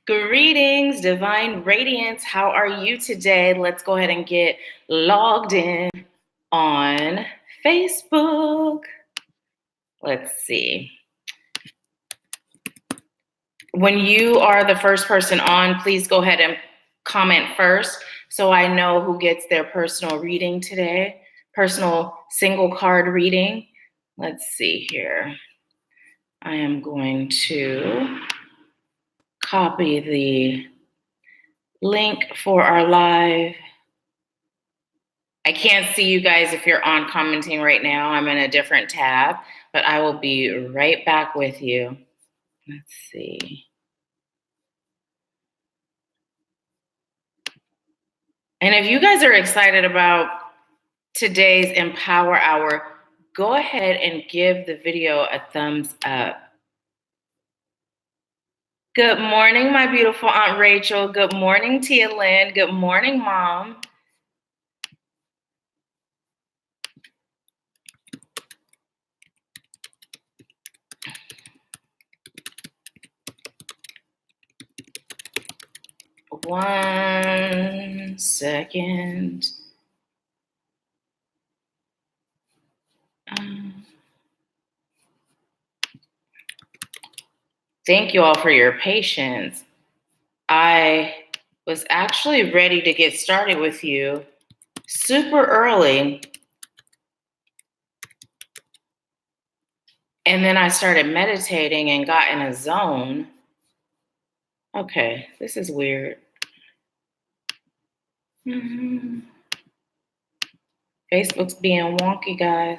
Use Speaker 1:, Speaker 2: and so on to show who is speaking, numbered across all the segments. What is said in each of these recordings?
Speaker 1: Greetings, Divine Radiance. How are you today? Let's go ahead and get logged in on Facebook. Let's see. When you are the first person on, please go ahead and comment first so I know who gets their personal reading today. Personal single card reading. Let's see here. I am going to copy the link for our live. I can't see you guys if you're on commenting right now. I'm in a different tab, but I will be right back with you. Let's see. And if you guys are excited about today's Empower Hour, go ahead and give the video a thumbs up. Good morning, my beautiful Aunt Rachel. Good morning, Tia Lynn. Good morning, Mom. One second. Thank you all for your patience. I was actually ready to get started with you super early. And then I started meditating and got in a zone. Okay, this is weird. Facebook's being wonky, guys.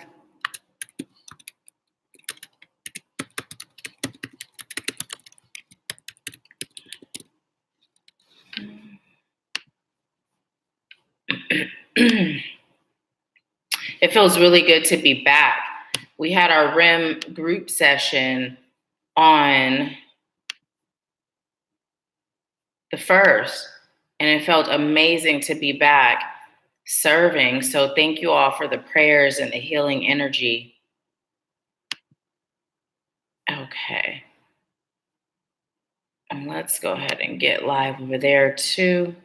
Speaker 1: It feels really good to be back. We had our RIM group session on the 1st, and it felt amazing to be back serving. So thank you all for the prayers and the healing energy. Okay. And let's go ahead and get live over there too.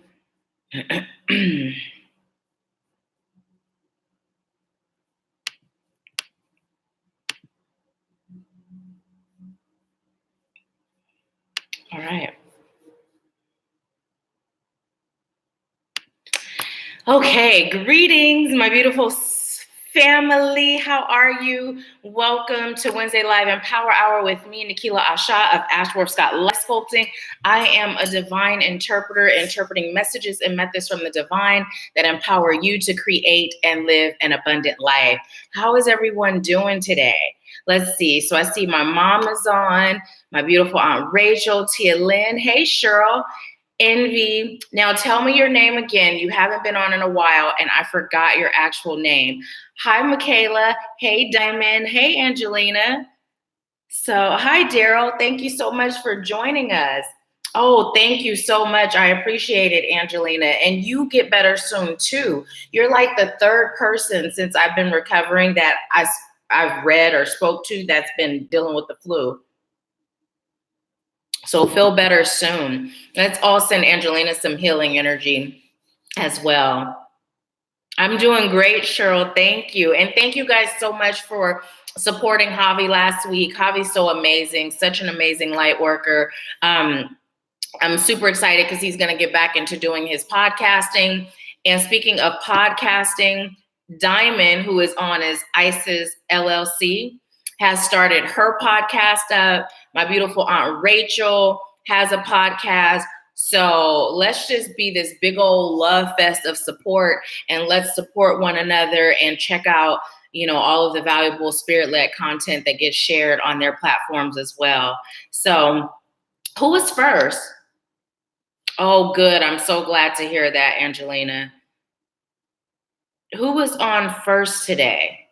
Speaker 1: All right. Okay, greetings, my beautiful family. How are you? Welcome to Wednesday Live Empower Hour with me, Nahkila Isha of AshworthScott Sculpting. I am a divine interpreter, interpreting messages and methods from the divine that empower you to create and live an abundant life. How is everyone doing today? Let's see. So I see my mom is on, my beautiful Aunt Rachel, Tia Lynn. Hey, Cheryl. Envy. Now tell me your name again. You haven't been on in a while and I forgot your actual name. Hi, Michaela. Hey, Diamond. Hey, Angelina. So hi, Daryl. Thank you so much for joining us. Oh, thank you so much. I appreciate it, Angelina. And you get better soon too. You're like the third person since I've been recovering that I've read or spoke to that's been dealing with the flu. So feel better soon. Let's all send Angelina some healing energy as well. I'm doing great, Cheryl. Thank you. And thank you guys so much for supporting Javi last week. Javi's so amazing, such an amazing light worker. I'm super excited because he's going to get back into doing his podcasting. And speaking of podcasting, Diamond, who is on as Isis LLC, has started her podcast up. My beautiful Aunt Rachel has a podcast. So let's just be this big old love fest of support, and let's support one another and check out, all of the valuable spirit-led content that gets shared on their platforms as well. So who was first? Oh, good. I'm so glad to hear that, Angelina. Who was on first today?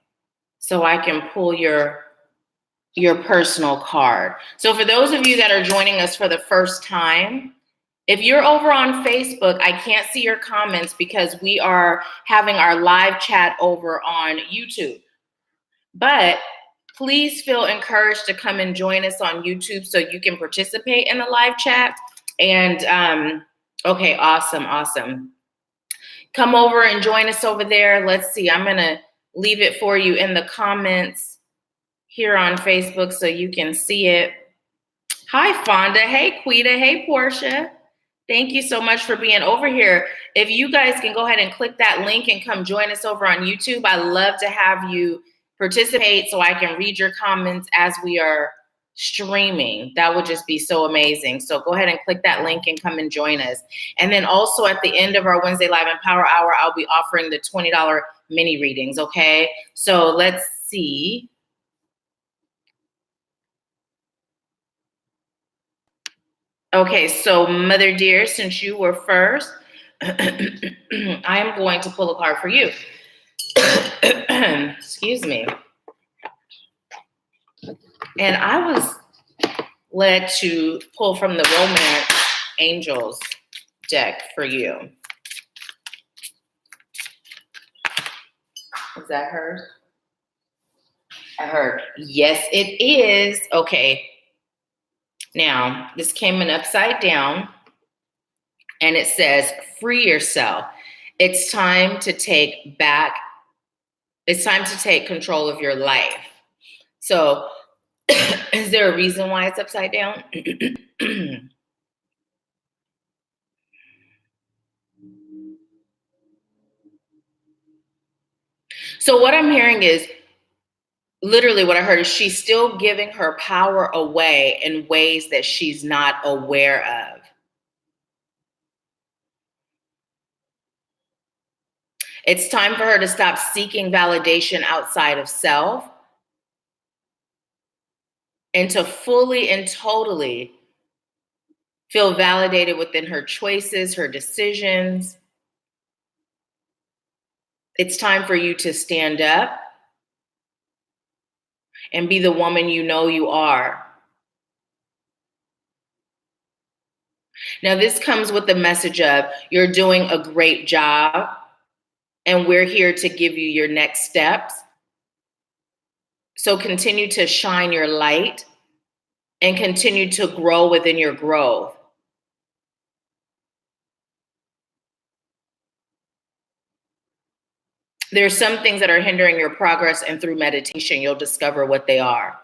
Speaker 1: So I can pull your personal card. So for those of you that are joining us for the first time, if you're over on Facebook, I can't see your comments because we are having our live chat over on YouTube. But please feel encouraged to come and join us on YouTube so you can participate in the live chat. And okay, awesome. Come over and join us over there. Let's see. I'm going to leave it for you in the comments here on Facebook so you can see it. Hi, Fonda. Hey, Quita. Hey, Portia. Thank you so much for being over here. If you guys can go ahead and click that link and come join us over on YouTube, I love to have you participate so I can read your comments as we are streaming. That would just be so amazing. So go ahead and click that link and come and join us. And then also at the end of our Wednesday Live Empower Hour, I'll be offering the $20 mini readings, okay? So let's see. Okay, so Mother Dear, since you were first, I am going to pull a card for you. Excuse me. And I was led to pull from the Romance Angels deck for you. Is that hers? I heard. Yes, it is. Okay. Now, this came in upside down, and it says, free yourself. It's time to take control of your life. So, is there a reason why it's upside down? So what I'm hearing is, literally what I heard is she's still giving her power away in ways that she's not aware of. It's time for her to stop seeking validation outside of self and to fully and totally feel validated within her choices, her decisions. It's time for you to stand up and be the woman you know you are. Now, this comes with the message of you're doing a great job, and we're here to give you your next steps. So continue to shine your light and continue to grow within your growth. There's some things that are hindering your progress, and through meditation, you'll discover what they are.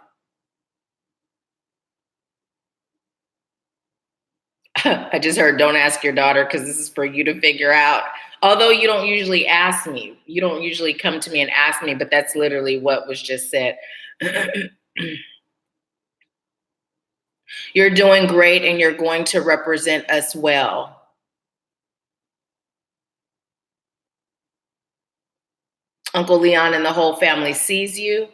Speaker 1: I just heard, don't ask your daughter because this is for you to figure out. Although you don't usually ask me. You don't usually come to me and ask me, but that's literally what was just said. You're doing great, and you're going to represent us well. Uncle Leon and the whole family sees you,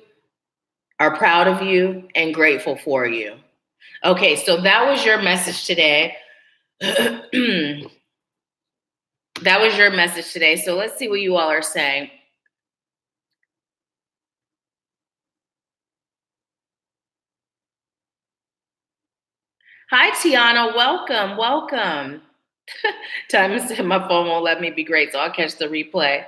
Speaker 1: are proud of you, and grateful for you. Okay, so that was your message today. That was your message today. So let's see what you all are saying. Hi, Tiana. Welcome. Time said my phone won't let me be great, so I'll catch the replay.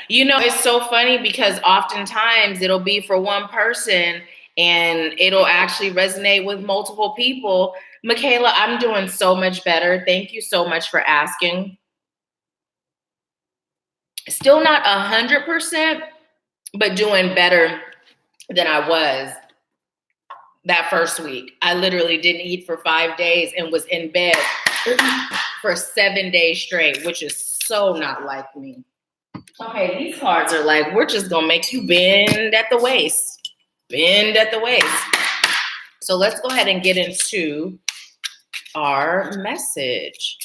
Speaker 1: You know, it's so funny because oftentimes it'll be for one person and it'll actually resonate with multiple people. Michaela, I'm doing so much better. Thank you so much for asking. Still not 100%, but doing better than I was that first week. I literally didn't eat for 5 days and was in bed for 7 days straight, which is so not like me. Okay, these cards are like, we're just gonna make you bend at the waist. Bend at the waist. So let's go ahead and get into our message.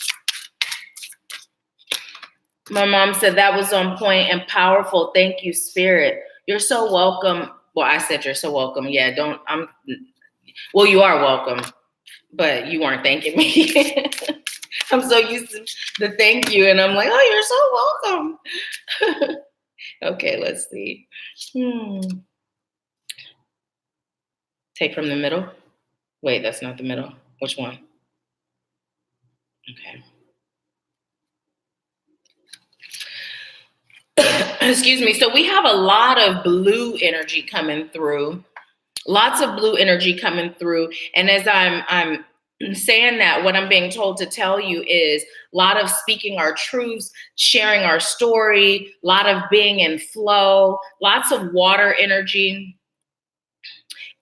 Speaker 1: My mom said that was on point and powerful. Thank you, Spirit. You're so welcome. Well, I said you're so welcome. Yeah, well, you are welcome, but you weren't thanking me. I'm so used to the thank you, and I'm like, oh, you're so welcome. Okay, let's see. Take from the middle. Wait, that's not the middle. Which one? Okay. excuse me. So we have a lot of blue energy coming through. Lots of blue energy coming through. And as I'm saying that, what I'm being told to tell you is a lot of speaking our truths, sharing our story, a lot of being in flow, lots of water energy,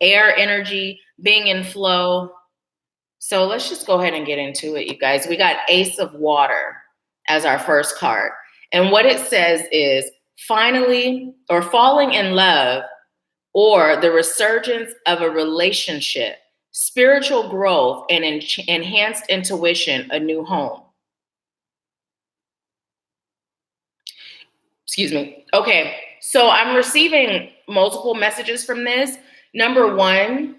Speaker 1: air energy, being in flow. So let's just go ahead and get into it, you guys. We got Ace of Water as our first card. And what it says is finally, or falling in love, or the resurgence of a relationship, spiritual growth, and enhanced intuition, a new home. Excuse me. Okay, so I'm receiving multiple messages from this. Number one,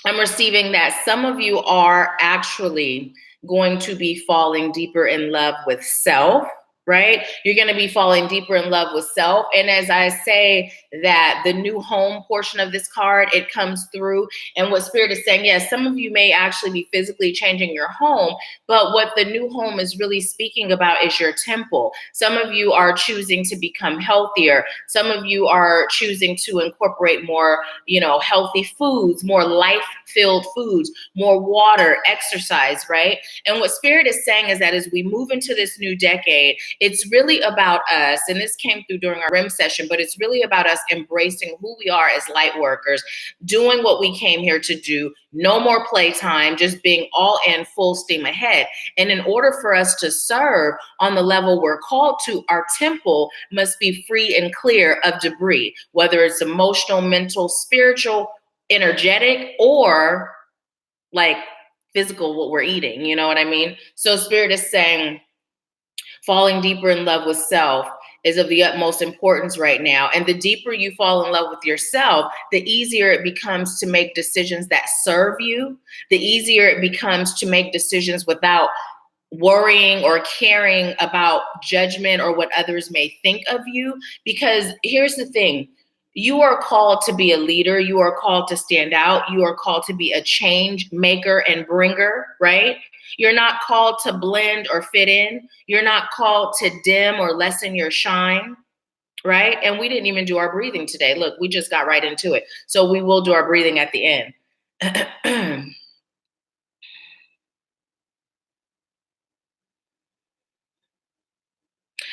Speaker 1: I'm receiving that some of you are actually going to be falling deeper in love with self, right? You're going to be falling deeper in love with self. And as I say that the new home portion of this card, it comes through. And what Spirit is saying, yes, some of you may actually be physically changing your home, but what the new home is really speaking about is your temple. Some of you are choosing to become healthier. Some of you are choosing to incorporate more, healthy foods, more life-filled foods, more water, exercise, right? And what Spirit is saying is that as we move into this new decade, it's really about us, and this came through during our RIM session, but it's really about us embracing who we are as light workers, doing what we came here to do, no more playtime, just being all in, full steam ahead. And in order for us to serve on the level we're called to, our temple must be free and clear of debris, whether it's emotional, mental, spiritual, energetic, or like physical, what we're eating, you know what I mean? So Spirit is saying, falling deeper in love with self is of the utmost importance right now. And the deeper you fall in love with yourself, the easier it becomes to make decisions that serve you. The easier it becomes to make decisions without worrying or caring about judgment or what others may think of you. Because here's the thing. You are called to be a leader. You are called to stand out. You are called to be a change maker and bringer, right? You're not called to blend or fit in. You're not called to dim or lessen your shine, right? And we didn't even do our breathing today. Look, we just got right into it. So we will do our breathing at the end.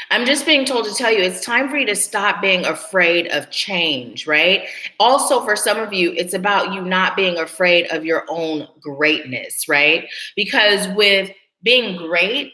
Speaker 1: I'm just being told to tell you it's time for you to stop being afraid of change, right? Also, for some of you, it's about you not being afraid of your own greatness, right? Because with being great,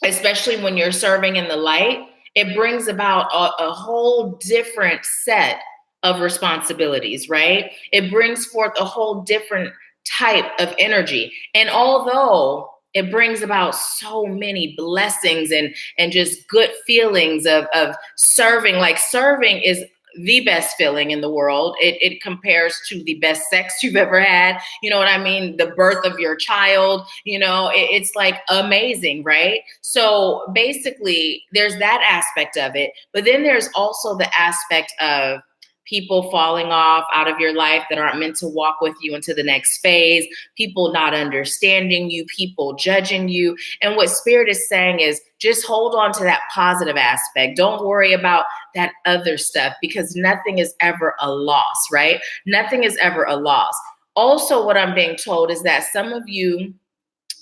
Speaker 1: especially when you're serving in the light, it brings about a whole different set of responsibilities, right? It brings forth a whole different type of energy. And although it brings about so many blessings and just good feelings of serving, like serving is the best feeling in the world. It compares to the best sex you've ever had. You know what I mean? The birth of your child, it's like amazing, right? So basically there's that aspect of it, but then there's also the aspect of people falling off out of your life that aren't meant to walk with you into the next phase, people not understanding you, people judging you. And what Spirit is saying is just hold on to that positive aspect. Don't worry about that other stuff because nothing is ever a loss, right? Nothing is ever a loss. Also, what I'm being told is that some of you,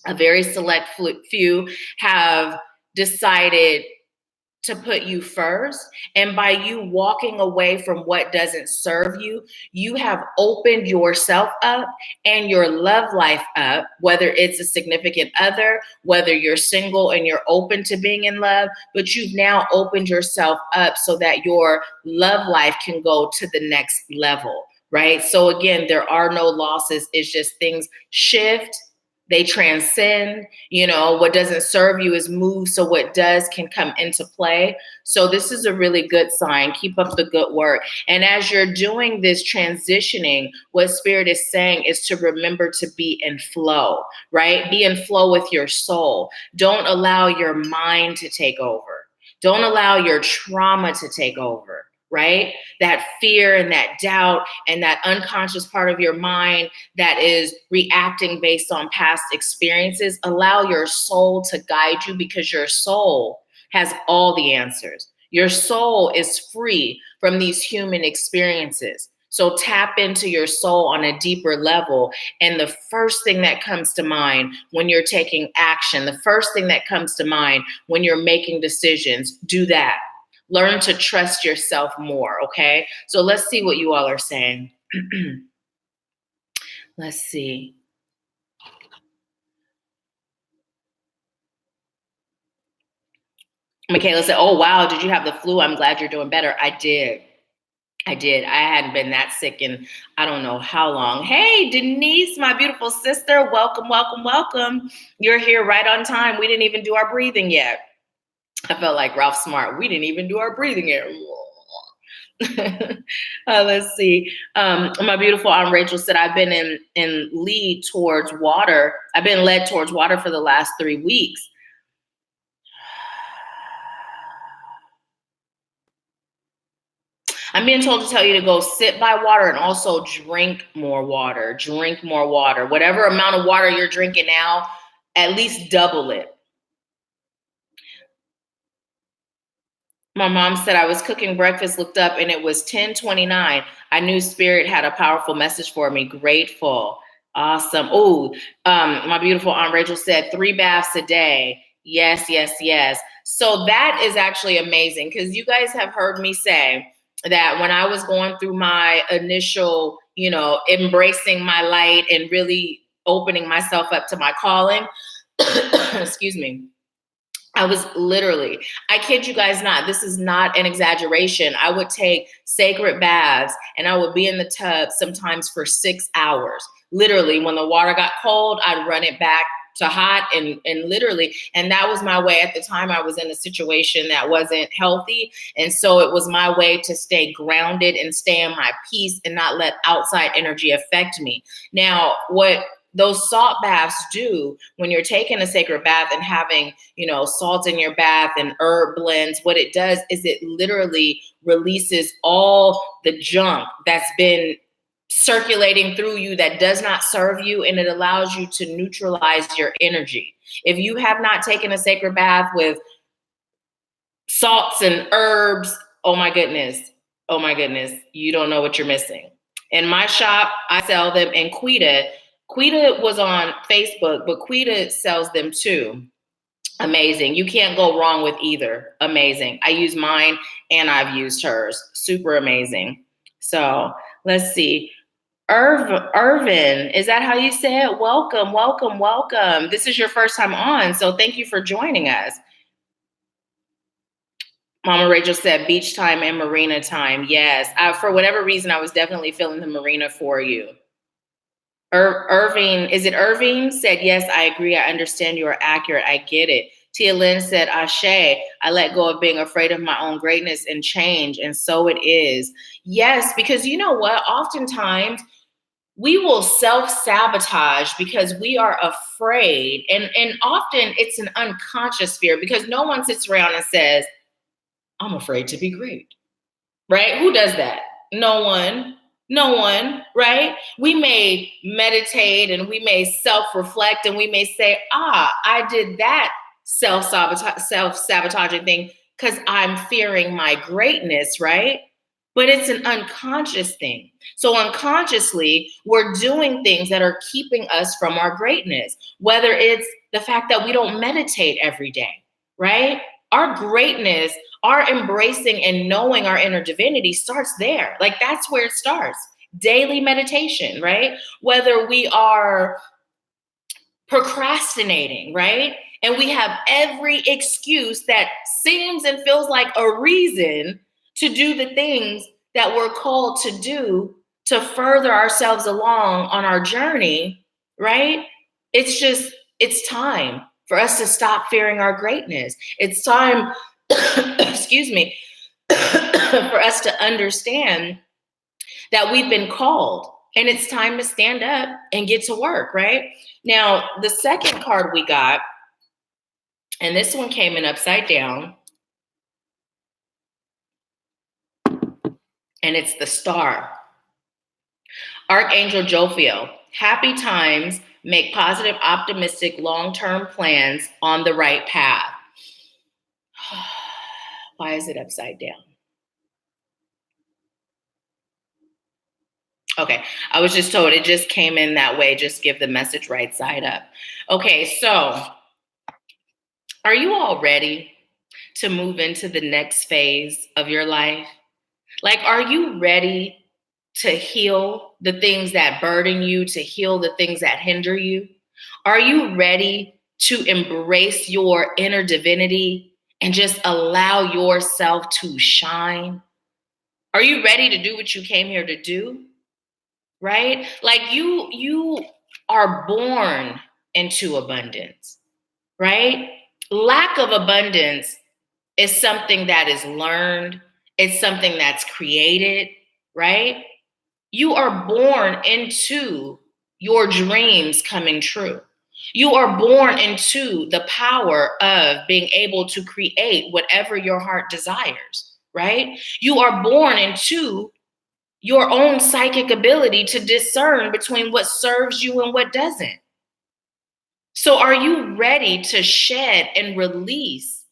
Speaker 1: a very select few, have decided to put you first. And by you walking away from what doesn't serve you, you have opened yourself up and your love life up, whether it's a significant other, whether you're single and you're open to being in love, but you've now opened yourself up so that your love life can go to the next level, right? So again, there are no losses. It's just things shift. They transcend, what doesn't serve you is moved. So what does can come into play. So this is a really good sign. Keep up the good work. And as you're doing this transitioning, what Spirit is saying is to remember to be in flow, right? Be in flow with your soul. Don't allow your mind to take over. Don't allow your trauma to take over. Right? That fear and that doubt and that unconscious part of your mind that is reacting based on past experiences, allow your soul to guide you because your soul has all the answers. Your soul is free from these human experiences. So tap into your soul on a deeper level. And the first thing that comes to mind when you're taking action, the first thing that comes to mind when you're making decisions, do that. Learn to trust yourself more, okay? So let's see what you all are saying. Let's see. Michaela said, oh, wow, did you have the flu? I'm glad you're doing better. I did. I hadn't been that sick in I don't know how long. Hey, Denise, my beautiful sister. Welcome, welcome, welcome. You're here right on time. We didn't even do our breathing yet. I felt like Ralph Smart. We didn't even do our breathing yet. Let's see. My beautiful Aunt Rachel said, I've been in lead towards water. I've been led towards water for the last 3 weeks. I'm being told to tell you to go sit by water and also drink more water. Drink more water. Whatever amount of water you're drinking now, at least double it. My mom said I was cooking breakfast, looked up, and it was 10:29. I knew Spirit had a powerful message for me. Grateful. Awesome. Oh, my beautiful Aunt Rachel said 3 baths a day. Yes, yes, yes. So that is actually amazing because you guys have heard me say that when I was going through my initial, embracing my light and really opening myself up to my calling, excuse me, I was literally, I kid you guys not, this is not an exaggeration. I would take sacred baths and I would be in the tub sometimes for 6 hours. Literally, when the water got cold, I'd run it back to hot and literally, and that was my way. At the time, I was in a situation that wasn't healthy. And so it was my way to stay grounded and stay in my peace and not let outside energy affect me. Now, what those salt baths do when you're taking a sacred bath and having, salt in your bath and herb blends, what it does is it literally releases all the junk that's been circulating through you that does not serve you, and it allows you to neutralize your energy. If you have not taken a sacred bath with salts and herbs, oh my goodness, you don't know what you're missing. In my shop, I sell them, and Quita was on Facebook, but Quita sells them too. Amazing. You can't go wrong with either. Amazing. I use mine and I've used hers. Super amazing. So let's see. Irvin, is that how you say it? Welcome, welcome, welcome. This is your first time on, so thank you for joining us. Mama Rachel said beach time and marina time. Yes, for whatever reason, I was definitely feeling the marina for you. Irving, is it Irving? Said, yes, I agree. I understand you are accurate. I get it. Tia Lynn said, Ashe, I let go of being afraid of my own greatness and change. And so it is. Yes, because you know what? Oftentimes we will self-sabotage because we are afraid. And often it's an unconscious fear because no one sits around and says, I'm afraid to be great. Right? Who does that? No one. No one, right? We may meditate and we may self-reflect and we may say, I did that self-sabotaging thing because I'm fearing my greatness, right? But it's an unconscious thing. So unconsciously, we're doing things that are keeping us from our greatness, whether it's the fact that we don't meditate every day, right? Our greatness, our embracing and knowing our inner divinity starts there. Like that's where it starts. Daily meditation, right? Whether we are procrastinating, right? And we have every excuse that seems and feels like a reason to do the things that we're called to do to further ourselves along on our journey, right? It's time for us to stop fearing our greatness. It's time, excuse me, for us to understand that we've been called and it's time to stand up and get to work, right? Now, the second card we got, and this one came in upside down, and it's the Star. Archangel Jophiel, happy times, make positive, optimistic, long-term plans on the right path. Why is it upside down? Okay, I was just told it just came in that way. Just give the message right side up. Okay, so are you all ready to move into the next phase of your life? Like, are you ready to heal the things that burden you, to heal the things that hinder you? Are you ready to embrace your inner divinity and just allow yourself to shine? Are you ready to do what you came here to do? Right? Like you are born into abundance, right? Lack of abundance is something that is learned, it's something that's created, right? You are born into your dreams coming true. You are born into the power of being able to create whatever your heart desires, right? You are born into your own psychic ability to discern between what serves you and what doesn't. So, are you ready to shed and release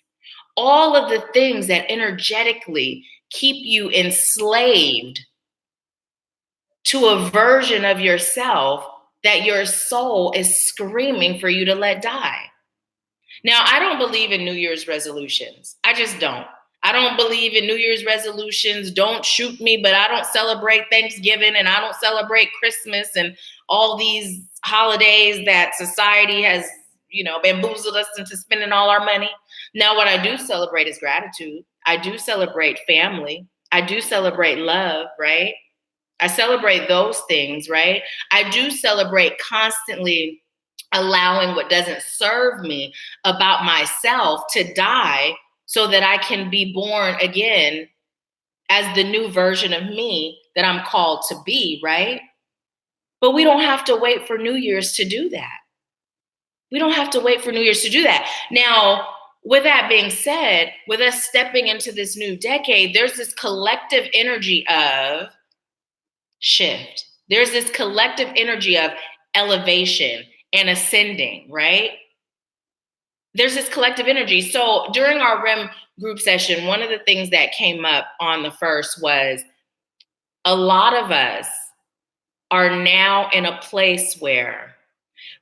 Speaker 1: all of the things that energetically keep you enslaved to a version of yourself that your soul is screaming for you to let die? Now, I don't believe in New Year's resolutions. I just don't. I don't believe in New Year's resolutions. Don't shoot me, but I don't celebrate Thanksgiving and I don't celebrate Christmas and all these holidays that society has, bamboozled us into spending all our money. Now, what I do celebrate is gratitude. I do celebrate family. I do celebrate love, right? I celebrate those things, right? I do celebrate constantly allowing what doesn't serve me about myself to die so that I can be born again as the new version of me that I'm called to be, right? But we don't have to wait for New Year's to do that. We don't have to wait for New Year's to do that. Now, with that being said, with us stepping into this new decade, there's this collective energy of shift. There's this collective energy of elevation and ascending, right? There's this collective energy. So during our REM group session, one of the things that came up on the first was a lot of us are now in a place where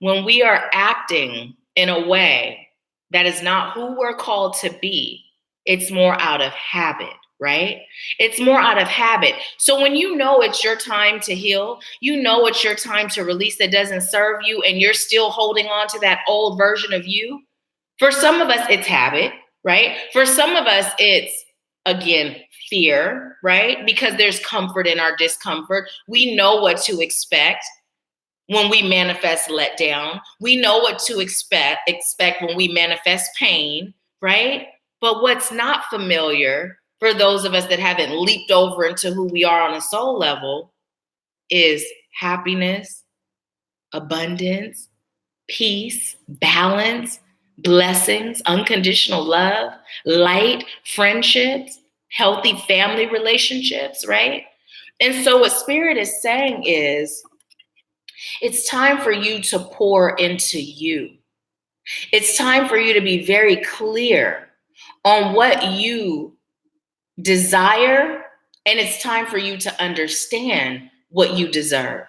Speaker 1: when we are acting in a way that is not who we're called to be, it's more out of habit, right? It's more out of habit. So when you know it's your time to heal, you know it's your time to release that doesn't serve you, and you're still holding on to that old version of you. For some of us, it's habit, right? For some of us, it's, again, fear, right? Because there's comfort in our discomfort. We know what to expect when we manifest letdown. We know what to expect when we manifest pain, right? But what's not familiar for those of us that haven't leaped over into who we are on a soul level is happiness, abundance, peace, balance, blessings, unconditional love, light, friendships, healthy family relationships, right? And so what Spirit is saying is, it's time for you to pour into you. It's time for you to be very clear on what you desire, and it's time for you to understand what you deserve.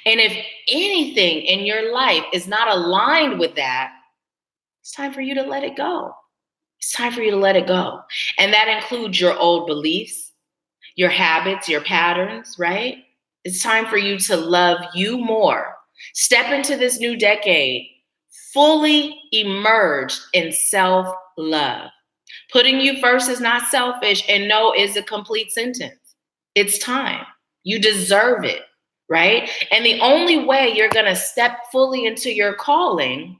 Speaker 1: And if anything in your life is not aligned with that, it's time for you to let it go. It's time for you to let it go. And that includes your old beliefs, your habits, your patterns, right? It's time for you to love you more. Step into this new decade fully immersed in self-love. Putting you first is not selfish, and no is a complete sentence. It's time. You deserve it, right? And the only way you're going to step fully into your calling,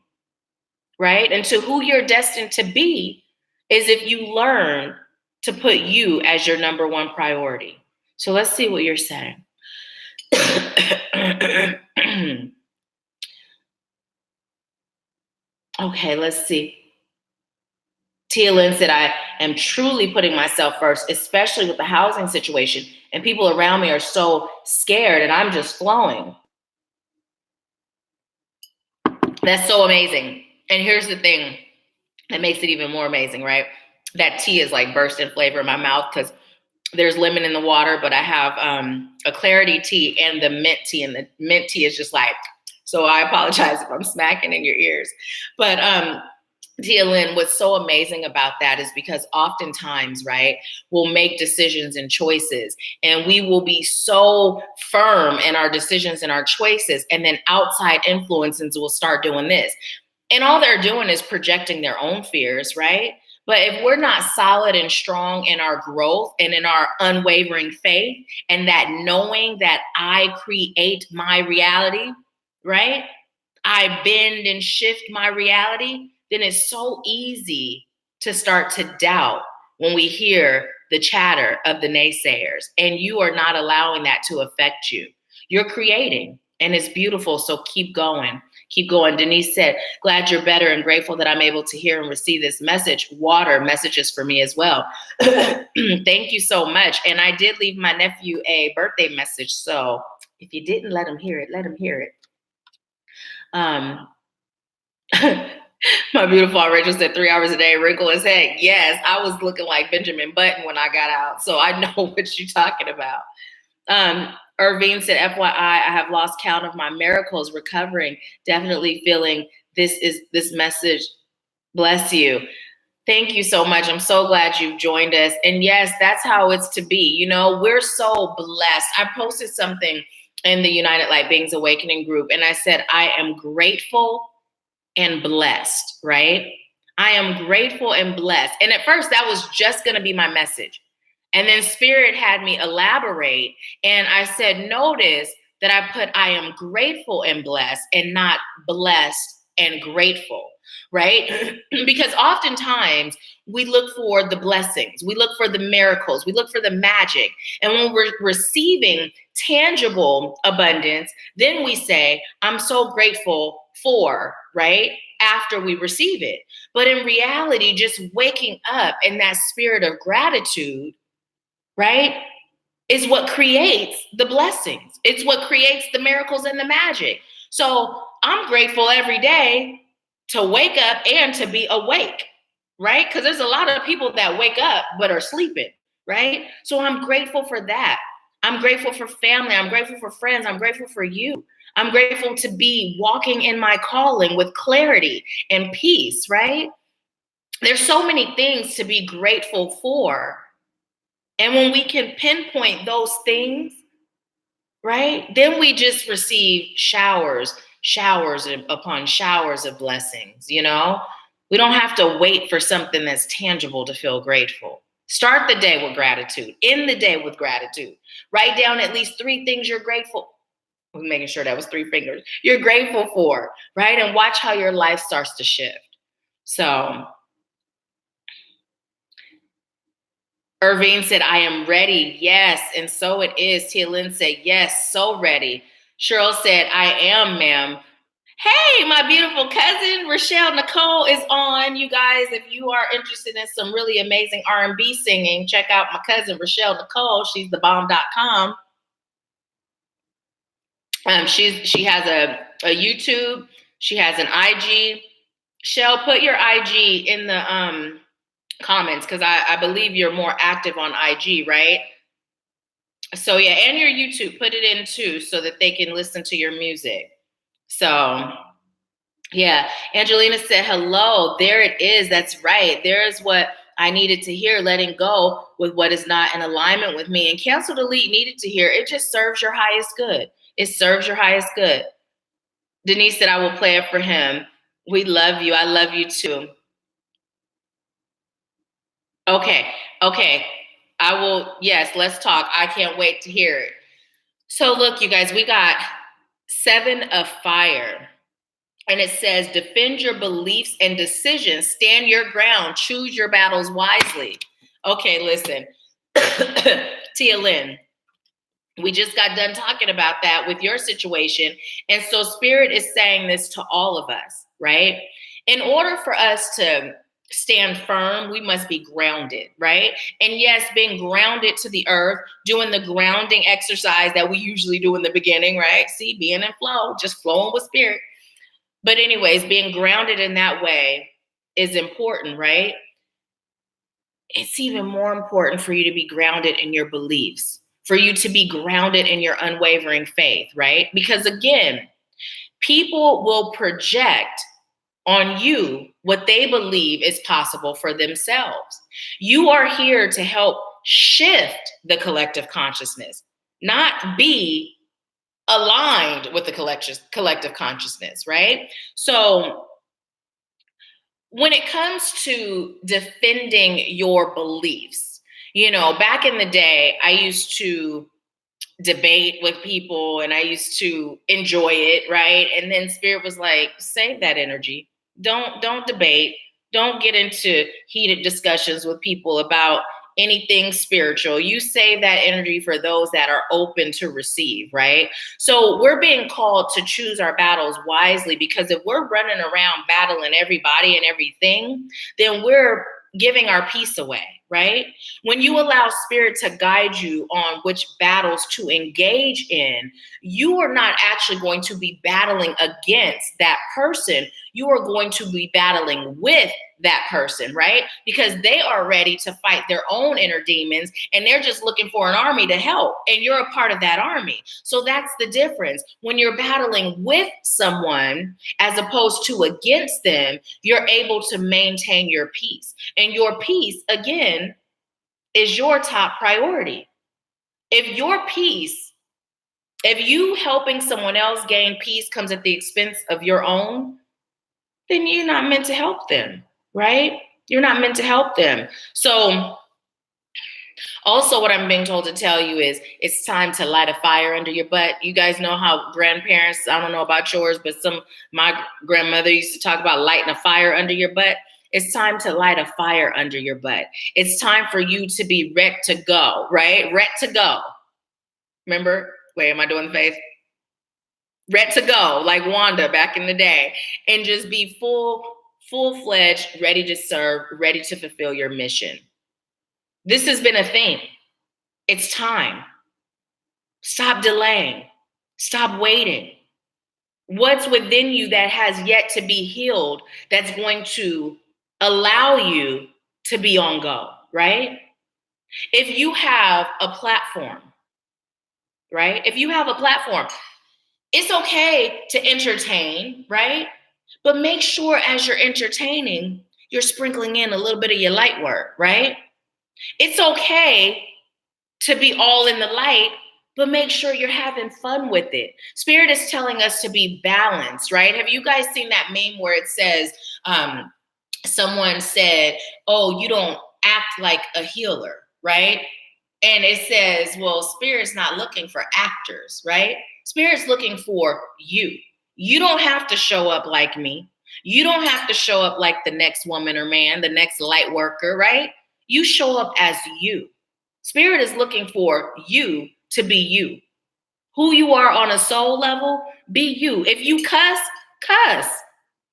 Speaker 1: right, into who you're destined to be, is if you learn to put you as your number one priority. So let's see what you're saying. Okay, let's see. Tia Lynn said, I am truly putting myself first, especially with the housing situation. And people around me are so scared and I'm just flowing. That's so amazing. And here's the thing that makes it even more amazing, right? that tea is like burst in flavor in my mouth because there's lemon in the water, but I have a clarity tea and the mint tea, and the mint tea is just like, so I apologize if I'm smacking in your ears. But Tia Lynn, what's so amazing about that is because oftentimes, right, we'll make decisions and choices, and we will be so firm in our decisions and our choices, and then outside influences will start doing this. And all they're doing is projecting their own fears, right? But if we're not solid and strong in our growth and in our unwavering faith, and that knowing that I create my reality, right? I bend and shift my reality, then it's so easy to start to doubt when we hear the chatter of the naysayers, and you are not allowing that to affect you. You're creating, and it's beautiful. So keep going. Keep going. Denise said, glad you're better and grateful that I'm able to hear and receive this message. Water messages for me as well. Thank you so much. And I did leave my nephew a birthday message. So if you didn't let him hear it, let him hear it. My beautiful Rachel said 3 hours a day, wrinkle his head. Yes, I was looking like Benjamin Button when I got out. So I know what you're talking about. Irvine said, FYI, I have lost count of my miracles, recovering, definitely feeling this message. Bless you. Thank you so much. I'm so glad you've joined us. And yes, that's how it's to be. You know, we're so blessed. I posted something in the United Light Beings Awakening group, and I said, I am grateful and blessed, right? I am grateful and blessed. And at first, that was just going to be my message. And then Spirit had me elaborate. And I said, notice that I put, I am grateful and blessed, and not blessed and grateful, right? Because oftentimes we look for the blessings, we look for the miracles, we look for the magic. And when we're receiving tangible abundance, then we say, I'm so grateful for, right? After we receive it. But in reality, just waking up in that spirit of gratitude, right, is what creates the blessings. It's what creates the miracles and the magic. So I'm grateful every day to wake up and to be awake, right? Because there's a lot of people that wake up but are sleeping, right? So I'm grateful for that. I'm grateful for family. I'm grateful for friends. I'm grateful for you. I'm grateful to be walking in my calling with clarity and peace, right? There's so many things to be grateful for. And when we can pinpoint those things, right, then we just receive showers upon showers of blessings, you know? We don't have to wait for something that's tangible to feel grateful. Start the day with gratitude. End the day with gratitude. Write down at least 3 things you're grateful. I'm making sure that was 3 fingers. You're grateful for, right? And watch how your life starts to shift. So Irvine said, I am ready. Yes. And so it is. Tia Lynn said, yes, so ready. Cheryl said, I am, ma'am. Hey, my beautiful cousin, Rochelle Nicole is on. You guys, if you are interested in some really amazing R&B singing, check out my cousin, Rochelle Nicole. She's thebomb.com. She has a YouTube. She has an IG. Shell, put your IG in the comments, because I believe you're more active on IG, right? So yeah, and your YouTube, put it in too, so that they can listen to your music. So yeah, Angelina said, hello, there it is. That's right. There's what I needed to hear, letting go with what is not in alignment with me. And cancel delete needed to hear. It just serves your highest good. It serves your highest good. Denise said, I will play it for him. We love you. I love you too. Okay. I will. Yes, let's talk. I can't wait to hear it. So look, you guys, we got 7 of fire. And it says, defend your beliefs and decisions, stand your ground, choose your battles wisely. Okay, listen, Tia Lynn, we just got done talking about that with your situation. And so Spirit is saying this to all of us, right? In order for us to stand firm, we must be grounded, right? And yes, being grounded to the earth, doing the grounding exercise that we usually do in the beginning, right? See, being in flow, just flowing with Spirit. But anyways, being grounded in that way is important, right? it's even more important for you to be grounded in your beliefs, for you to be grounded in your unwavering faith, right? Because again, people will project on you what they believe is possible for themselves. You are here to help shift the collective consciousness, not be aligned with the collective consciousness, right? So when it comes to defending your beliefs, back in the day, I used to debate with people and I used to enjoy it, right? And then Spirit was like, save that energy. Don't debate. Don't get into heated discussions with people about anything spiritual. You save that energy for those that are open to receive, right? So we're being called to choose our battles wisely, because if we're running around battling everybody and everything, then we're giving our peace away, right? When you allow Spirit to guide you on which battles to engage in, you are not actually going to be battling against that person. You are going to be battling with that person, right? Because they are ready to fight their own inner demons and they're just looking for an army to help. And you're a part of that army. So that's the difference. When you're battling with someone as opposed to against them, you're able to maintain your peace. And your peace, again, is your top priority. If your peace, if you helping someone else gain peace comes at the expense of your own, then you're not meant to help them, right? You're not meant to help them. So also what I'm being told to tell you is it's time to light a fire under your butt. You guys know how grandparents, I don't know about yours, but my grandmother used to talk about lighting a fire under your butt. It's time to light a fire under your butt. It's time for you to be ready to go, right? Ready to go. Remember? Wait, am I doing the face? Ready to go, like Wanda back in the day, and just be full-fledged, ready to serve, ready to fulfill your mission. This has been a thing. It's time. Stop delaying. Stop waiting. What's within you that has yet to be healed that's going to allow you to be on go, right? If you have a platform, right? If you have a platform, it's okay to entertain, right? But make sure as you're entertaining, you're sprinkling in a little bit of your light work, right? It's okay to be all in the light, but make sure you're having fun with it. Spirit is telling us to be balanced, right? Have you guys seen that meme where it says, someone said, oh, you don't act like a healer, right? And it says, well, Spirit's not looking for actors, right? Spirit's looking for you. You don't have to show up like me. You don't have to show up like the next woman or man, the next light worker, right? You show up as you. Spirit is looking for you to be you. Who you are on a soul level, be you. If you cuss, cuss.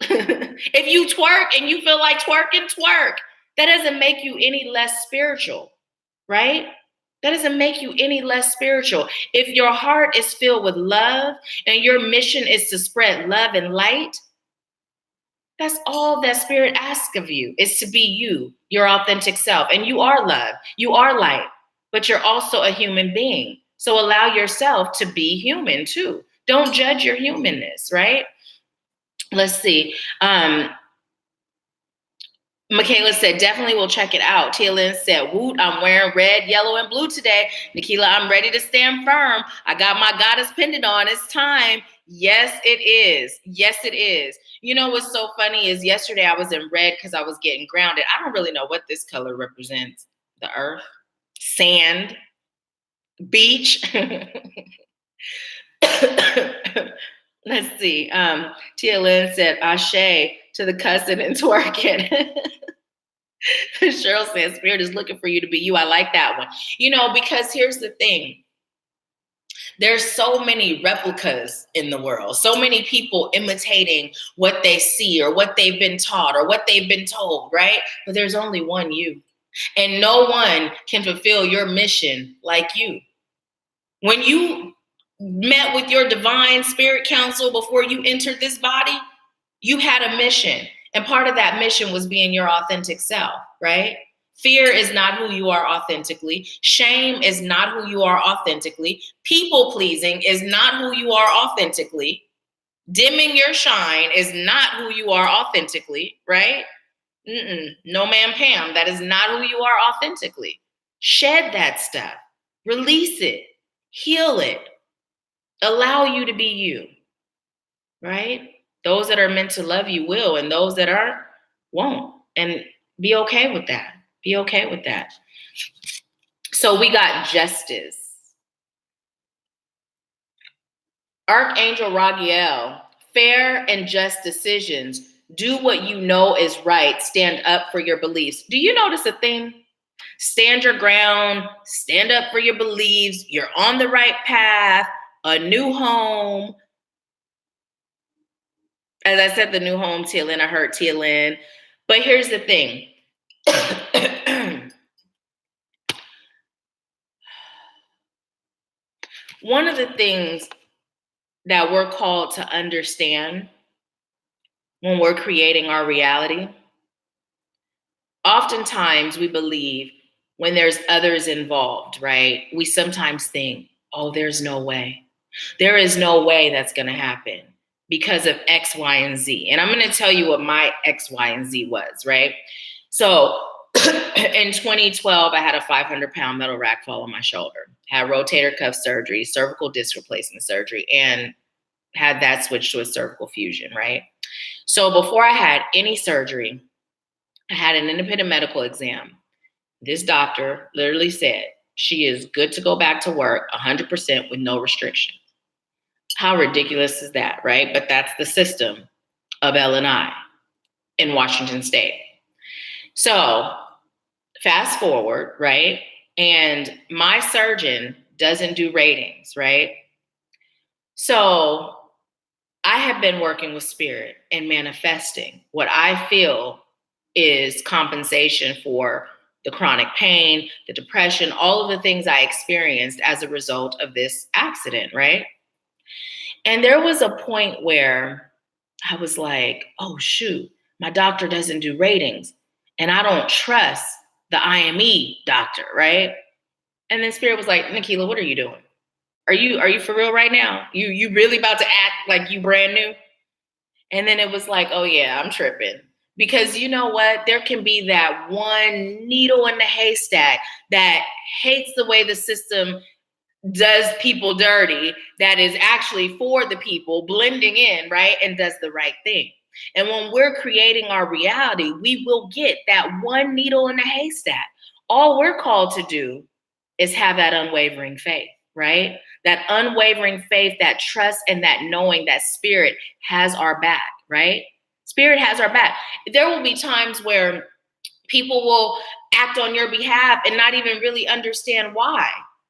Speaker 1: If you twerk and you feel like twerking, twerk. That doesn't make you any less spiritual, right? That doesn't make you any less spiritual. If your heart is filled with love and your mission is to spread love and light, that's all that Spirit asks of you, is to be you, your authentic self. And you are love, you are light, but you're also a human being. So allow yourself to be human too. Don't judge your humanness, right? Let's see. Michaela said, definitely will check it out. Tia Lynn said, woot, I'm wearing red, yellow, and blue today. Nahkila, I'm ready to stand firm. I got my goddess pendant on. It's time. Yes, it is. Yes, it is. You know what's so funny is yesterday I was in red because I was getting grounded. I don't really know what this color represents. The earth, sand, beach. Let's see. Tia Lynn said, Ashe to the cussing and twerking. Cheryl says, Spirit is looking for you to be you. I like that one. Because here's the thing. There's so many replicas in the world, so many people imitating what they see or what they've been taught or what they've been told, right? But there's only one you. And no one can fulfill your mission like you. When you met with your divine spirit council before you entered this body, you had a mission. And part of that mission was being your authentic self, right? Fear is not who you are authentically. Shame is not who you are authentically. People pleasing is not who you are authentically. Dimming your shine is not who you are authentically, right? No, ma'am, Pam, that is not who you are authentically. Shed that stuff, release it, heal it, allow you to be you, right? Those that are meant to love you will, and those that aren't won't. And be okay with that. Be okay with that. So we got justice. Archangel Raguel, fair and just decisions. Do what you know is right. Stand up for your beliefs. Do you notice a theme? Stand your ground. Stand up for your beliefs. You're on the right path. A new home. As I said, the new home, TLN, I heard TLN. But here's the thing. One of the things that we're called to understand when we're creating our reality, oftentimes we believe when there's others involved, right? We sometimes think, oh, there's no way. There is no way that's going to happen because of X, Y, and Z. And I'm going to tell you what my X, Y, and Z was, right? So in 2012, I had a 500-pound metal rack fall on my shoulder, had rotator cuff surgery, cervical disc replacement surgery, and had that switched to a cervical fusion, right? So before I had any surgery, I had an independent medical exam. This doctor literally said she is good to go back to work 100% with no restrictions. How ridiculous is that, right? But that's the system of L&I in Washington State. So fast forward, right? And my surgeon doesn't do ratings, right? So I have been working with spirit and manifesting what I feel is compensation for the chronic pain, the depression, all of the things I experienced as a result of this accident, right? And there was a point where I was like, oh, shoot, my doctor doesn't do ratings and I don't trust the IME doctor, right? And then spirit was like, Nahkila, what are you doing? Are you for real right now? You really about to act like you brand new? And then it was like, oh yeah, I'm tripping. Because you know what? There can be that one needle in the haystack that hates the way the system does people dirty, that is actually for the people, blending in, right? And does the right thing. And when we're creating our reality, we will get that one needle in the haystack. All we're called to do is have that unwavering faith, right? That unwavering faith, that trust, and that knowing that spirit has our back, right? Spirit has our back. There will be times where people will act on your behalf and not even really understand why,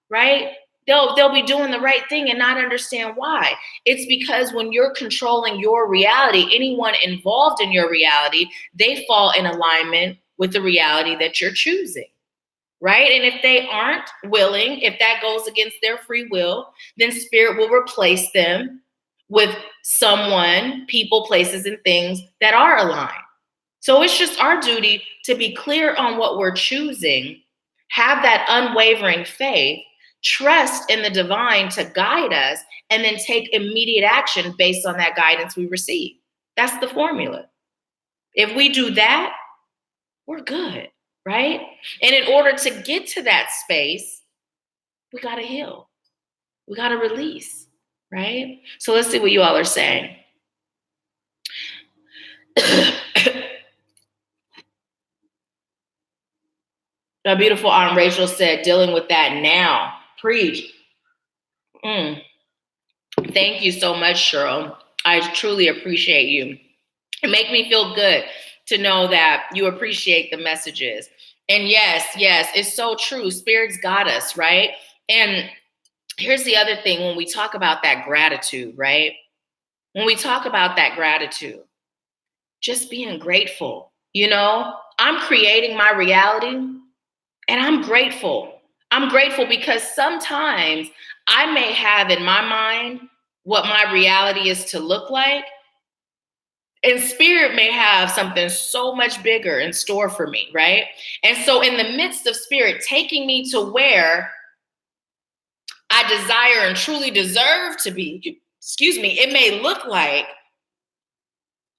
Speaker 1: right? They'll be doing the right thing and not understand why. It's because when you're controlling your reality, anyone involved in your reality, they fall in alignment with the reality that you're choosing, right? And if they aren't willing, if that goes against their free will, then spirit will replace them with someone, people, places, and things that are aligned. So it's just our duty to be clear on what we're choosing, have that unwavering faith, trust in the divine to guide us, and then take immediate action based on that guidance we receive. That's the formula. If we do that, we're good, right? And in order to get to that space, we got to heal. We got to release, right? So let's see what you all are saying. The beautiful Aunt Rachel said, dealing with that now. Preach. Thank you so much, Cheryl. I truly appreciate you. It makes me feel good to know that you appreciate the messages. And yes, it's so true. Spirit's got us, right? And here's the other thing when we talk about that gratitude, right? When we talk about that gratitude, just being grateful. You know, I'm creating my reality and I'm grateful. I'm grateful because sometimes I may have in my mind what my reality is to look like, And spirit may have something so much bigger in store for me, right? And so in the midst of spirit taking me to where I desire and truly deserve to be, it may look like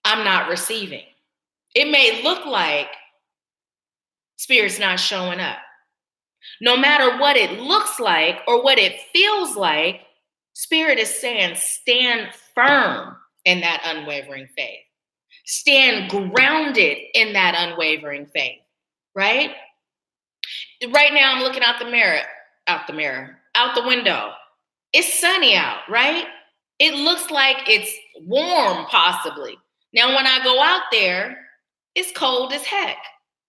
Speaker 1: I'm not receiving. It may look like spirit's not showing up. No matter what it looks like or what it feels like, spirit is saying, stand firm in that unwavering faith. Stand grounded in that unwavering faith, right? Right now, I'm looking out the window. It's sunny out, right? It looks like it's warm, possibly. Now, when I go out there, it's cold as heck.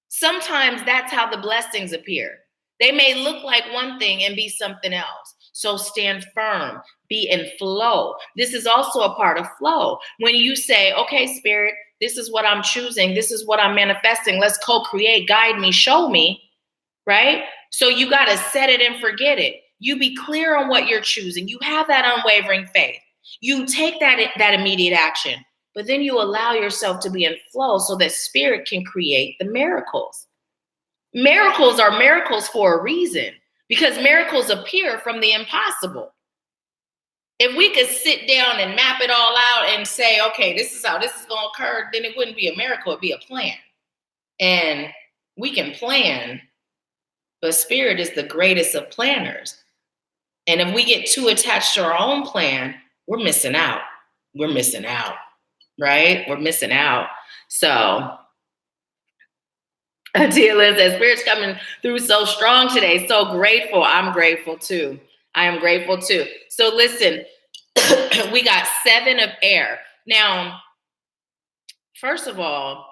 Speaker 1: Sometimes that's how the blessings appear. They may look like one thing and be something else. So stand firm, be in flow. This is also a part of flow. When you say, okay, spirit, this is what I'm choosing. This is what I'm manifesting. Let's co-create, guide me, show me, right? So you got to set it and forget it. You be clear on what you're choosing. You have that unwavering faith. You take that immediate action, but then you allow yourself to be in flow so that spirit can create the miracles. Miracles are miracles for a reason, because miracles appear from the impossible. If we could sit down and map it all out and say, okay, this is how this is going to occur, then it wouldn't be a miracle, it'd be a plan. And we can plan, but spirit is the greatest of planners. And if we get too attached to our own plan, we're missing out. We're missing out, right? We're missing out. So, Adia says, Spirit's coming through so strong today. So grateful. I'm grateful too. I am grateful too. So listen, we got 7 of air. Now, first of all,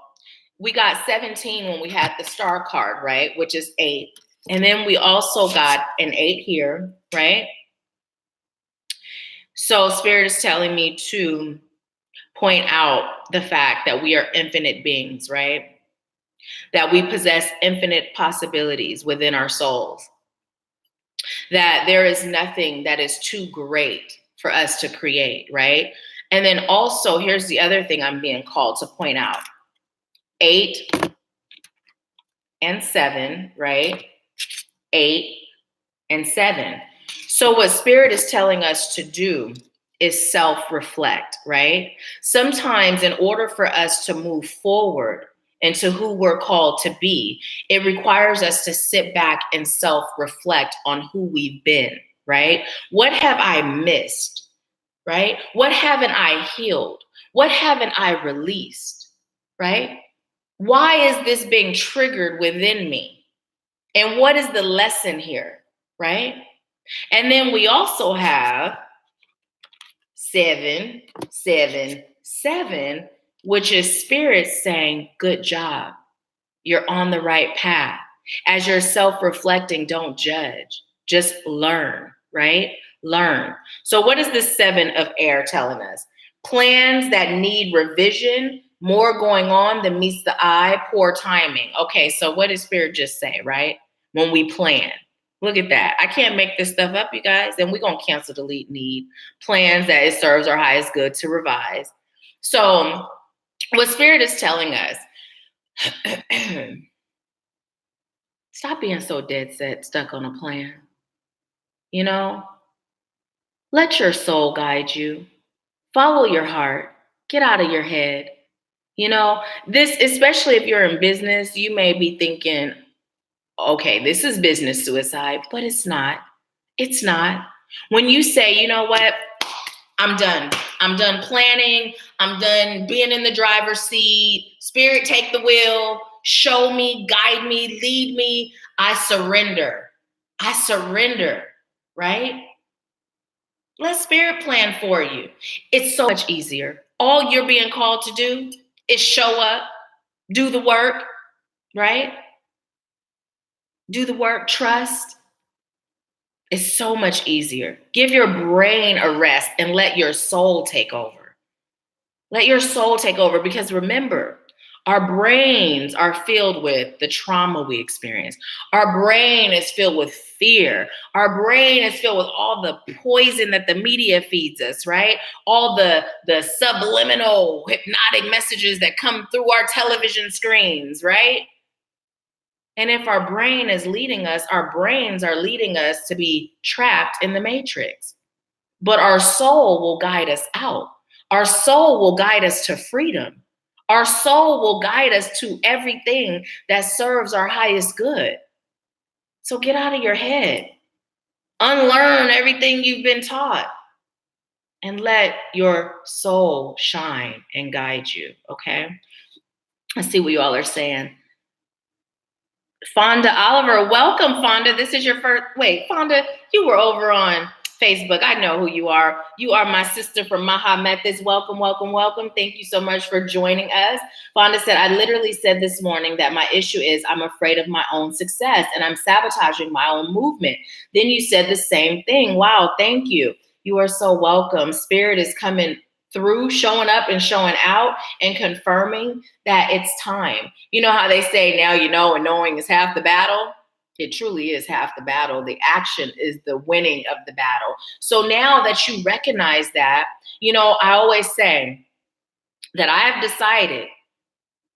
Speaker 1: we got 17 when we had the star card, right? Which is 8. And then we also got an 8 here, right? So Spirit is telling me to point out the fact that we are infinite beings, right? That we possess infinite possibilities within our souls. That there is nothing that is too great for us to create, right? And then also, here's the other thing I'm being called to point out. 8 and 7, right? 8 and 7. So what Spirit is telling us to do is self-reflect, right? Sometimes in order for us to move forward into who we're called to be, it requires us to sit back and self-reflect on who we've been, right? What have I missed, right? What haven't I healed? What haven't I released, right? Why is this being triggered within me? And what is the lesson here, right? And then we also have 7, 7, 7, which is Spirit saying, good job. You're on the right path. As you're self-reflecting, don't judge. Just learn, right? Learn. So what is this 7 of air telling us? Plans that need revision, more going on than meets the eye, poor timing. Okay, so what did Spirit just say, right? When we plan. Look at that. I can't make this stuff up, you guys. And we're going to cancel, delete, need. Plans that it serves our highest good to revise. So what Spirit is telling us, stop being so dead set, stuck on a plan. You know, let your soul guide you. Follow your heart. Get out of your head. You know, this, especially if you're in business, you may be thinking, okay, this is business suicide, but it's not. It's not. When you say, you know what, I'm done. I'm done planning. I'm done being in the driver's seat. Spirit, take the wheel. Show me, guide me, lead me. I surrender. I surrender, right? Let Spirit plan for you. It's so much easier. All you're being called to do is show up, do the work, right? Do the work, trust. It's so much easier. Give your brain a rest and let your soul take over. Let your soul take over, because remember, Our brains are filled with the trauma we experience. Our brain is filled with fear. Our brain is filled with all the poison that the media feeds us, right? All the subliminal hypnotic messages that come through our television screens, right? And if our brain is leading us, our brains are leading us to be trapped in the matrix. But our soul will guide us out. Our soul will guide us to freedom. Our soul will guide us to everything that serves our highest good. So get out of your head. Unlearn everything you've been taught and let your soul shine and guide you, okay? Let's see what you all are saying. Fonda Oliver, welcome, Fonda. This is your first, wait, Fonda, you were over on Facebook. I know who you are. You are my sister from Maha Methods. Welcome, welcome, welcome. Thank you so much for joining us. Fonda said, I literally said this morning that my issue is I'm afraid of my own success and I'm sabotaging my own movement. Then you said the same thing. Wow, thank you. You are so welcome. Spirit is coming through, showing up and showing out and confirming that it's time. You know how they say now you know and knowing is half the battle? It truly is half the battle. The action is the winning of the battle. So now that you recognize that, you know, I always say that I have decided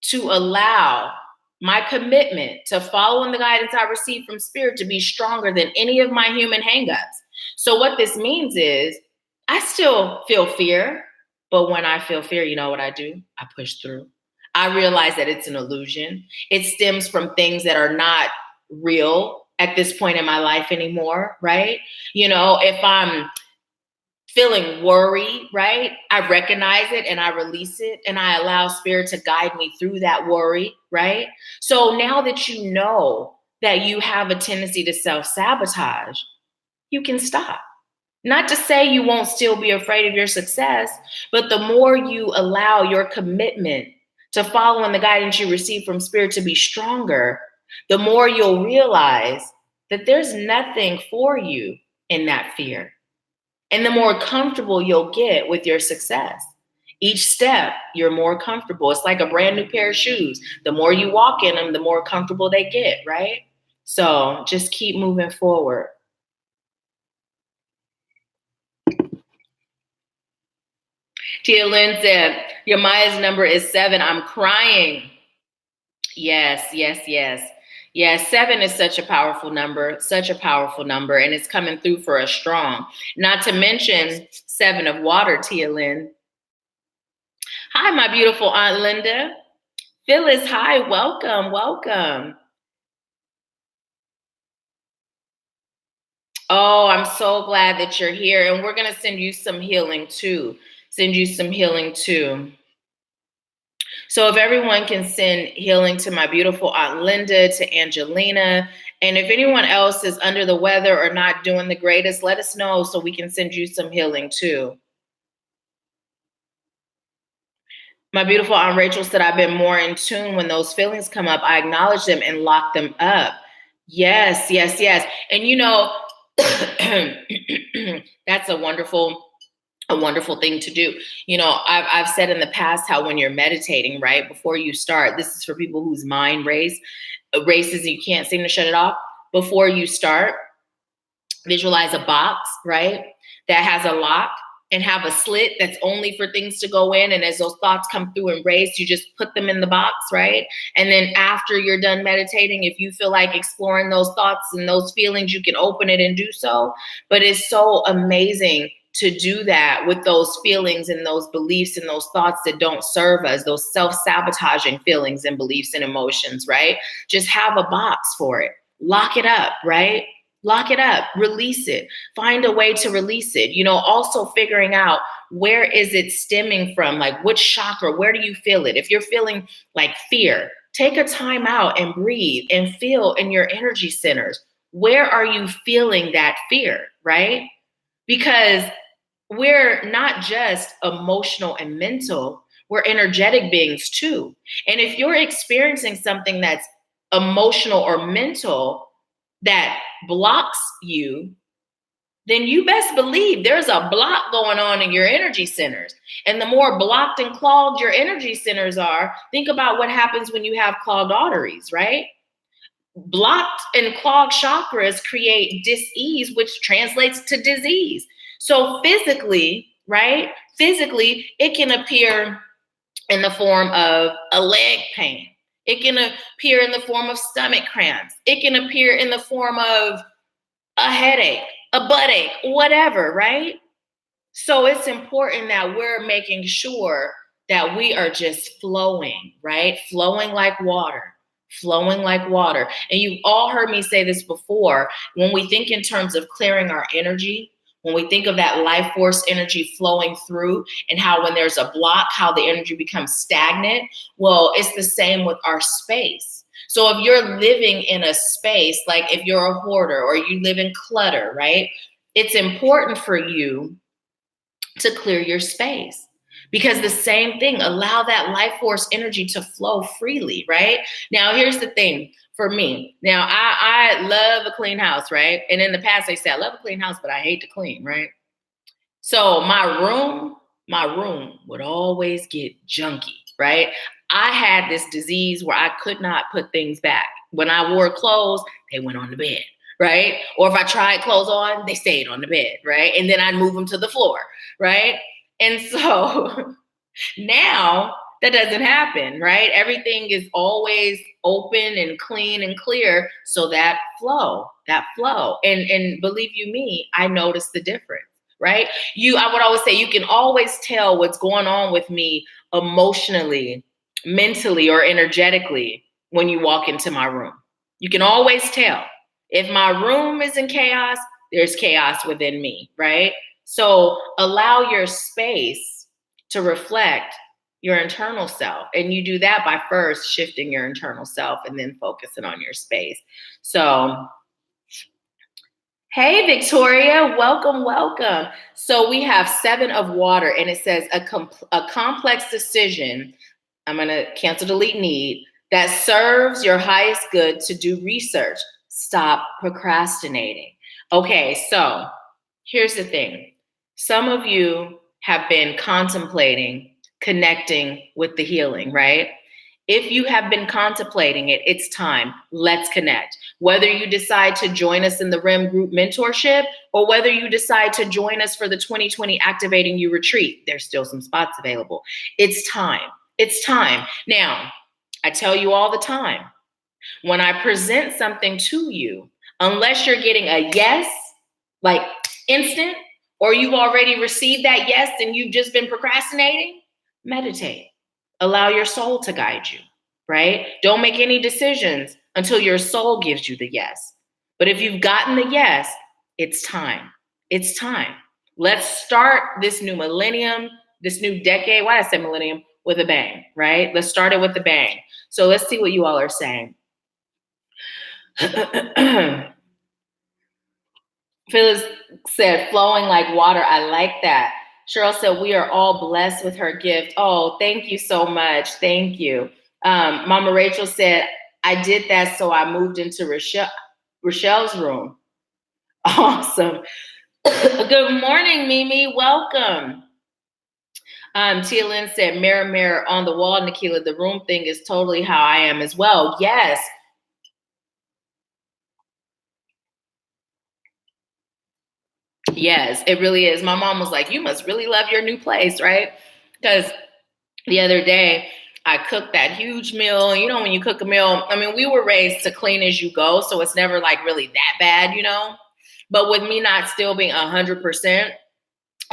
Speaker 1: to allow my commitment to following the guidance I received from Spirit to be stronger than any of my human hangups. So what this means is I still feel fear, but when I feel fear, you know what I do? I push through. I realize that it's an illusion. It stems from things that are not real at this point in my life anymore, right? You know, if I'm feeling worry, right? I recognize it and I release it and I allow Spirit to guide me through that worry, right? So now that you know that you have a tendency to self-sabotage, you can stop. Not to say you won't still be afraid of your success, but the more you allow your commitment to following the guidance you receive from Spirit to be stronger, the more you'll realize that there's nothing for you in that fear. And the more comfortable you'll get with your success. Each step, you're more comfortable. It's like a brand new pair of shoes. The more you walk in them, the more comfortable they get, right? So just keep moving forward. Tia Lynn said, your Maya's number is 7. I'm crying. Yes, yes, yes. Yes, 7 is such a powerful number, and it's coming through for us strong. Not to mention 7 of water, Tia Lynn. Hi, my beautiful Aunt Linda. Phyllis, hi, welcome, welcome. Oh, I'm so glad that you're here, and we're going to send you some healing too. So if everyone can send healing to my beautiful Aunt Linda, to Angelina, and if anyone else is under the weather or not doing the greatest, let us know so we can send you some healing too. My beautiful Aunt Rachel said, I've been more in tune when those feelings come up. I acknowledge them and lock them up. Yes, yes, yes. And you know, that's a wonderful thing to do. You know, I've said in the past how when you're meditating, right, before you start, this is for people whose mind races and you can't seem to shut it off. Before you start, visualize a box, right, that has a lock and have a slit that's only for things to go in. And as those thoughts come through and race, you just put them in the box, right? And then after you're done meditating, if you feel like exploring those thoughts and those feelings, you can open it and do so. But it's so amazing to do that with those feelings and those beliefs and those thoughts that don't serve us, those self-sabotaging feelings and beliefs and emotions, right? Just have a box for it. Lock it up, right? Lock it up, release it, find a way to release it. You know, also figuring out where is it stemming from, like which chakra, where do you feel it? If you're feeling like fear, take a time out and breathe and feel in your energy centers. Where are you feeling that fear, right? Because we're not just emotional and mental, we're energetic beings too. And if you're experiencing something that's emotional or mental that blocks you, then you best believe there's a block going on in your energy centers. And the more blocked and clogged your energy centers are, think about what happens when you have clogged arteries, right? Blocked and clogged chakras create dis-ease, which translates to disease. So physically, right? Physically, it can appear in the form of a leg pain. It can appear in the form of stomach cramps. It can appear in the form of a headache, a butt ache, whatever, right? So it's important that we're making sure that we are just flowing, right? Flowing like water, flowing like water. And you've all heard me say this before. When we think in terms of clearing our energy, when we think of that life force energy flowing through and how when there's a block, how the energy becomes stagnant, well, it's the same with our space. So if you're living in a space, like if you're a hoarder or you live in clutter, right? It's important for you to clear your space because the same thing, allow that life force energy to flow freely, right? Now, here's the thing for me. Now, I love a clean house, right? And in the past, I said, I love a clean house, but I hate to clean, right? So my room would always get junky, right? I had this disease where I could not put things back. When I wore clothes, they went on the bed, right? Or if I tried clothes on, they stayed on the bed, right? And then I'd move them to the floor, right? And so now that doesn't happen, right? Everything is always open and clean and clear. So that flow. And believe you me, I noticed the difference, right? I would always say you can always tell what's going on with me emotionally, mentally, or energetically when you walk into my room. You can always tell. If my room is in chaos, there's chaos within me, right? So allow your space to reflect your internal self. And you do that by first shifting your internal self and then focusing on your space. So, hey, Victoria, welcome. So we have 7 of water and it says a complex decision. I'm going to cancel, delete, need that serves your highest good to do research. Stop procrastinating. Okay, so here's the thing. Some of you have been contemplating connecting with the healing, right? If you have been contemplating it, it's time. Let's connect. Whether you decide to join us in the REM group mentorship or whether you decide to join us for the 2020 Activating You retreat, there's still some spots available. It's time. It's time. Now, I tell you all the time, when I present something to you, unless you're getting a yes, like instant, or you've already received that yes and you've just been procrastinating, meditate. Allow your soul to guide you, right? Don't make any decisions until your soul gives you the yes. But if you've gotten the yes, it's time. It's time. Let's start this new millennium, this new decade. Why did I say millennium? With a bang, right? Let's start it with a bang. So let's see what you all are saying. Phyllis said, flowing like water. I like that. Cheryl said, we are all blessed with her gift. Oh, thank you so much. Thank you. Mama Rachel said, I did that, so I moved into Rochelle's room. Awesome. Good morning, Mimi. Welcome. Tia Lynn said, mirror, mirror on the wall, Nahkila, the room thing is totally how I am as well. Yes. Yes, it really is. My mom was like, you must really love your new place, right? Because the other day I cooked that huge meal. You know, when you cook a meal, I mean, we were raised to clean as you go. So it's never like really that bad, you know, but with me not still being 100%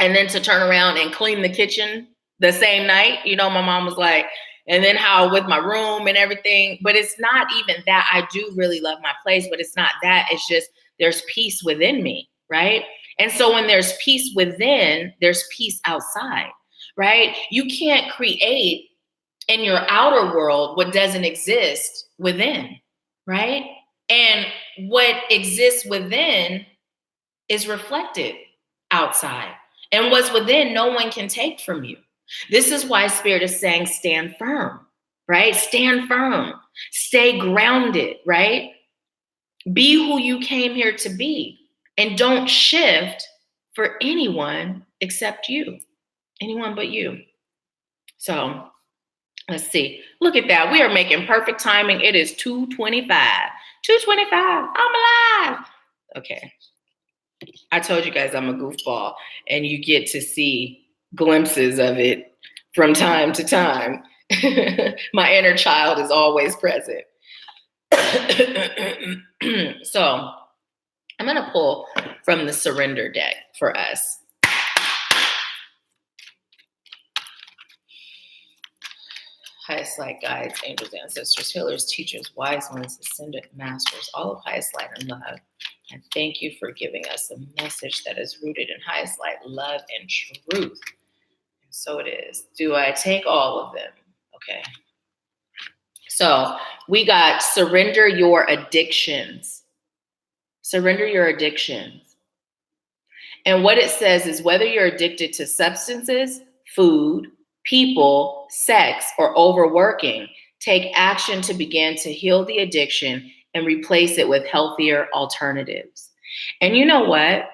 Speaker 1: and then to turn around and clean the kitchen the same night, you know, my mom was like, and then how with my room and everything, but it's not even that. I do really love my place, but it's not that. It's just, there's peace within me, right? And so when there's peace within, there's peace outside, right? You can't create in your outer world what doesn't exist within, right? And what exists within is reflected outside. And what's within, no one can take from you. This is why Spirit is saying, stand firm, right? Stand firm, stay grounded, right? Be who you came here to be. and don't shift for anyone except you, anyone but you. So let's see. Look at that. We are making perfect timing. It is 2:25. 2:25. I'm alive. Okay. I told you guys I'm a goofball, and you get to see glimpses of it from time to time. My inner child is always present. So I'm going to pull from the surrender deck for us. Highest light guides, angels, ancestors, healers, teachers, wise ones, ascended masters, all of highest light and love. And thank you for giving us a message that is rooted in highest light, love, and truth. And so it is. Do I take all of them? Okay. So we got surrender your addictions. Surrender your addictions. And what it says is whether you're addicted to substances, food, people, sex, or overworking, take action to begin to heal the addiction and replace it with healthier alternatives. And you know what?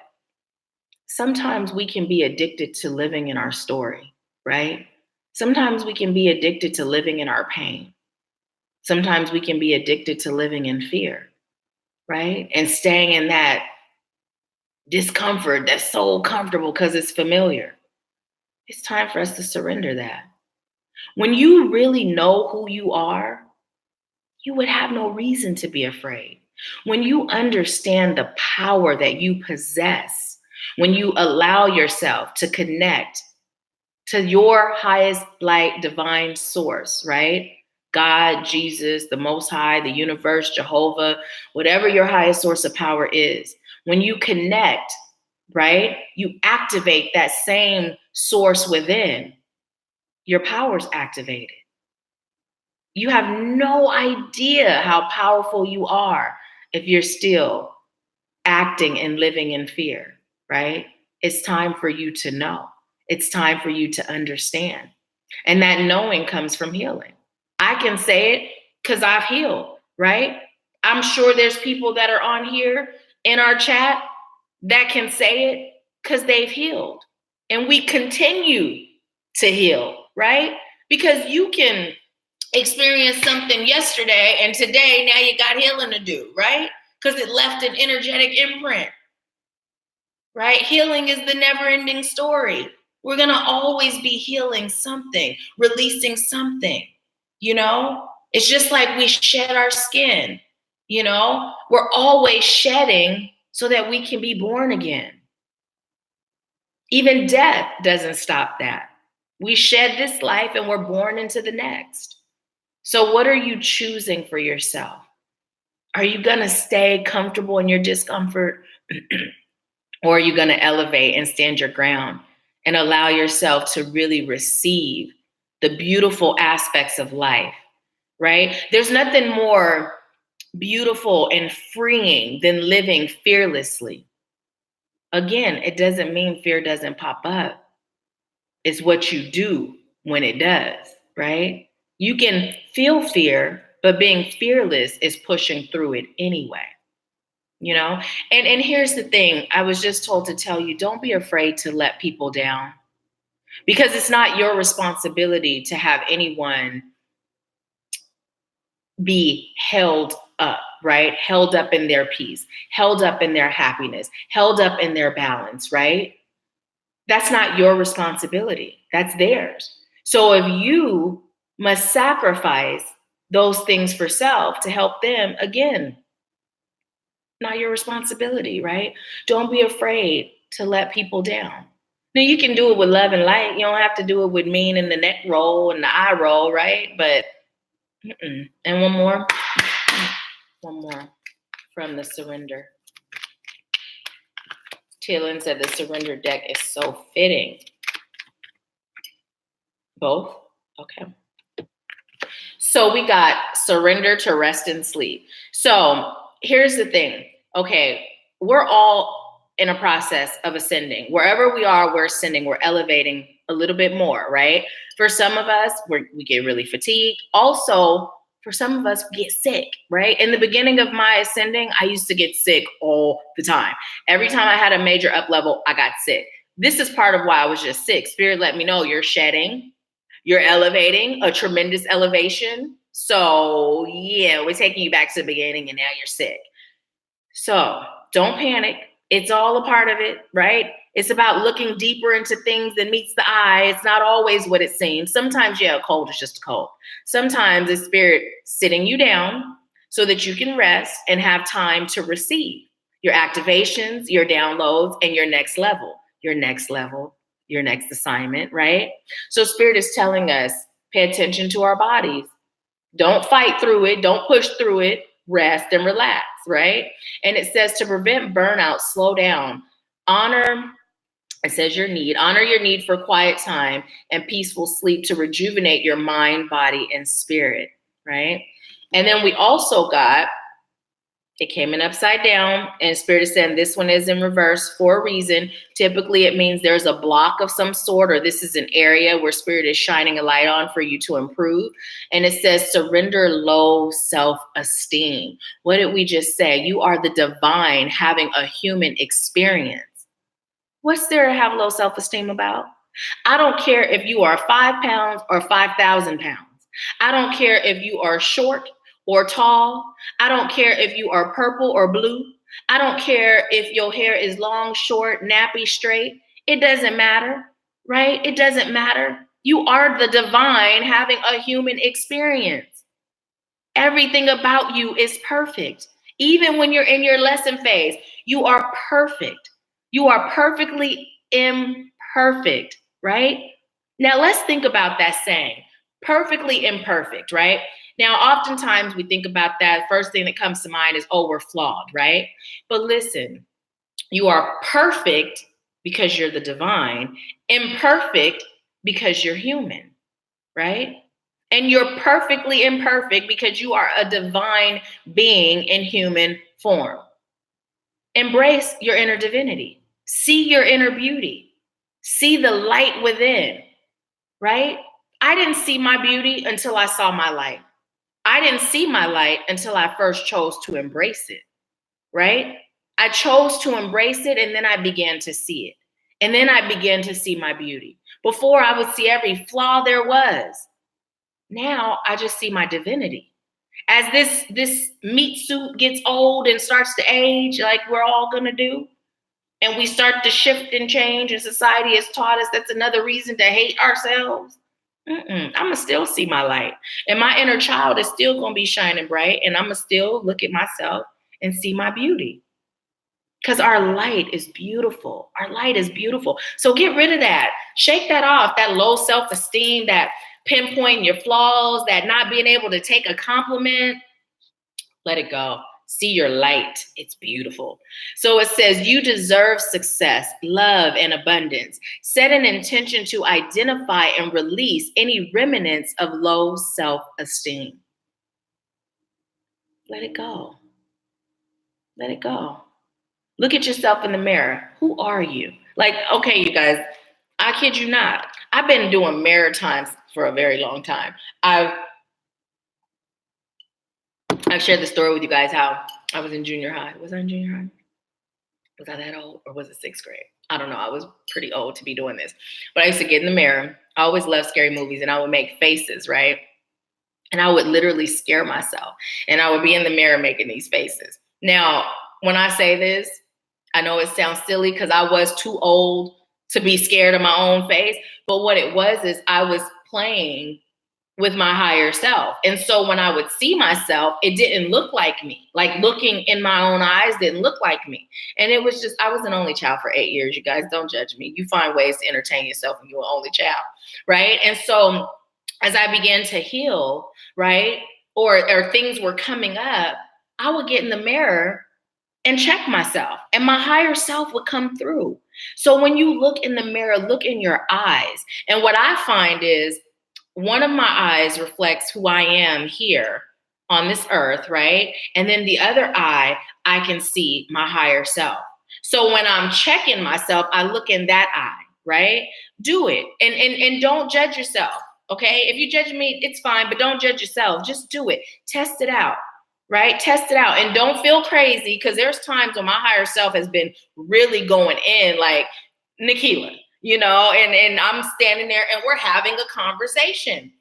Speaker 1: Sometimes we can be addicted to living in our story, right? Sometimes we can be addicted to living in our pain. Sometimes we can be addicted to living in fear, right? And staying in that discomfort that's so comfortable because it's familiar. It's time for us to surrender that. When you really know who you are, you would have no reason to be afraid. When you understand the power that you possess, when you allow yourself to connect to your highest light, divine source, right? God, Jesus, the Most High, the universe, Jehovah, whatever your highest source of power is. When you connect, right, you activate that same source within. Your power's activated. You have no idea how powerful you are if you're still acting and living in fear, right? It's time for you to know. It's time for you to understand. And that knowing comes from healing. I can say it because I've healed, right? I'm sure there's people that are on here in our chat that can say it because they've healed. And we continue to heal, right? Because you can experience something yesterday and today, now you got healing to do, right? Because it left an energetic imprint, right? Healing is the never-ending story. We're going to always be healing something, releasing something, you know? It's just like we shed our skin, you know? We're always shedding so that we can be born again. Even death doesn't stop that. We shed this life and we're born into the next. So what are you choosing for yourself? Are you going to stay comfortable in your discomfort? Or are you going to elevate and stand your ground and allow yourself to really receive the beautiful aspects of life, right? There's nothing more beautiful and freeing than living fearlessly. Again, it doesn't mean fear doesn't pop up. It's what you do when it does, right? You can feel fear, but being fearless is pushing through it anyway, you know? And here's the thing. I was just told to tell you, don't be afraid to let people down, because it's not your responsibility to have anyone be held up, right? Held up in their peace, held up in their happiness, held up in their balance, right? That's not your responsibility. That's theirs. So if you must sacrifice those things for self to help them, again, not your responsibility, right? Don't be afraid to let people down. Now, you can do it with love and light. You don't have to do it with mean and the neck roll and the eye roll, right? But, and one more from the surrender. Tillin said the surrender deck is so fitting. Both? Okay. So we got surrender to rest and sleep. So here's the thing. Okay, we're all in a process of ascending. Wherever we are, we're ascending. We're elevating a little bit more, right? For some of us, we get really fatigued. Also, For some of us, we get sick, right? In the beginning of my ascending, I used to get sick all the time. Every time I had a major up level, I got sick. This is part of why I was just sick. Spirit let me know you're shedding, you're elevating, a tremendous elevation. So yeah, we're taking you back to the beginning and now you're sick. So don't panic. It's all a part of it, right? It's about looking deeper into things than meets the eye. It's not always what it seems. Sometimes, yeah, a cold is just a cold. Sometimes it's spirit sitting you down so that you can rest and have time to receive your activations, your downloads, and your next level, your next assignment, right? So spirit is telling us, pay attention to our bodies. Don't fight through it. Don't push through it. Rest and relax, right? And it says to prevent burnout, slow down, honor, it says honor your need for quiet time and peaceful sleep to rejuvenate your mind, body, and spirit, right? And then we also got, it came in upside down, and Spirit is saying this one is in reverse for a reason. Typically, it means there's a block of some sort, or this is an area where Spirit is shining a light on for you to improve. And it says surrender low self-esteem. What did we just say? You are the divine having a human experience. What's there to have low self-esteem about? I don't care if you are 5 pounds or 5,000 pounds. I don't care if you are short or tall. I don't care if you are purple or blue. I don't care if your hair is long, short, nappy, straight. It doesn't matter, right? It doesn't matter. You are the divine having a human experience. Everything about you is perfect. Even when you're in your lesson phase, you are perfect. You are perfectly imperfect, right? Now let's think about that saying, perfectly imperfect, right? Now, oftentimes we think about that. First thing that comes to mind is, oh, we're flawed, right? But listen, you are perfect because you're the divine, imperfect because you're human, right? And you're perfectly imperfect because you are a divine being in human form. Embrace your inner divinity. See your inner beauty. See the light within, right? I didn't see my beauty until I saw my light. I didn't see my light until I first chose to embrace it, right? I chose to embrace it, and then I began to see it. And then I began to see my beauty. Before, I would see every flaw there was. Now I just see my divinity. As this meat suit gets old and starts to age, like we're all gonna do, and we start to shift and change, and society has taught us that's another reason to hate ourselves. I'm gonna still see my light, and my inner child is still gonna be shining bright, and I'm gonna still look at myself and see my beauty. Because our light is beautiful. Our light is beautiful. So get rid of that. Shake that off, that low self-esteem, that pinpointing your flaws, that not being able to take a compliment. Let it go. See your light. It's beautiful. So it says you deserve success, love, and abundance. Set an intention to identify and release any remnants of low self-esteem. Let it go. Let it go. Look at yourself in the mirror. Who are you? Like, okay, you guys, I kid you not. I've been doing mirror times for a very long time. I've shared the story with you guys how I was in junior high. Was I in junior high? Was I that old, or was it 6th grade? I don't know. I was pretty old to be doing this. But I used to get in the mirror. I always loved scary movies, and I would make faces, right? And I would literally scare myself. And I would be in the mirror making these faces. Now, when I say this, I know it sounds silly because I was too old to be scared of my own face. But what it was is I was playing with my higher self. And so when I would see myself, it didn't look like me. Like looking in my own eyes didn't look like me. And it was just, I was an only child for 8 years. You guys, don't judge me. You find ways to entertain yourself when you're an only child, right? And so as I began to heal, right, or things were coming up, I would get in the mirror and check myself, and my higher self would come through. So when you look in the mirror, look in your eyes. And what I find is one of my eyes reflects who I am here on this earth, right? And then the other eye, I can see my higher self. So when I'm checking myself, I look in that eye, right? Do it. And don't judge yourself. Okay. If you judge me, it's fine, but don't judge yourself. Just do it. Test it out. Right? Test it out and don't feel crazy, because there's times when my higher self has been really going in like Nahkila, and I'm standing there and we're having a conversation,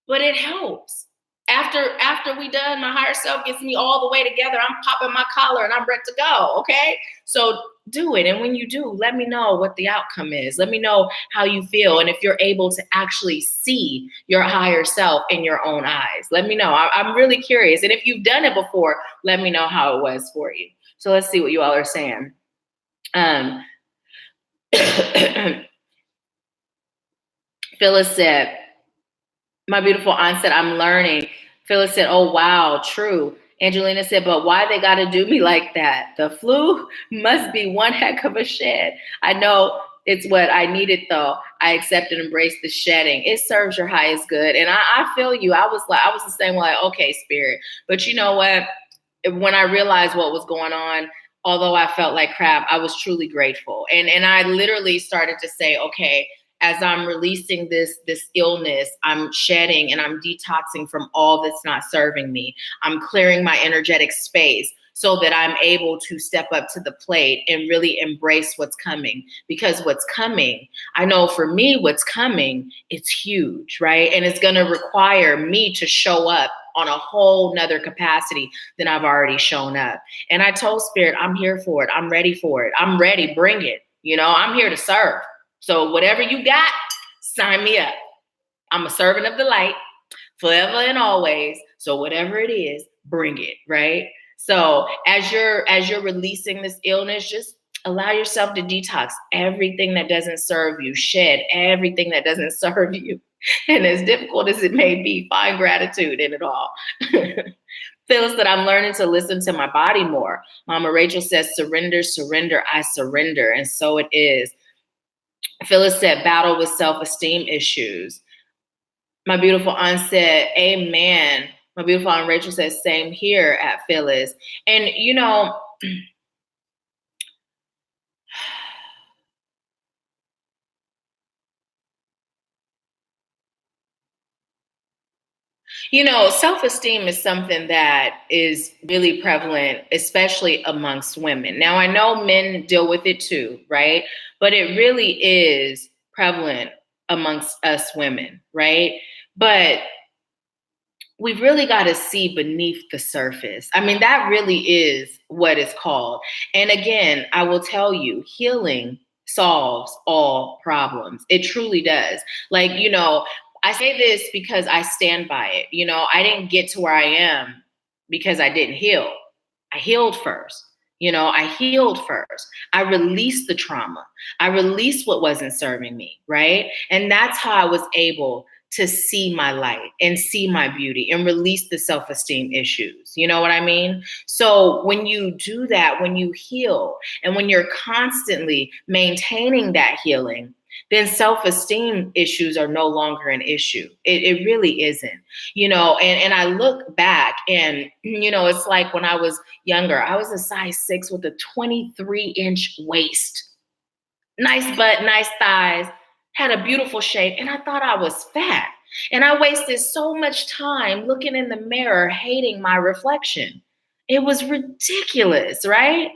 Speaker 1: but it helps. After we done, my higher self gets me all the way together. I'm popping my collar and I'm ready to go. Okay. So do it. And when you do, let me know what the outcome is. Let me know how you feel. And if you're able to actually see your higher self in your own eyes, let me know. I'm really curious. And if you've done it before, let me know how it was for you. So let's see what you all are saying. Phyllis said, my beautiful aunt said, I'm learning. Phyllis said, oh, wow, true. Angelina said, but why they got to do me like that? The flu must be one heck of a shed. I know it's what I needed, though. I accept and embrace the shedding. It serves your highest good. And I feel you. I was the same way, like, okay, spirit. But you know what? When I realized what was going on, although I felt like crap, I was truly grateful. And I literally started to say, okay, as I'm releasing this illness, I'm shedding and I'm detoxing from all that's not serving me. I'm clearing my energetic space so that I'm able to step up to the plate and really embrace what's coming. Because what's coming, I know for me, what's coming, it's huge, right? And it's going to require me to show up on a whole nother capacity than I've already shown up. And I told Spirit, I'm here for it. I'm ready for it. I'm ready. Bring it. I'm here to serve. So whatever you got, sign me up. I'm a servant of the light forever and always. So whatever it is, bring it, right? So as you're releasing this illness, just allow yourself to detox everything that doesn't serve you, shed everything that doesn't serve you. And as difficult as it may be, find gratitude in it all. Phyllis said, I'm learning to listen to my body more. Mama Rachel says, surrender, surrender, I surrender. And so it is. Phyllis said, battle with self-esteem issues. My beautiful aunt said, amen. My beautiful aunt Rachel says, same here at Phyllis. And, self-esteem is something that is really prevalent, especially amongst women. Now, I know men deal with it too, right? But it really is prevalent amongst us women, right? But we've really got to see beneath the surface. I mean, that really is what it's called. And again, I will tell you, healing solves all problems. It truly does. Like, I say this because I stand by it. I didn't get to where I am because I didn't heal. I healed first. I healed first. I released the trauma. I released what wasn't serving me, right? And that's how I was able to see my light and see my beauty and release the self-esteem issues. You know what I mean? So when you do that, when you heal, and when you're constantly maintaining that healing, then self-esteem issues are no longer an issue. It really isn't, and I look back and, it's like when I was younger, I was a size 6 with a 23-inch waist, nice butt, nice thighs, had a beautiful shape, and I thought I was fat. And I wasted so much time looking in the mirror, hating my reflection. It was ridiculous, right?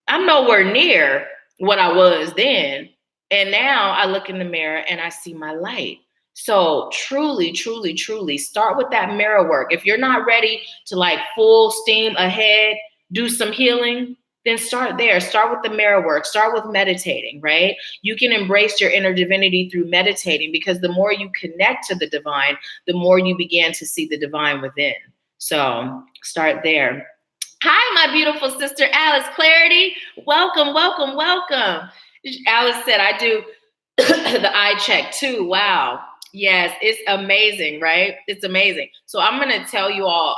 Speaker 1: I'm nowhere near what I was then. And now I look in the mirror and I see my light. So truly, truly, truly start with that mirror work. If you're not ready to like full steam ahead, do some healing, then start there. Start with the mirror work. Start with meditating, right? You can embrace your inner divinity through meditating, because the more you connect to the divine, the more you begin to see the divine within. So start there. Hi, my beautiful sister, Alice Clarity. Welcome, welcome, welcome. Alice said, I do the eye check too. Wow. Yes, it's amazing, right? It's amazing. So I'm going to tell you all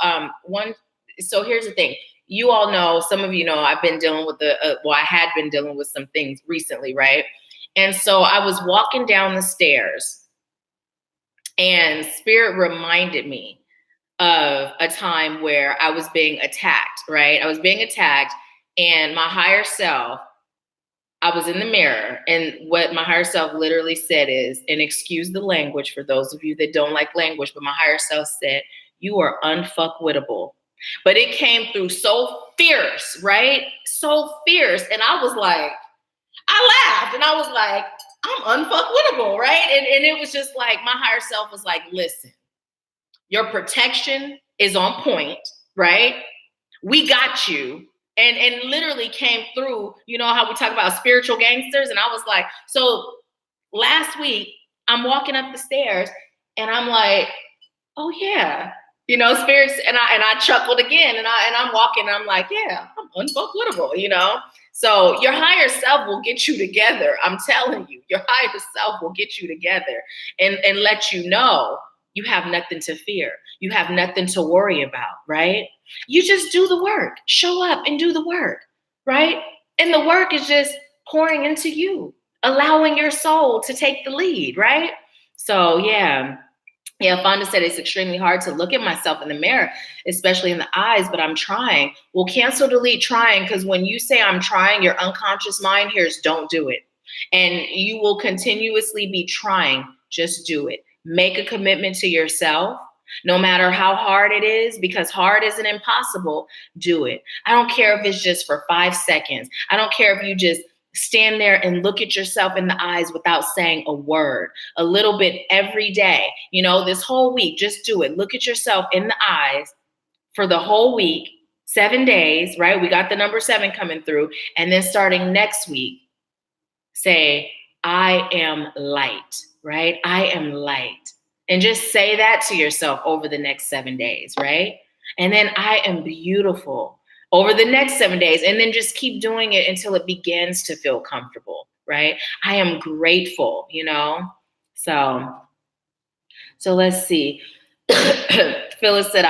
Speaker 1: so here's the thing. You all know, some of you know, I've been dealing with I had been dealing with some things recently, right? And so I was walking down the stairs and Spirit reminded me of a time where I was being attacked, right? I was being attacked, and my higher self, I was in the mirror, and what my higher self literally said is, and excuse the language for those of you that don't like language, but my higher self said, you are unfuckwittable. But it came through so fierce, right? So fierce. And I was like, I laughed and I was like, I'm unfuckwittable, right? And it was just like, my higher self was like, listen, your protection is on point, right? We got you. And literally came through, you know how we talk about spiritual gangsters? And I was like, so last week I'm walking up the stairs and I'm like, oh yeah, you know, spirits, and I chuckled again, and I'm walking, and I'm like, yeah, I'm unfuckwittable, you know. So your higher self will get you together. I'm telling you, your higher self will get you together and let you know you have nothing to fear. You have nothing to worry about, right? You just do the work. Show up and do the work, right? And the work is just pouring into you, allowing your soul to take the lead, right? So yeah. Yeah, Fonda said it's extremely hard to look at myself in the mirror, especially in the eyes, but I'm trying. Well, cancel, delete trying, because when you say I'm trying, your unconscious mind hears don't do it. And you will continuously be trying. Just do it. Make a commitment to yourself, no matter how hard it is, because hard isn't impossible. Do it. I don't care if it's just for 5 seconds. I don't care if you just stand there and look at yourself in the eyes without saying a word, a little bit every day. You know, this whole week, just do it. Look at yourself in the eyes for the whole week, 7 days, right? We got the number 7 coming through. And then starting next week, say, I am light, right? I am light. And just say that to yourself over the next 7 days, right? And then I am beautiful over the next 7 days, and then just keep doing it until it begins to feel comfortable, right? I am grateful, you know? So let's see. Phyllis said,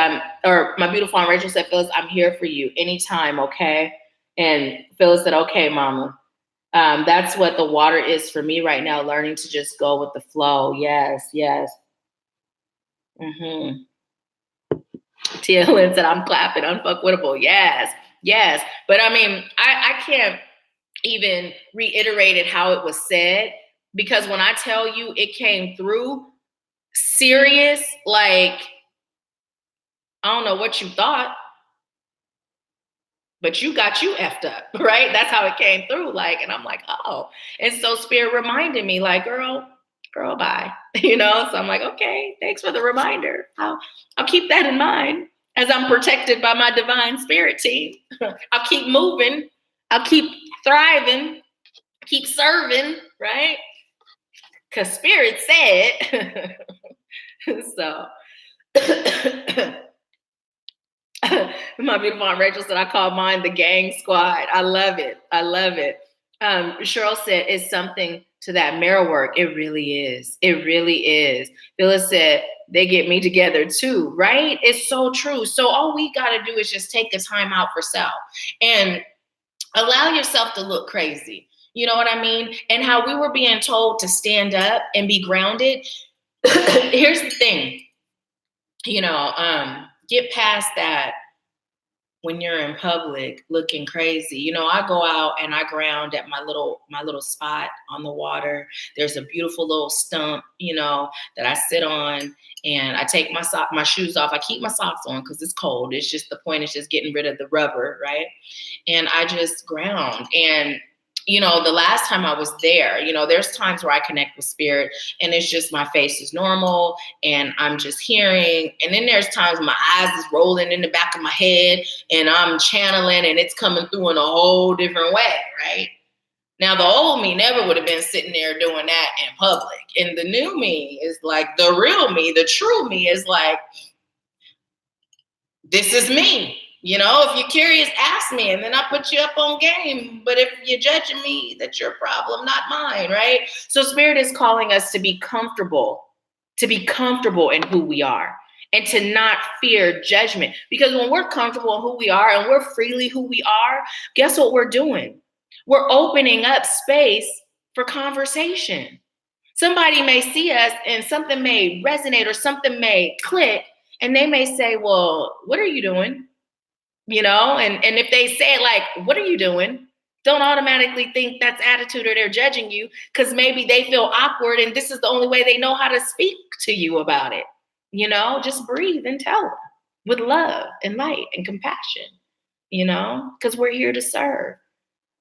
Speaker 1: my beautiful Aunt Rachel said, Phyllis, I'm here for you anytime, okay? And Phyllis said, okay, mama. That's what the water is for me right now, learning to just go with the flow. Yes, yes. Mm-hmm. Tia Lynn said, I'm clapping, unfuckwittable. Yes, yes. But I mean, I can't even reiterate it how it was said, because when I tell you it came through serious, like, I don't know what you thought, but you got you effed up, right? That's how it came through. Like, and I'm like, oh. And so Spirit reminded me, like, girl, bye. You know? So I'm like, okay, thanks for the reminder. I'll keep that in mind as I'm protected by my divine spirit team. I'll keep moving. I'll keep thriving, keep serving, right? Because Spirit said. So my beautiful Aunt Rachel said, I call mine the gang squad. I love it. I love it. Cheryl said, it's something to that mirror work. It really is. It really is. Phyllis said, they get me together too, right? It's so true. So all we got to do is just take the time out for self and allow yourself to look crazy. You know what I mean? And how we were being told to stand up and be grounded. Here's the thing, you know, get past that. When you're in public looking crazy, you know, I go out and I ground at my little spot on the water. There's a beautiful little stump, you know, that I sit on, and I take my shoes off. I keep my socks on because it's cold. It's just, the point is just getting rid of the rubber, right? And I just ground. And you know, the last time I was there, you know, there's times where I connect with Spirit and it's just my face is normal and I'm just hearing. And then there's times my eyes is rolling in the back of my head and I'm channeling and it's coming through in a whole different way, right? Now, the old me never would have been sitting there doing that in public. And the new me is like, the real me, the true me is like, this is me. You know, if you're curious, ask me, and then I put you up on game. But if you're judging me, that's your problem, not mine, right? So Spirit is calling us to be comfortable in who we are and to not fear judgment. Because when we're comfortable in who we are and we're freely who we are, guess what we're doing? We're opening up space for conversation. Somebody may see us and something may resonate or something may click, and they may say, well, what are you doing? You know, and if they say it like, what are you doing? Don't automatically think that's attitude or they're judging you, because maybe they feel awkward and this is the only way they know how to speak to you about it. Just breathe and tell them with love and light and compassion, because we're here to serve.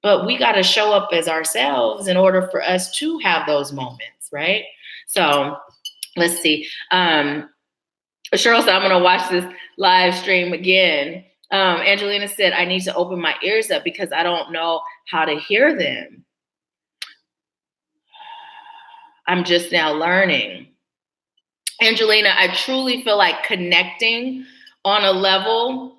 Speaker 1: But we got to show up as ourselves in order for us to have those moments, right? So let's see. Cheryl said, I'm going to watch this live stream again. Angelina said, I need to open my ears up because I don't know how to hear them. I'm just now learning. Angelina, I truly feel like connecting on a level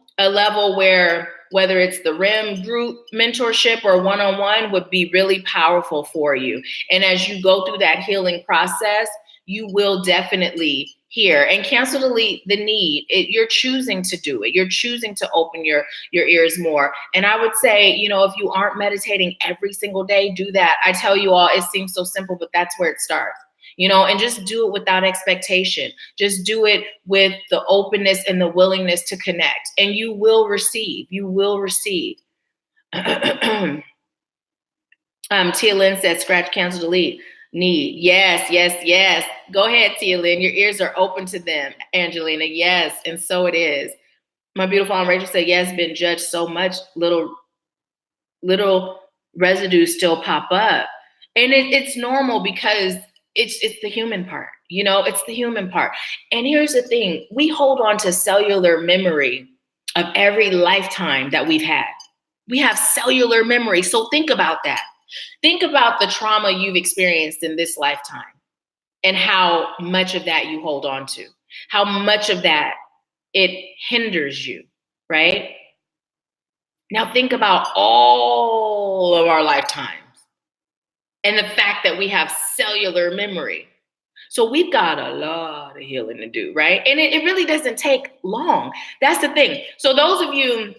Speaker 1: where whether it's the RIM group mentorship or one-on-one would be really powerful for you. And as you go through that healing process, you will definitely hear and cancel the need. You're choosing to do it. You're choosing to open your ears more. And I would say, if you aren't meditating every single day, do that. I tell you all, it seems so simple, but that's where it starts. And just do it without expectation. Just do it with the openness and the willingness to connect, and you will receive. You will receive. Tia Lynn said, scratch, cancel, delete. Need. Yes, yes, yes. Go ahead, Tia Lynn. Your ears are open to them, Angelina. Yes, and so it is. My beautiful Aunt Rachel said, yes, been judged so much, little residues still pop up. And it's normal because it's the human part, it's the human part. And here's the thing, we hold on to cellular memory of every lifetime that we've had. We have cellular memory. So think about that. Think about the trauma you've experienced in this lifetime and how much of that you hold on to, how much of that it hinders you, right? Now think about all of our lifetimes and the fact that we have cellular memory. So we've got a lot of healing to do, right? And it really doesn't take long. That's the thing. So those of you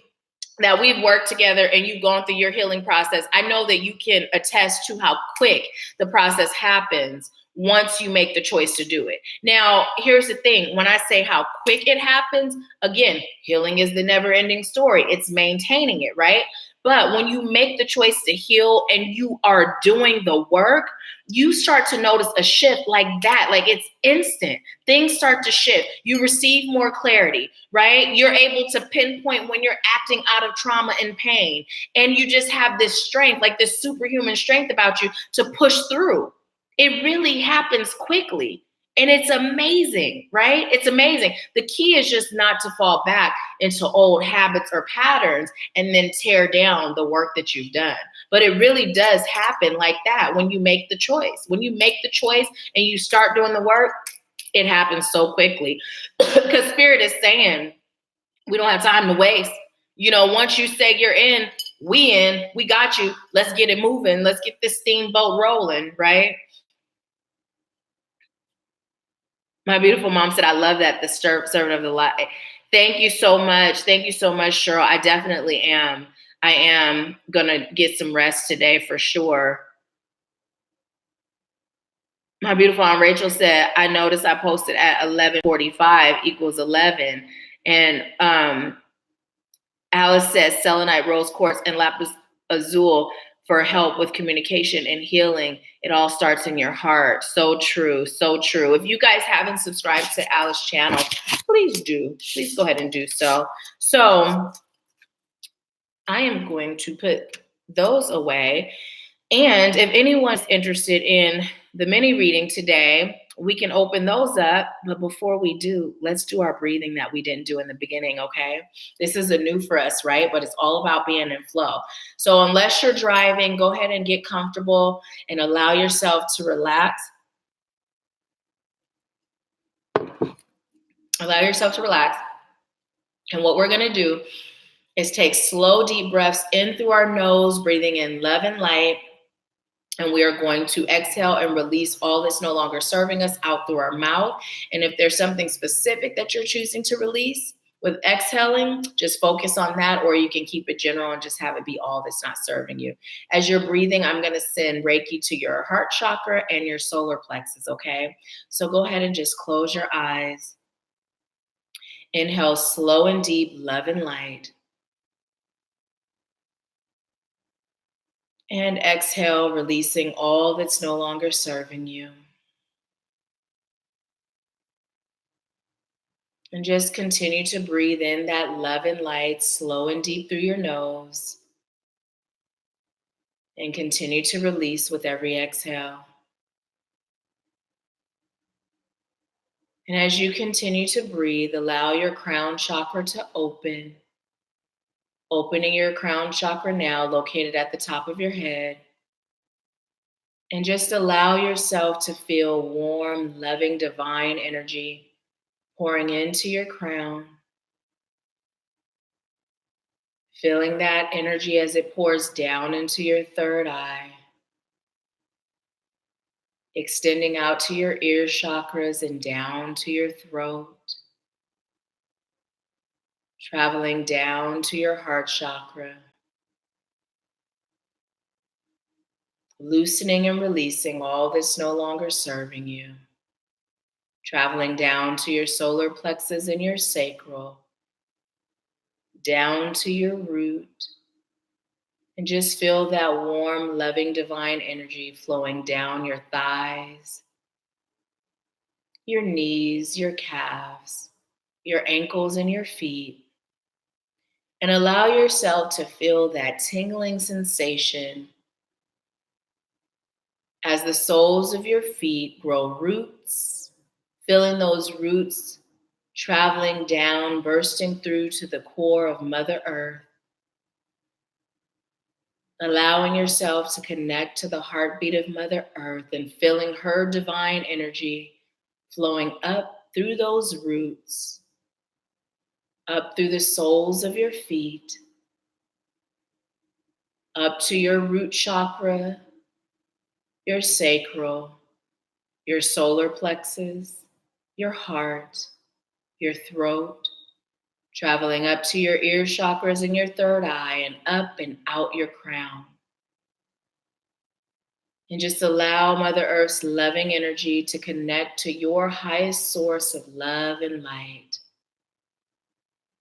Speaker 1: that we've worked together and you've gone through your healing process, I know that you can attest to how quick the process happens once you make the choice to do it. Now, here's the thing. When I say how quick it happens, again, healing is the never-ending story. It's maintaining it, right? But when you make the choice to heal and you are doing the work, you start to notice a shift like that. Like it's instant. Things start to shift. You receive more clarity, right? You're able to pinpoint when you're acting out of trauma and pain. And you just have this strength, like this superhuman strength about you to push through. It really happens quickly. And it's amazing, right? It's amazing. The key is just not to fall back into old habits or patterns and then tear down the work that you've done. But it really does happen like that when you make the choice. When you make the choice and you start doing the work, it happens so quickly. Because Spirit is saying, we don't have time to waste. Once you say you're in, we got you. Let's get it moving. Let's get this steamboat rolling, right? My beautiful mom said, I love that, the servant of the light. Thank you so much. Thank you so much, Cheryl. I definitely am. I am going to get some rest today for sure. My beautiful Aunt Rachel said, I noticed I posted at 11:45 equals 11. And Alice says, selenite, rose quartz, and lapis azul for help with communication and healing. It all starts in your heart. So true. So true. If you guys haven't subscribed to Alice's channel, please do. Please go ahead and do so. So I am going to put those away. And if anyone's interested in the mini reading today, we can open those up. But before we do, let's do our breathing that we didn't do in the beginning, okay? This is a new for us, right? But it's all about being in flow. So unless you're driving, go ahead and get comfortable and allow yourself to relax. Allow yourself to relax. And what we're going to do is take slow, deep breaths in through our nose, breathing in love and light. And we are going to exhale and release all that's no longer serving us out through our mouth. And if there's something specific that you're choosing to release with exhaling, just focus on that, or you can keep it general and just have it be all that's not serving you. As you're breathing, I'm going to send Reiki to your heart chakra and your solar plexus, okay? So go ahead and just close your eyes. Inhale slow and deep, love and light. And exhale, releasing all that's no longer serving you. And just continue to breathe in that love and light, slow and deep through your nose. And continue to release with every exhale. And as you continue to breathe, allow your crown chakra to open. Opening your crown chakra now, located at the top of your head. And just allow yourself to feel warm, loving, divine energy pouring into your crown. Feeling that energy as it pours down into your third eye. Extending out to your ear chakras and down to your throat. Traveling down to your heart chakra. Loosening and releasing all that's no longer serving you. Traveling down to your solar plexus and your sacral. Down to your root. And just feel that warm, loving, divine energy flowing down your thighs, your knees, your calves, your ankles, and your feet. And allow yourself to feel that tingling sensation as the soles of your feet grow roots, feeling those roots traveling down, bursting through to the core of Mother Earth. Allowing yourself to connect to the heartbeat of Mother Earth and feeling her divine energy flowing up through those roots, up through the soles of your feet, up to your root chakra, your sacral, your solar plexus, your heart, your throat, traveling up to your ear chakras and your third eye and up and out your crown. And just allow Mother Earth's loving energy to connect to your highest source of love and light.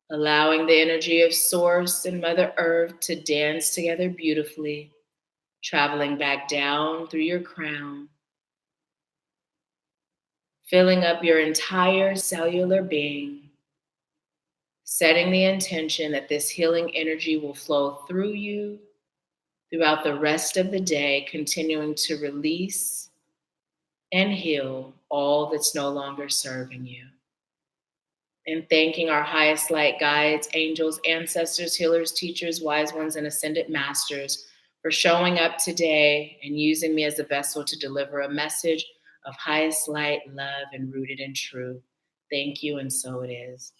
Speaker 1: Allowing the energy of Source and Mother Earth to dance together beautifully, traveling back down through your crown, filling up your entire cellular being, setting the intention that this healing energy will flow through you throughout the rest of the day, continuing to release and heal all that's no longer serving you. And thanking our highest light guides, angels, ancestors, healers, teachers, wise ones, and ascended masters for showing up today and using me as a vessel to deliver a message of highest light, love, and rooted in truth. Thank you, and so it is.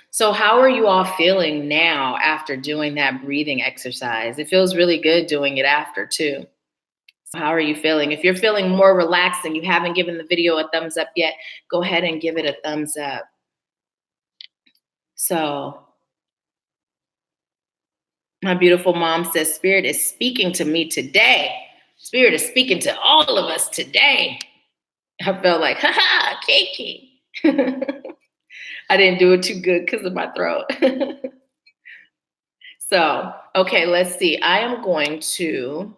Speaker 1: So how are you all feeling now after doing that breathing exercise? It feels really good doing it after, too. So how are you feeling? If you're feeling more relaxed and you haven't given the video a thumbs up yet, go ahead and give it a thumbs up. So my beautiful mom says, Spirit is speaking to me today. Spirit is speaking to all of us today. I felt like, ha, Kiki. I didn't do it too good because of my throat. So, okay, let's see. I am going to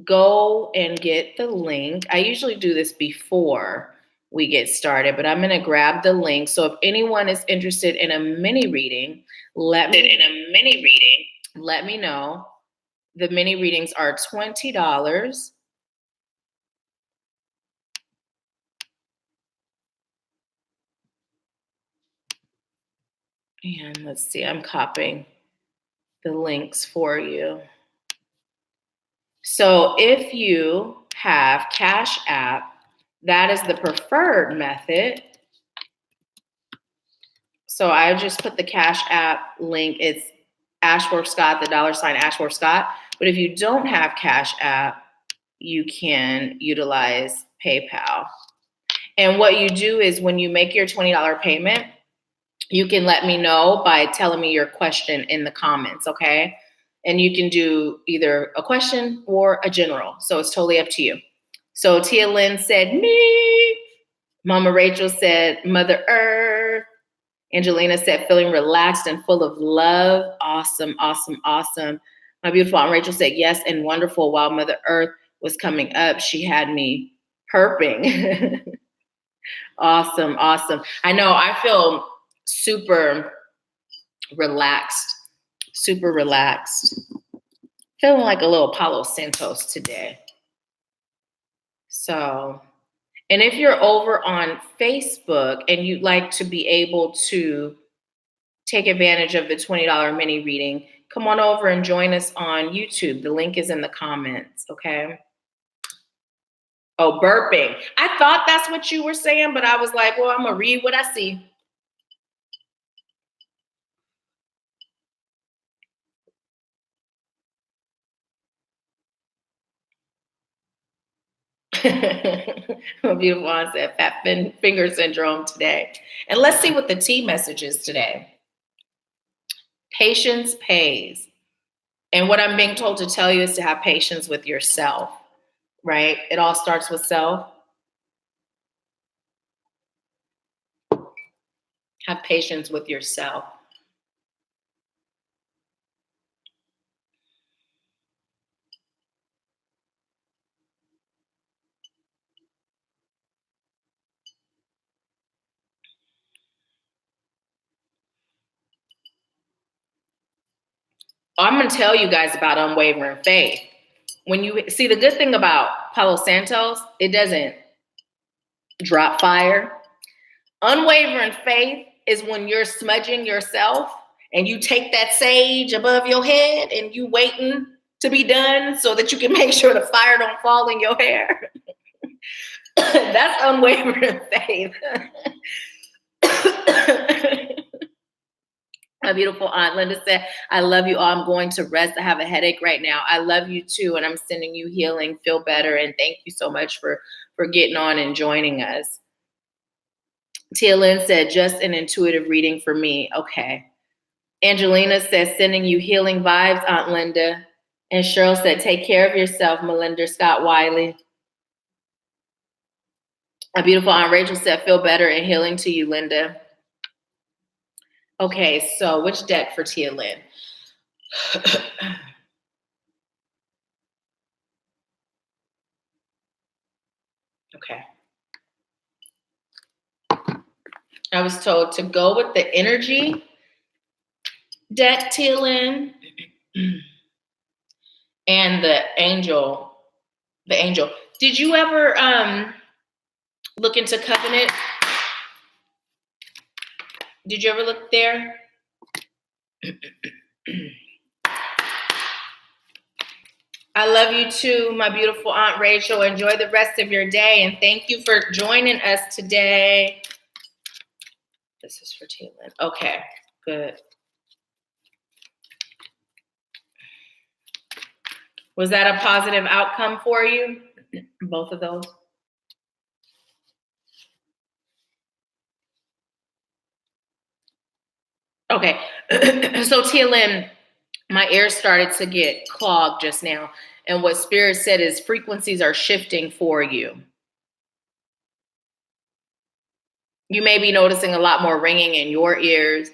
Speaker 1: go and get the link. I usually do this before we get started, but I'm going to grab the link. So if anyone is interested in a mini reading, let me know. The mini readings are $20. And let's see, I'm copying the links for you. So if you have Cashapp, that is the preferred method. So I just put the Cashapp link. It's AshworthScott, the $ AshworthScott. But if you don't have Cashapp, you can utilize PayPal. And what you do is when you make your $20 payment, you can let me know by telling me your question in the comments, okay? And you can do either a question or a general. So it's totally up to you. So Tia Lynn said, me. Mama Rachel said, Mother Earth. Angelina said, feeling relaxed and full of love. Awesome, awesome, awesome. My beautiful Aunt Rachel said, yes, and wonderful. While Mother Earth was coming up, she had me perping. Awesome, awesome. I know, I feel super relaxed, super relaxed. Feeling like a little Palo Santos today. So, and if you're over on Facebook and you'd like to be able to take advantage of the $20 mini reading, come on over and join us on YouTube. The link is in the comments, okay? Oh, burping. I thought that's what you were saying, but I was like, well, I'm going to read what I see. Beautiful one said fat finger syndrome today. And let's see what the T message is today. Patience pays. And what I'm being told to tell you is to have patience with yourself, right? It all starts with self. Have patience with yourself. I'm going to tell you guys about unwavering faith. When you see, the good thing about Palo Santos, it doesn't drop fire. Unwavering faith is when you're smudging yourself and you take that sage above your head and you waiting to be done so that you can make sure the fire don't fall in your hair. That's unwavering faith. My beautiful Aunt Linda said, I love you all. I'm going to rest. I have a headache right now. I love you too. And I'm sending you healing. Feel better. And thank you so much for getting on and joining us. Tia Lynn said, just an intuitive reading for me. Okay. Angelina says, sending you healing vibes, Aunt Linda. And Cheryl said, take care of yourself, Melinda Scott Wiley. My beautiful Aunt Rachel said, feel better and healing to you, Linda. Okay, so which deck for Tia Lynn? Okay. I was told to go with the energy deck, Tia Lynn, and the angel. The angel. Did you ever look into Covenant? Did you ever look there? I love you too, my beautiful Aunt Rachel. Enjoy the rest of your day, and thank you for joining us today. This is for Taylor. Okay, good. Was that a positive outcome for you? Both of those? Okay, so Tia Lynn, my ears started to get clogged just now. And what Spirit said is frequencies are shifting for you. You may be noticing a lot more ringing in your ears.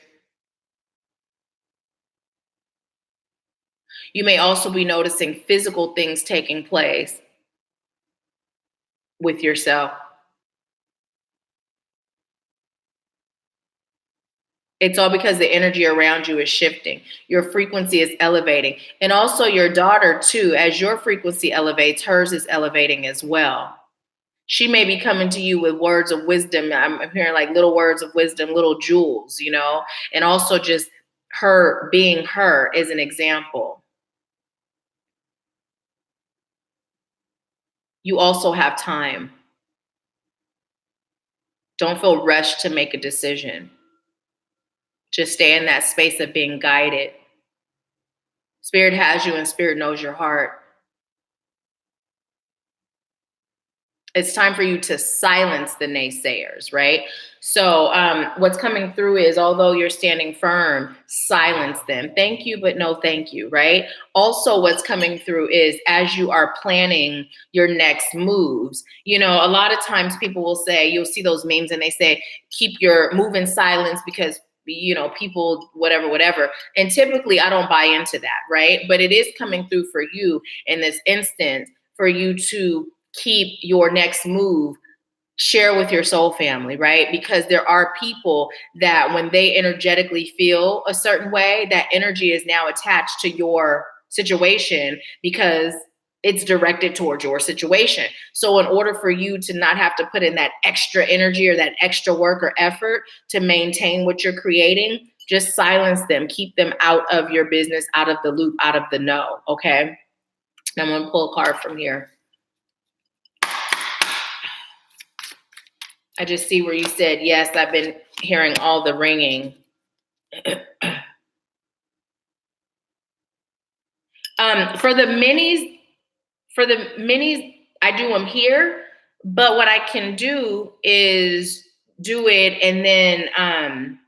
Speaker 1: You may also be noticing physical things taking place with yourself. It's all because the energy around you is shifting. Your frequency is elevating. And also your daughter too, as your frequency elevates, hers is elevating as well. She may be coming to you with words of wisdom. I'm hearing like little words of wisdom, little jewels, you know, and also just her being her is an example. You also have time. Don't feel rushed to make a decision. Just stay in that space of being guided. Spirit has you and Spirit knows your heart. It's time for you to silence the naysayers, right? So what's coming through is, although you're standing firm, silence them. Thank you, but no thank you, right? Also, what's coming through is, as you are planning your next moves, you know, a lot of times people will say, you'll see those memes and they say, keep your move in silence because people, whatever. And typically I don't buy into that, right? But it is coming through for you in this instance for you to keep your next move, share with your soul family, right? Because there are people that when they energetically feel a certain way, that energy is now attached to your situation because it's directed towards your situation. So in order for you to not have to put in that extra energy or that extra work or effort to maintain what you're creating, just silence them, keep them out of your business, out of the loop, out of the know, okay? I'm going to pull a card from here. I just see where you said, yes, I've been hearing all the ringing. For the minis, I do them here, but what I can do is do it and then,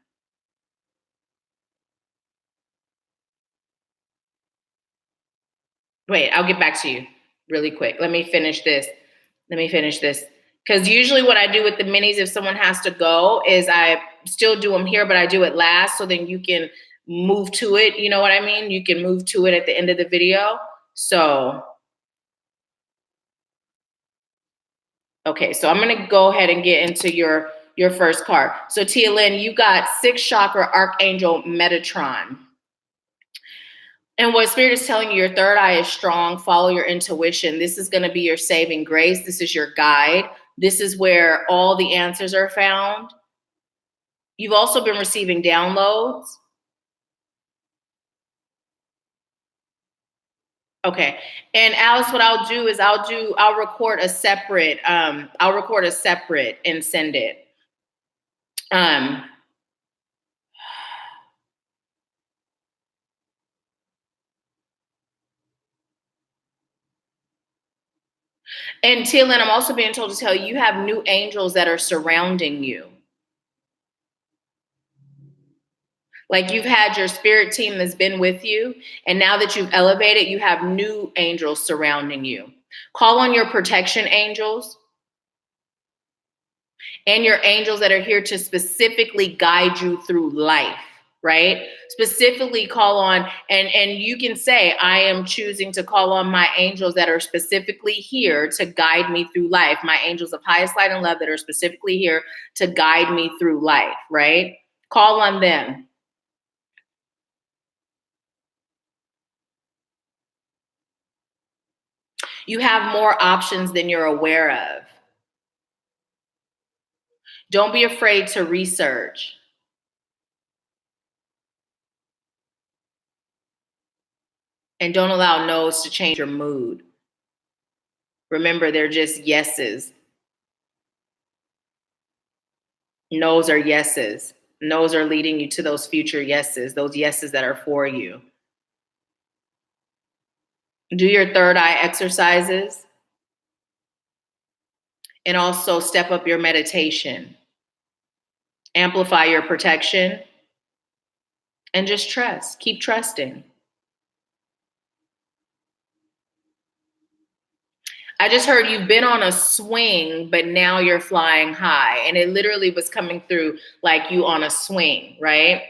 Speaker 1: wait, I'll get back to you really quick. Let me finish this. Because usually what I do with the minis, if someone has to go, is I still do them here, but I do it last so then you can move to it. You know what I mean? You can move to it at the end of the video. So, okay, so I'm going to go ahead and get into your first card. So Tia Lynn, you got 6th chakra Archangel Metatron. And what Spirit is telling you, your third eye is strong. Follow your intuition. This is going to be your saving grace. This is your guide. This is where all the answers are found. You've also been receiving downloads. Okay. And Alice, what I'll do is I'll record a separate and send it. And Tia-Lynn, I'm also being told to tell you, you have new angels that are surrounding you. Like you've had your spirit team that's been with you, and now that you've elevated, you have new angels surrounding you. Call on your protection angels and your angels that are here to specifically guide you through life, right? Specifically call on, and you can say, I am choosing to call on my angels that are specifically here to guide me through life. My angels of highest light and love that are specifically here to guide me through life, right? Call on them. You have more options than you're aware of. Don't be afraid to research. And don't allow no's to change your mood. Remember, they're just yeses. No's are yeses. No's are leading you to those future yeses, those yeses that are for you. Do your third eye exercises. And also step up your meditation. Amplify your protection. And just trust. Keep trusting. I just heard you've been on a swing, but now you're flying high. And it literally was coming through like you on a swing, right?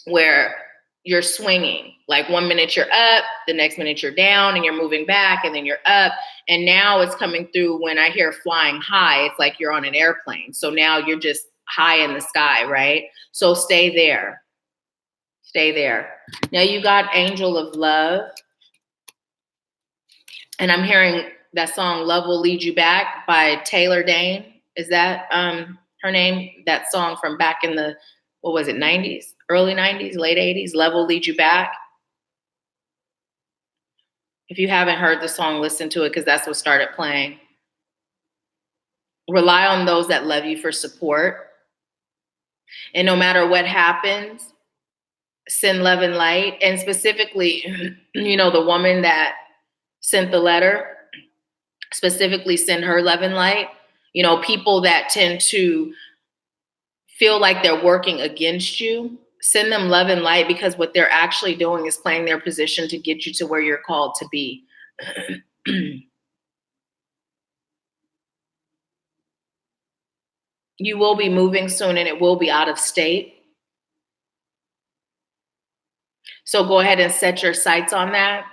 Speaker 1: Where you're swinging. Like 1 minute you're up, the next minute you're down, and you're moving back, and then you're up. And now it's coming through when I hear flying high, it's like you're on an airplane. So now you're just high in the sky, right? So stay there. Stay there. Now you got Angel of Love. And I'm hearing that song, Love Will Lead You Back by Taylor Dane. Is that her name? That song from back in the, 90s? Early 90s, late 80s? Love Will Lead You Back. If you haven't heard the song, listen to it because that's what started playing. Rely on those that love you for support. And no matter what happens, send love and light. And specifically, the woman that sent the letter, specifically send her love and light. People that tend to feel like they're working against you, send them love and light, because what they're actually doing is playing their position to get you to where you're called to be. You will be moving soon, and it will be out of state. So go ahead and set your sights on that.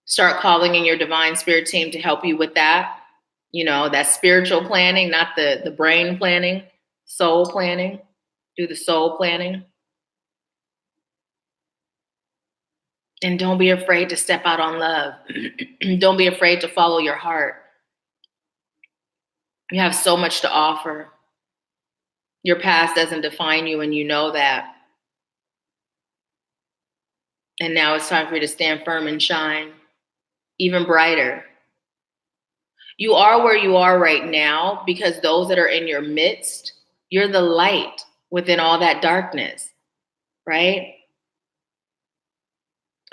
Speaker 1: Start calling in your divine spirit team to help you with that. That spiritual planning, not the brain planning, soul planning. Do the soul planning. And don't be afraid to step out on love. Don't be afraid to follow your heart. You have so much to offer. Your past doesn't define you, and you know that. And now it's time for you to stand firm and shine even brighter. You are where you are right now because those that are in your midst, you're the light within all that darkness, right?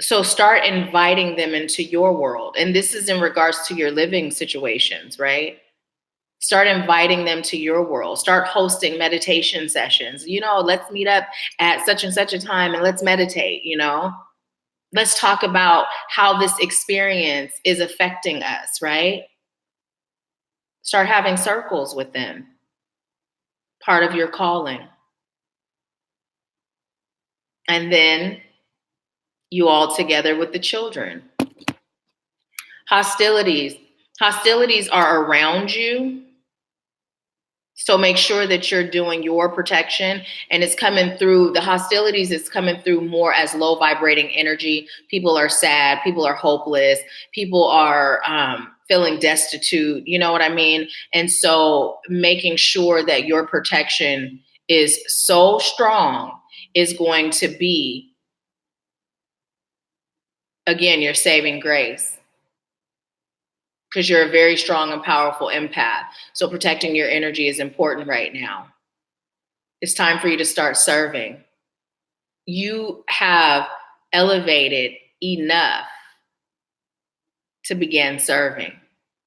Speaker 1: So start inviting them into your world. And this is in regards to your living situations, right? Start inviting them to your world. Start hosting meditation sessions. Let's meet up at such and such a time and let's meditate, Let's talk about how this experience is affecting us, right? Start having circles with them. Part of your calling. And then you all together with the children. Hostilities. Hostilities are around you. So make sure that you're doing your protection, and it's coming through the hostilities. It's coming through more as low vibrating energy. People are sad. People are hopeless. People are feeling destitute. You know what I mean? And so making sure that your protection is so strong is going to be, again, your saving grace. Because you're a very strong and powerful empath. So protecting your energy is important right now. It's time for you to start serving. You have elevated enough to begin serving,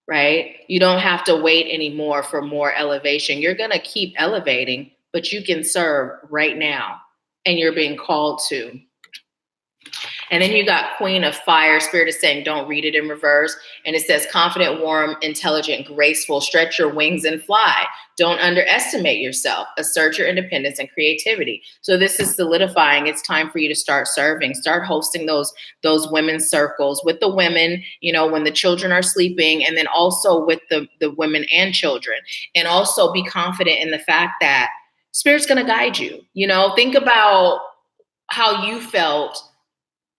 Speaker 1: right? You don't have to wait anymore for more elevation. You're going to keep elevating, but you can serve right now, and you're being called to. And then you got Queen of Fire. Spirit is saying, don't read it in reverse. And it says, confident, warm, intelligent, graceful, stretch your wings and fly. Don't underestimate yourself. Assert your independence and creativity. So this is solidifying. It's time for you to start serving. Start hosting those women's circles with the women, when the children are sleeping, and then also with the women and children. And also be confident in the fact that Spirit's going to guide you. Think about how you felt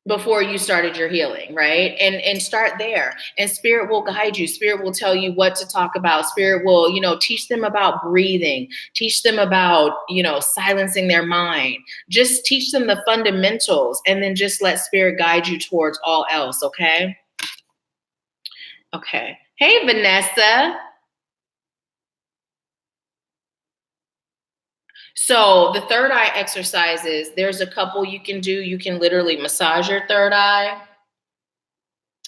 Speaker 1: before you started your healing, right? And start there. And Spirit will guide you. Spirit will tell you what to talk about. Spirit will, teach them about breathing, teach them about, silencing their mind. Just teach them the fundamentals, and then just let Spirit guide you towards all else, okay? Okay. Hey, Vanessa. So the third eye exercises, there's a couple you can do. You can literally massage your third eye.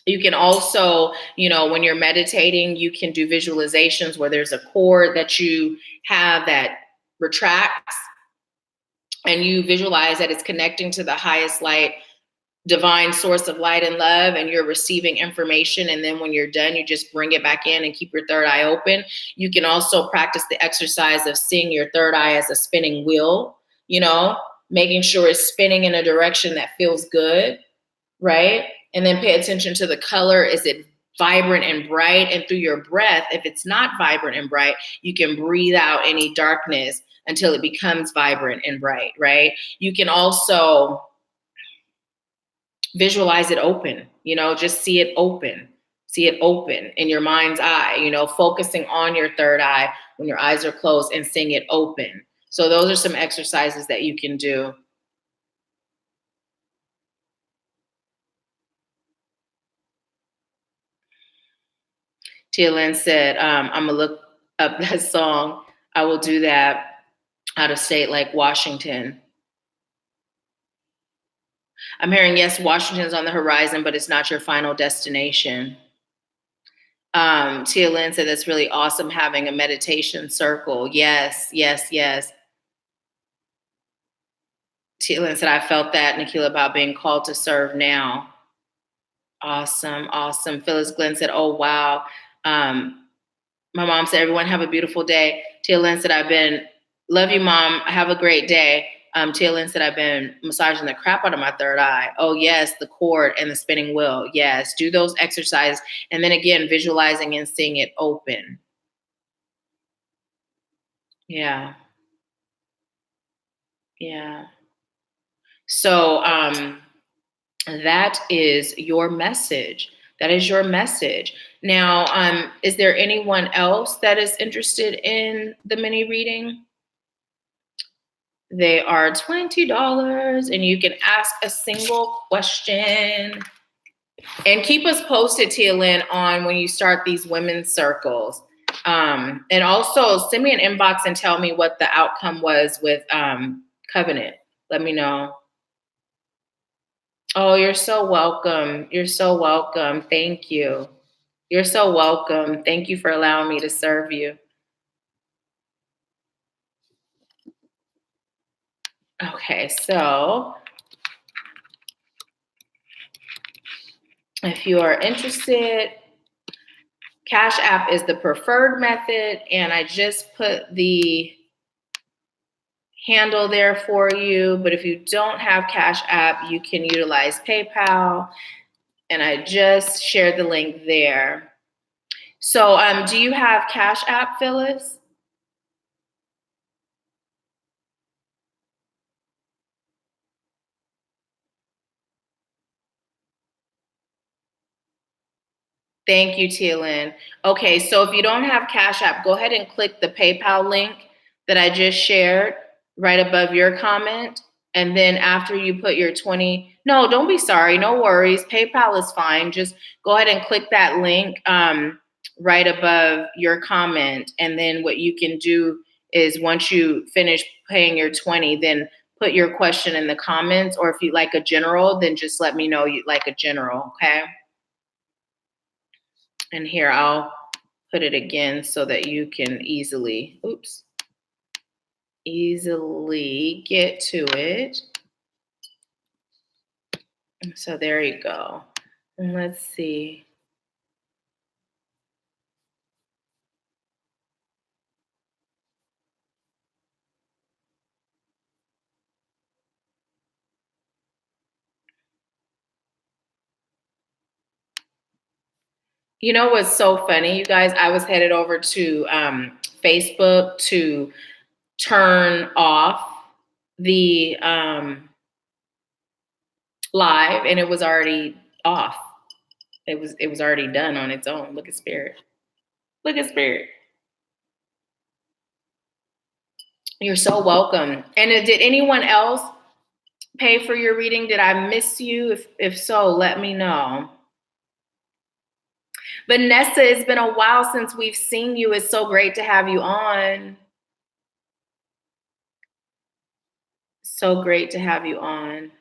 Speaker 1: You can also, when you're meditating, you can do visualizations where there's a cord that you have that retracts, and you visualize that it's connecting to the highest light, divine source of light and love, and you're receiving information. And then when you're done, you just bring it back in and keep your third eye open. You can also practice the exercise of seeing your third eye as a spinning wheel, making sure it's spinning in a direction that feels good, right? And then pay attention to the color. Is it vibrant and bright? And through your breath, if it's not vibrant and bright, you can breathe out any darkness until it becomes vibrant and bright, right? You can also visualize it open, just see it open in your mind's eye, focusing on your third eye when your eyes are closed and seeing it open. So those are some exercises that you can do. Tia Lynn said, I'm going to look up that song. I will do that out of state like Washington. I'm hearing, yes, Washington's on the horizon, but it's not your final destination. Tia Lynn said, that's really awesome having a meditation circle. Yes, yes, yes. Tia Lynn said, I felt that, Nahkila, about being called to serve now. Awesome, awesome. Phyllis Glenn said, oh, wow. My mom said, everyone have a beautiful day. Tia Lynn said, love you, Mom. Have a great day. Tia Lynn said, I've been massaging the crap out of my third eye. Oh, yes, the cord and the spinning wheel. Yes, do those exercises. And then again, visualizing and seeing it open. Yeah. Yeah. So that is your message. That is your message. Now, is there anyone else that is interested in the mini reading? They are $20 and you can ask a single question. And keep us posted, Tia Lynn, on when you start these women's circles. And also send me an inbox and tell me what the outcome was with Covenant. Let me know. Oh, you're so welcome. You're so welcome. Thank you. You're so welcome. Thank you for allowing me to serve you. Okay, so if you are interested, Cashapp is the preferred method, and I just put the handle there for you. But if you don't have Cashapp, you can utilize PayPal, and I just shared the link there. So do you have Cashapp, Phyllis? Thank you, Tia Lynn. Okay, so if you don't have Cashapp, go ahead and click the PayPal link that I just shared right above your comment. And then after you put your 20, no, don't be sorry, no worries. PayPal is fine. Just go ahead and click that link right above your comment. And then what you can do is once you finish paying your 20, then put your question in the comments. Or if you like a general, then just let me know you'd like a general, okay? And here, I'll put it again so that you can easily get to it. So there you go. And let's see. You know what's so funny, you guys? I was headed over to Facebook to turn off the live, and it was already off. It was already done on its own. Look at Spirit. Look at Spirit. You're so welcome. And did anyone else pay for your reading? Did I miss you? If so, let me know. Vanessa, it's been a while since we've seen you. It's so great to have you on. So great to have you on.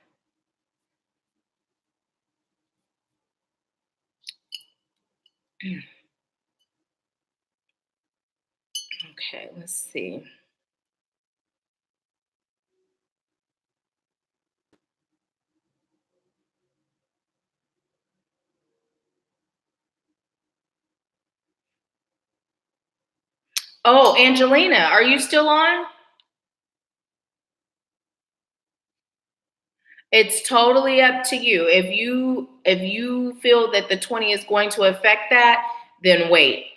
Speaker 1: Okay, let's see. Oh, Angelina, are you still on? It's totally up to you. If you feel that the 20 is going to affect that, then wait.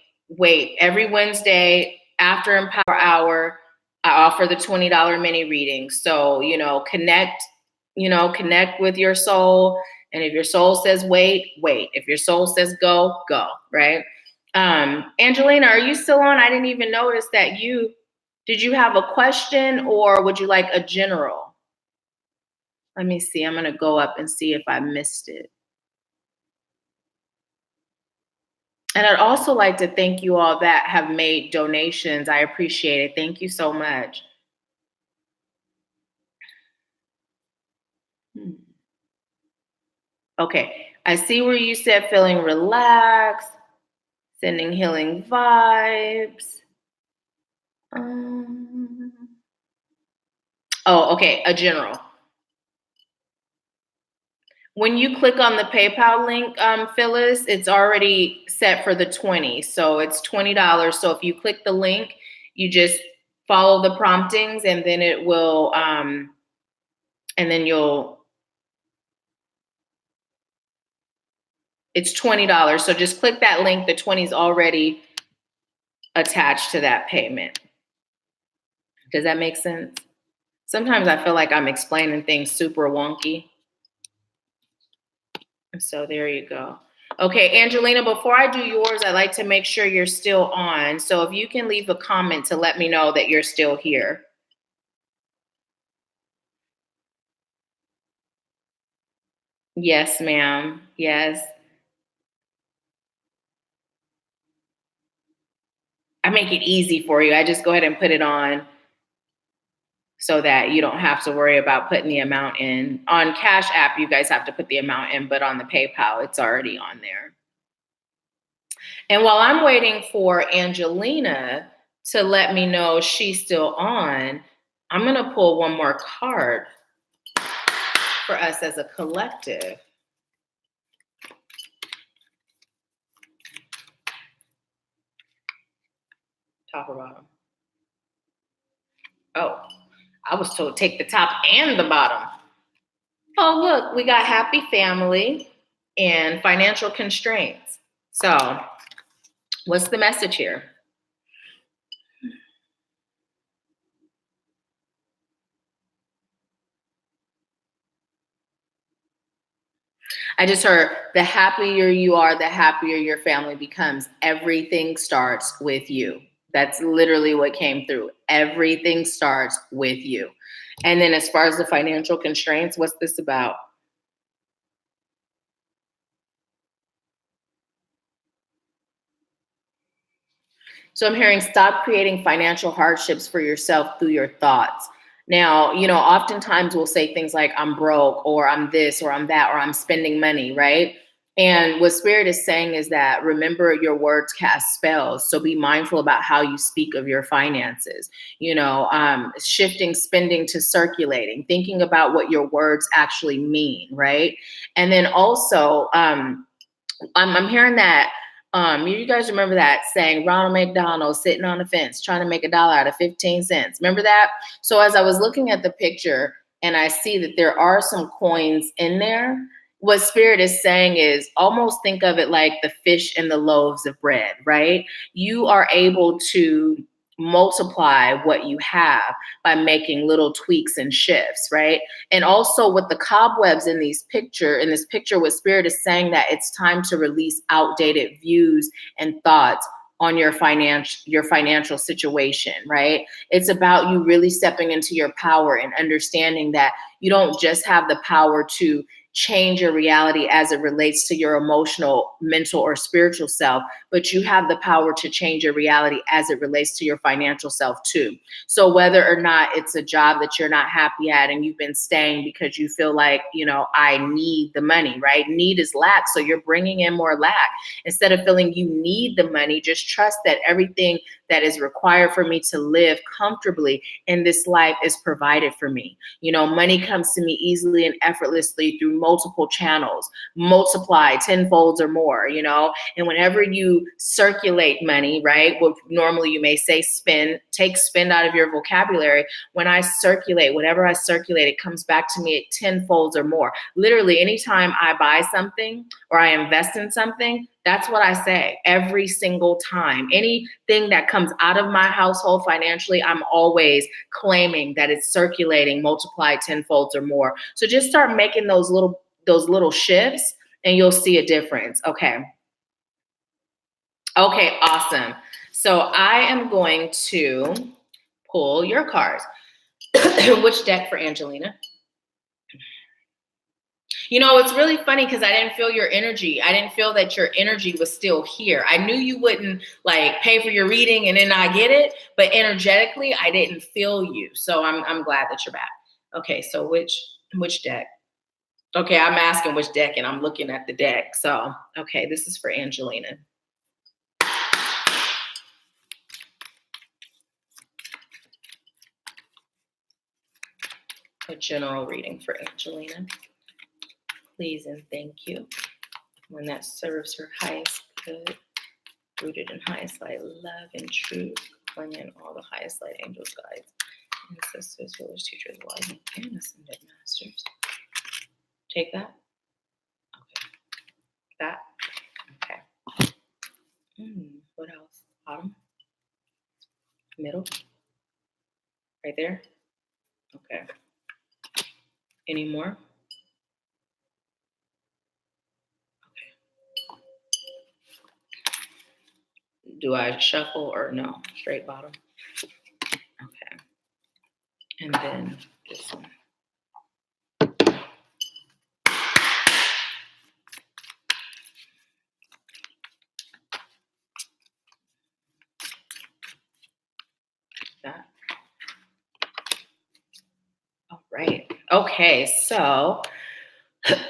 Speaker 1: Every Wednesday after Empower Hour, I offer the $20 mini reading. So, connect with your soul. And if your soul says wait. If your soul says go, right? Angelina, are you still on? I didn't even notice that did you have a question or would you like a general? Let me see. I'm going to go up and see if I missed it. And I'd also like to thank you all that have made donations. I appreciate it. Thank you so much. Okay. I see where you said feeling relaxed, sending healing vibes. Oh, okay. A general. When you click on the PayPal link, Phyllis, it's already set for the 20. So it's $20. So if you click the link, you just follow the promptings and then it will And then it's $20. So just click that link. The 20 is already attached to that payment. Does that make sense? Sometimes I feel like I'm explaining things super wonky. So there you go. Okay, Angelina, before I do yours, I'd like to make sure you're still on. So if you can leave a comment to let me know that you're still here. Yes, ma'am. Yes. I make it easy for you. I just go ahead and put it on so that you don't have to worry about putting the amount in. On Cashapp, you guys have to put the amount in, but on the PayPal, it's already on there. And while I'm waiting for Angelina to let me know she's still on, I'm going to pull one more card for us as a collective. Top or bottom? Oh, I was told take the top and the bottom. Oh, look, we got happy family and financial constraints. So what's the message here? I just heard the happier you are, the happier your family becomes. Everything starts with you. That's literally what came through. Everything starts with you. And then as far as the financial constraints, what's this about? So I'm hearing stop creating financial hardships for yourself through your thoughts. Now, oftentimes we'll say things like, I'm broke, or I'm this, or I'm that, or I'm spending money, right? And what Spirit is saying is that remember your words cast spells. So be mindful about how you speak of your finances, shifting spending to circulating, thinking about what your words actually mean, right? And then also, I'm hearing that you guys remember that saying, Ronald McDonald sitting on the fence trying to make $1 out of 15 cents. Remember that? So as I was looking at the picture and I see that there are some coins in there, what Spirit is saying is almost think of it like the fish and the loaves of bread, right? You are able to multiply what you have by making little tweaks and shifts, right? And also with the cobwebs in this picture, what Spirit is saying that it's time to release outdated views and thoughts on your financial situation, right? It's about you really stepping into your power and understanding that you don't just have the power to change your reality as it relates to your emotional, mental, or spiritual self, but you have the power to change your reality as it relates to your financial self too. So whether or not it's a job that you're not happy at and you've been staying because you feel like, I need the money, right? Need is lack. So you're bringing in more lack. Instead of feeling you need the money, just trust that everything that is required for me to live comfortably in this life is provided for me. Money comes to me easily and effortlessly through multiple channels, multiply tenfolds or more, and whenever you circulate money, right, what normally you may say take spend out of your vocabulary. When I circulate, whatever I circulate, it comes back to me at tenfolds or more. Literally, anytime I buy something or I invest in something, that's what I say every single time. Anything that comes out of my household financially, I'm always claiming that it's circulating, multiplied tenfolds or more. So just start making those little shifts and you'll see a difference. Okay, awesome. So I am going to pull your cards. Which deck for Angelina? It's really funny because I didn't feel your energy. I didn't feel that your energy was still here. I knew you wouldn't pay for your reading and then I get it, but energetically, I didn't feel you. So I'm glad that you're back. Okay, so which deck? Okay, I'm asking which deck and I'm looking at the deck. So, okay, this is for Angelina. A general reading for Angelina. Please and thank you. One that serves her highest good, rooted in highest light, love and truth, bring in all the highest light angels, guides, Ancestors, village teachers, wise and ascended masters. Take that. Okay. That. Okay. What else? Bottom. Middle. Right there. Okay. Any more? Okay. Do I shuffle or no? Straight bottom. Okay. And then this one. That. All right. Okay. So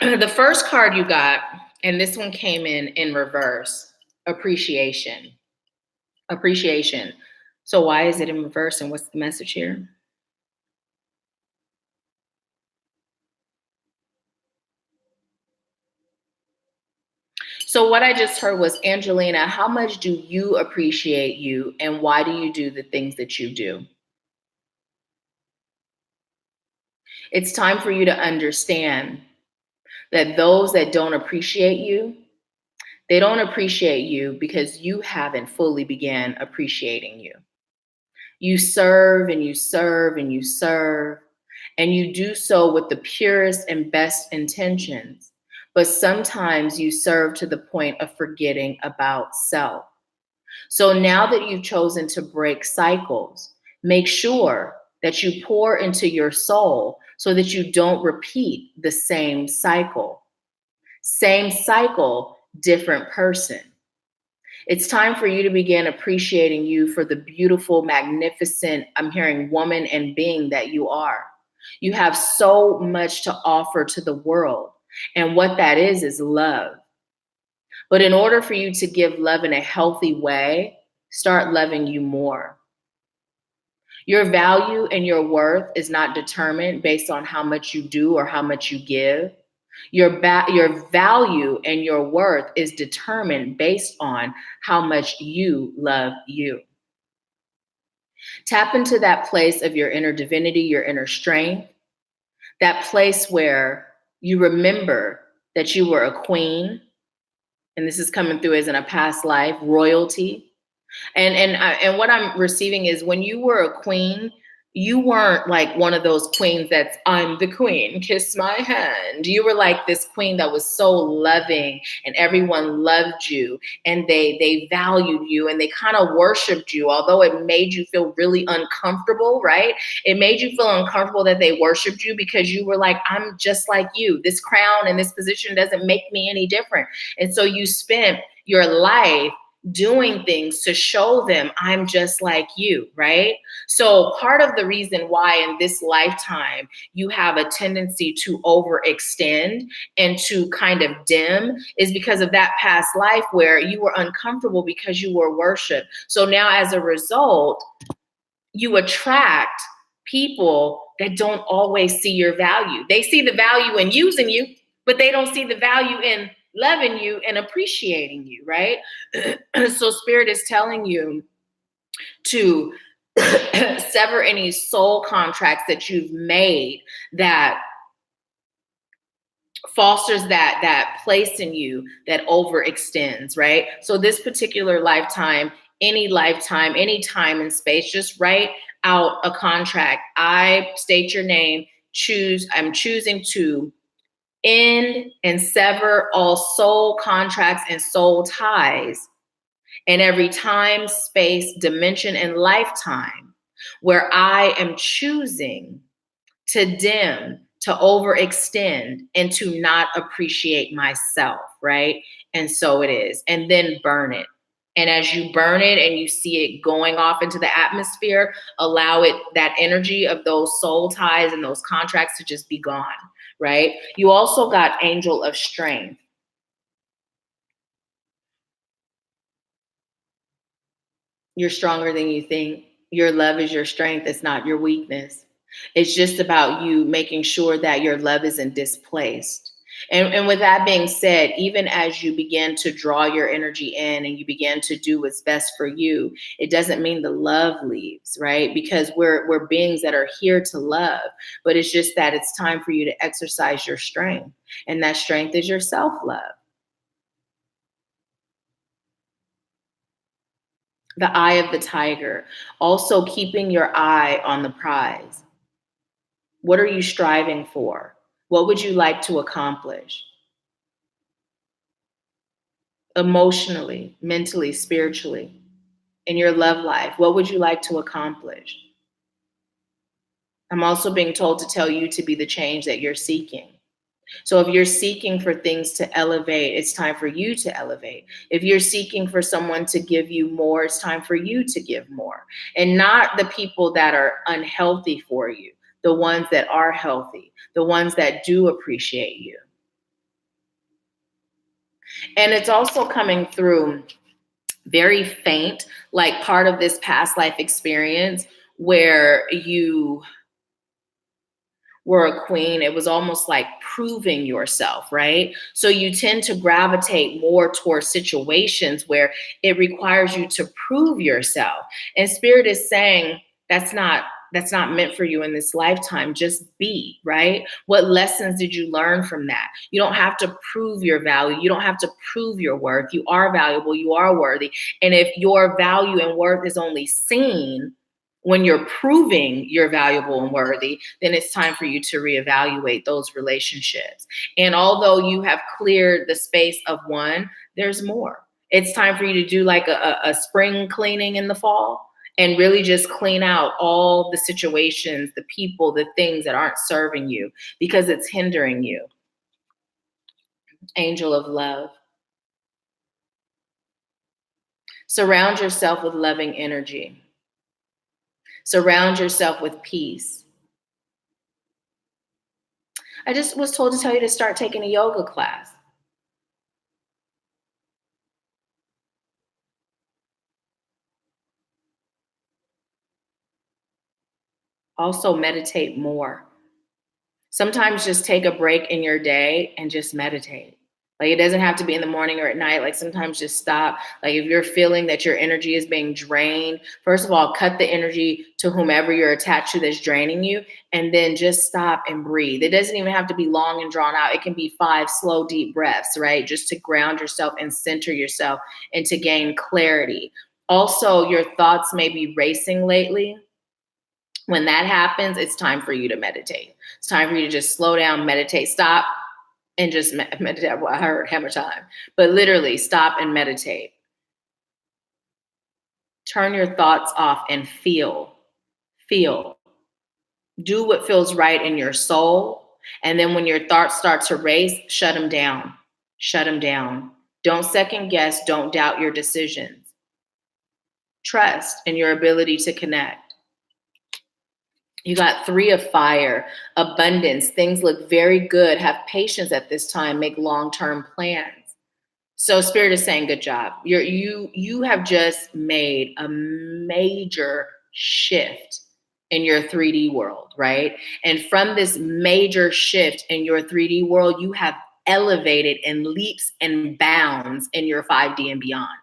Speaker 1: the first card you got, and this one came in reverse, appreciation. Appreciation. So why is it in reverse and what's the message here? So what I just heard was, Angelina, how much do you appreciate you and why do you do the things that you do? It's time for you to understand that those that don't appreciate you, they don't appreciate you because you haven't fully began appreciating you. You serve and you serve and you serve, and you do so with the purest and best intentions. But sometimes you serve to the point of forgetting about self. So now that you've chosen to break cycles, make sure that you pour into your soul so that you don't repeat the same cycle. Same cycle, different person. It's time for you to begin appreciating you for the beautiful, magnificent, I'm hearing woman and being that you are. You have so much to offer to the world. And what that is love. But in order for you to give love in a healthy way, start loving you more. Your value and your worth is not determined based on how much you do or how much you give. Your value and your worth is determined based on how much you love you. Tap into that place of your inner divinity, your inner strength, that place where you remember that you were a queen, and this is coming through as in a past life, royalty. And what I'm receiving is when you were a queen, you weren't like one of those queens that's, I'm the queen, kiss my hand. You were like this queen that was so loving and everyone loved you and they valued you and they kind of worshiped you, although it made you feel really uncomfortable, right? It made you feel uncomfortable that they worshiped you because you were like, I'm just like you. This crown and this position doesn't make me any different. And so you spent your life doing things to show them I'm just like you, right? So part of the reason why in this lifetime you have a tendency to overextend and to kind of dim is because of that past life where you were uncomfortable because you were worshiped. So now as a result, you attract people that don't always see your value. They see the value in using you, but they don't see the value in loving you and appreciating you, right? So Spirit is telling you to sever any soul contracts that you've made that fosters that place in you that overextends, right? So this particular lifetime, any time and space, just write out a contract. I state your name, I'm choosing to end and sever all soul contracts and soul ties in every time, space, dimension, and lifetime where I am choosing to dim, to overextend, and to not appreciate myself, right? And so it is. And then burn it. And as you burn it and you see it going off into the atmosphere, allow it, that energy of those soul ties and those contracts to just be gone, right? You also got Angel of Strength. You're stronger than you think. Your love is your strength. It's not your weakness. It's just about you making sure that your love isn't displaced. And with that being said, even as you begin to draw your energy in and you begin to do what's best for you, it doesn't mean the love leaves, right? Because we're beings that are here to love, but it's just that it's time for you to exercise your strength. And that strength is your self-love. The eye of the tiger, also keeping your eye on the prize. What are you striving for? What would you like to accomplish? Emotionally, mentally, spiritually, in your love life, what would you like to accomplish? I'm also being told to tell you to be the change that you're seeking. So if you're seeking for things to elevate, it's time for you to elevate. If you're seeking for someone to give you more, it's time for you to give more. And not the people that are unhealthy for you, the ones that are healthy, the ones that do appreciate you. And it's also coming through very faint, like part of this past life experience where you were a queen. It was almost like proving yourself, right? So you tend to gravitate more towards situations where it requires you to prove yourself. And Spirit is saying that's not meant for you in this lifetime. Just be, right? What lessons did you learn from that? You don't have to prove your value. You don't have to prove your worth. You are valuable. You are worthy. And if your value and worth is only seen when you're proving you're valuable and worthy, then it's time for you to reevaluate those relationships. And although you have cleared the space of one, there's more. It's time for you to do like a spring cleaning in the fall and really just clean out all the situations, the people, the things that aren't serving you because it's hindering you. Angel of love. Surround yourself with loving energy. Surround yourself with peace. I just was told to tell you to start taking a yoga class. Also, meditate more. Sometimes just take a break in your day and just meditate. Like it doesn't have to be in the morning or at night. Like sometimes just stop. Like if you're feeling that your energy is being drained, first of all, cut the energy to whomever you're attached to that's draining you, and then just stop and breathe. It doesn't even have to be long and drawn out. It can be 5 slow, deep breaths, right? Just to ground yourself and center yourself and to gain clarity. Also, your thoughts may be racing lately. When that happens, it's time for you to meditate. It's time for you to just slow down, meditate, stop, and just meditate. Well, I heard hammer time, but literally stop and meditate. Turn your thoughts off and feel. Feel. Do what feels right in your soul. And then when your thoughts start to race, shut them down. Shut them down. Don't second guess. Don't doubt your decisions. Trust in your ability to connect. You got 3 of fire, abundance. Things look very good. Have patience at this time. Make long-term plans. So Spirit is saying, good job. You have just made a major shift in your 3D world, right? And from this major shift in your 3D world, you have elevated in leaps and bounds in your 5D and beyond.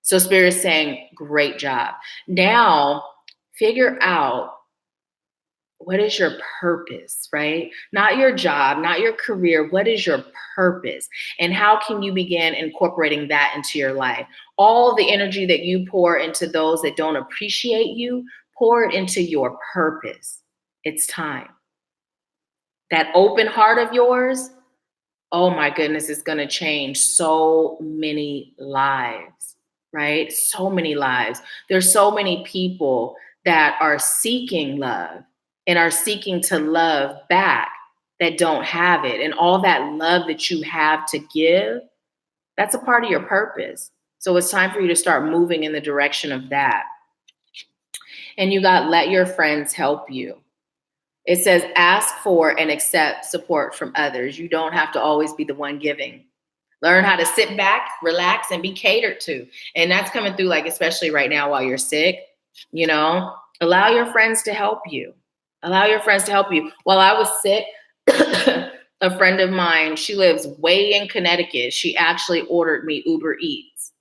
Speaker 1: So Spirit is saying, great job. Now, figure out what is your purpose, right? Not your job, not your career. What is your purpose? And how can you begin incorporating that into your life? All the energy that you pour into those that don't appreciate you, pour it into your purpose. It's time. That open heart of yours, oh my goodness, it's going to change so many lives, right? So many lives. There's so many people that are seeking love and are seeking to love back that don't have it. And all that love that you have to give, that's a part of your purpose. So it's time for you to start moving in the direction of that. And you got let your friends help you. It says ask for and accept support from others. You don't have to always be the one giving. Learn how to sit back, relax, and be catered to. And that's coming through, like, especially right now while you're sick, you know, allow your friends to help you. Allow your friends to help you. While I was sick, a friend of mine, she lives way in Connecticut. She actually ordered me Uber Eats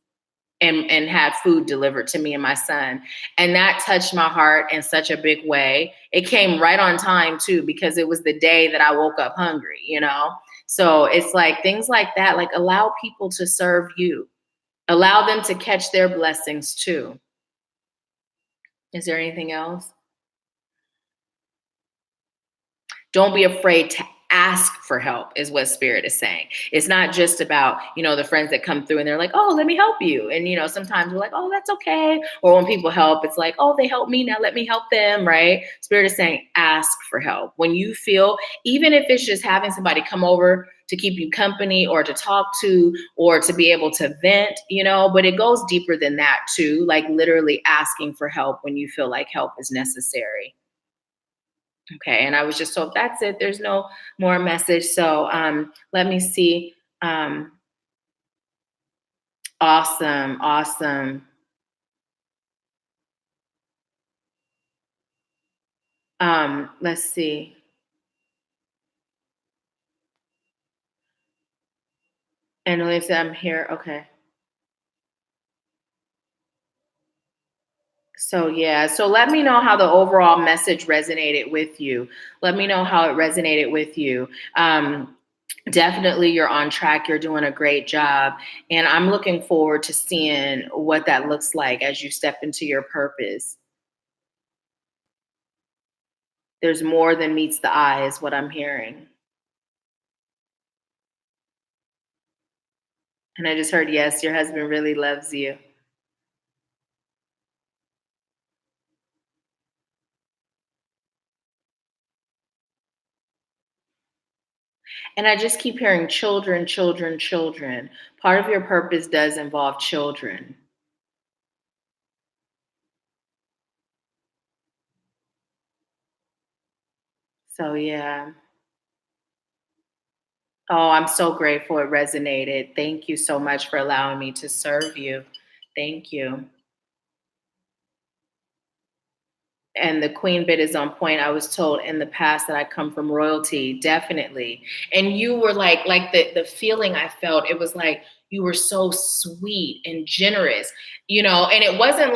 Speaker 1: and had food delivered to me and my son. And that touched my heart in such a big way. It came right on time too, because it was the day that I woke up hungry, you know? So it's like things like that, like allow people to serve you, allow them to catch their blessings too. Is there anything else? Don't be afraid to ask for help is what Spirit is saying. It's not just about, you know, the friends that come through and they're like, oh, let me help you. And, you know, sometimes we're like, oh, that's okay. Or when people help, it's like, oh, they help me, now let me help them, right? Spirit is saying, ask for help. When you feel, even if it's just having somebody come over to keep you company or to talk to or to be able to vent, you know, but it goes deeper than that too, like literally asking for help when you feel like help is necessary. Okay, and I was just told that's it. There's no more message. So let me see. Awesome, awesome. Let's see. And William said, I'm here. Okay. So yeah, so let me know how the overall message resonated with you. Let me know how it resonated with you. Definitely you're on track. You're doing a great job. And I'm looking forward to seeing what that looks like as you step into your purpose. There's more than meets the eye, is what I'm hearing. And I just heard, yes, your husband really loves you. And I just keep hearing children, children, children. Part of your purpose does involve children. So, yeah. Oh, I'm so grateful it resonated. Thank you so much for allowing me to serve you. Thank you. And the queen bit is on point. I was told in the past that I come from royalty, definitely. And you were like the feeling I felt, it was like you were so sweet and generous, you know, and it wasn't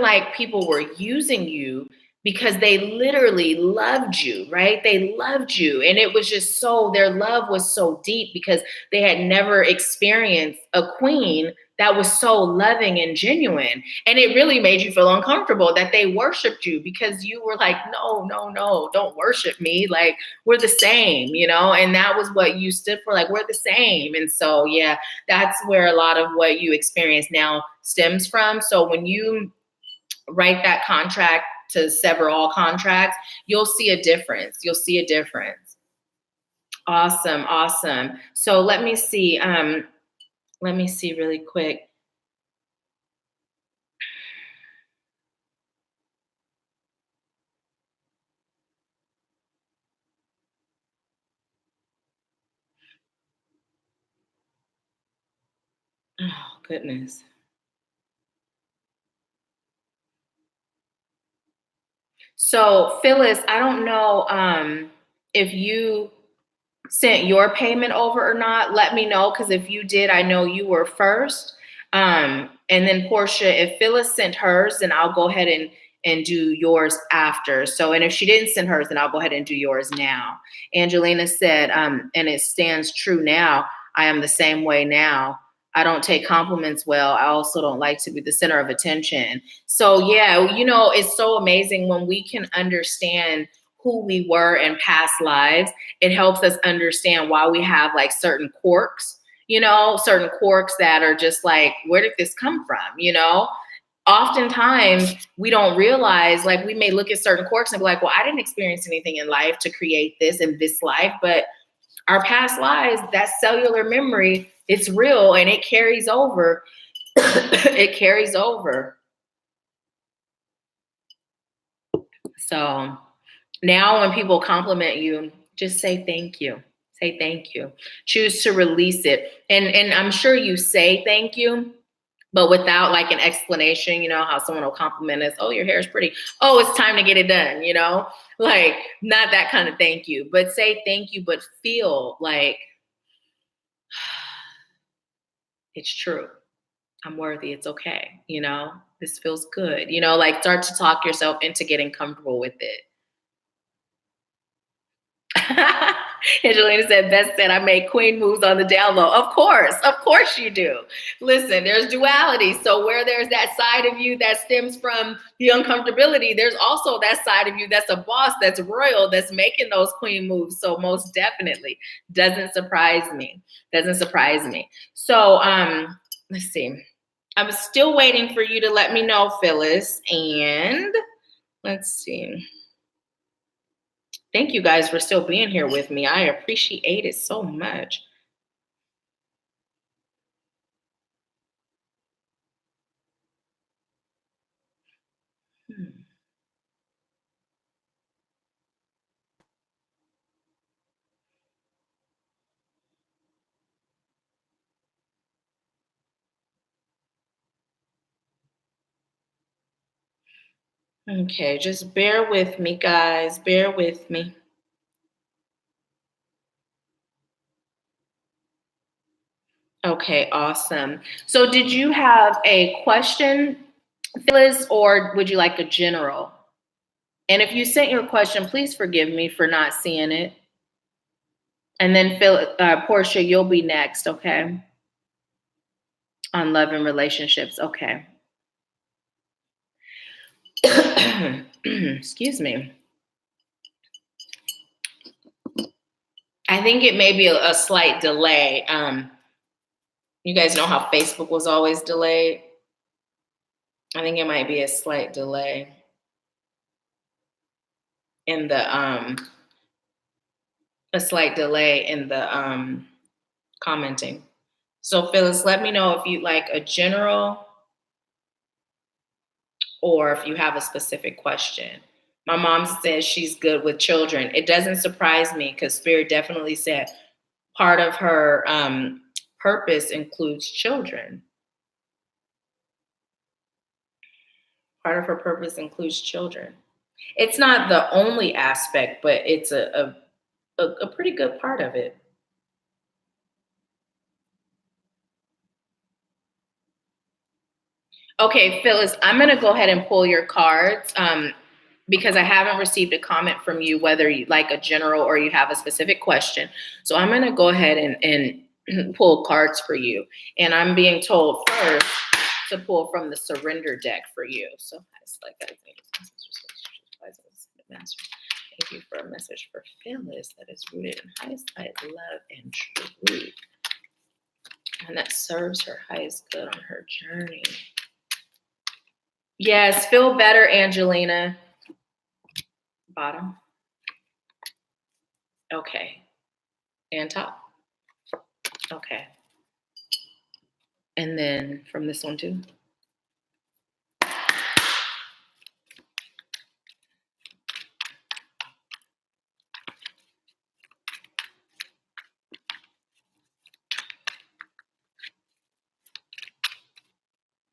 Speaker 1: like people were using you because they literally loved you, right? They loved you. And it was just so, their love was so deep because they had never experienced a queen that was so loving and genuine. And it really made you feel uncomfortable that they worshiped you because you were like, no, no, no, don't worship me. Like, we're the same, you know? And that was what you stood for. Like, we're the same. And so, yeah, that's where a lot of what you experience now stems from. So when you write that contract to sever all contracts, you'll see a difference. You'll see a difference. Awesome, awesome. So let me see. Let me see really quick. Oh goodness. So Phyllis, I don't know if you sent your payment over or not. Let me know, because if you did, I know you were first. And then Portia, if Phyllis sent hers, then I'll go ahead and do yours after. So, and if she didn't send hers, then I'll go ahead and do yours now. Angelina said, and it stands true now. I am the same way now. I don't take compliments well. I also don't like to be the center of attention. So yeah, you know, it's so amazing when we can understand who we were in past lives. It helps us understand why we have like certain quirks, you know, certain quirks that are just like, where did this come from? You know, oftentimes we don't realize, like, we may look at certain quirks and be like, well, I didn't experience anything in life to create this in this life, but our past lives, that cellular memory, it's real and it carries over. It carries over. So now when people compliment you, just say thank you. Say thank you. Choose to release it. And I'm sure you say thank you, but without like an explanation. You know how someone will compliment us, oh, your hair is pretty. Oh, it's time to get it done, you know? Like, not that kind of thank you, but say thank you, but feel like it's true. I'm worthy. It's okay. You know, this feels good. You know, like start to talk yourself into getting comfortable with it. Angelina said, Beth said, I made queen moves on the down low. Of course you do. Listen, there's duality. So where there's that side of you that stems from the uncomfortability, there's also that side of you that's a boss, that's royal, that's making those queen moves. So most definitely doesn't surprise me. So let's see. I'm still waiting for you to let me know, Phyllis. And let's see. Thank you guys for still being here with me. I appreciate it so much. Okay, just bear with me, guys. Bear with me. Okay, awesome. So did you have a question, Phyllis, or would you like a general? And if you sent your question, please forgive me for not seeing it. And then Portia, you'll be next, okay? On love and relationships, okay. Excuse me. I think it may be a slight delay. You guys know how Facebook was always delayed? I think it might be a slight delay in the commenting. So Phyllis, let me know if you'd like a general or if you have a specific question. My mom says she's good with children. It doesn't surprise me because Spirit definitely said part of her purpose includes children. Part of her purpose includes children. It's not the only aspect, but it's a pretty good part of it. Okay, Phyllis, I'm going to go ahead and pull your cards because I haven't received a comment from you, whether you like a general or you have a specific question. So I'm going to go ahead and pull cards for you. And I'm being told first to pull from the surrender deck for you. So it's like that. Thank you for a message for Phyllis that is rooted in highest light, love, and truth, and that serves her highest good on her journey. Yes, feel better, Angelina. Bottom. Okay. And top. Okay. And then from this one too.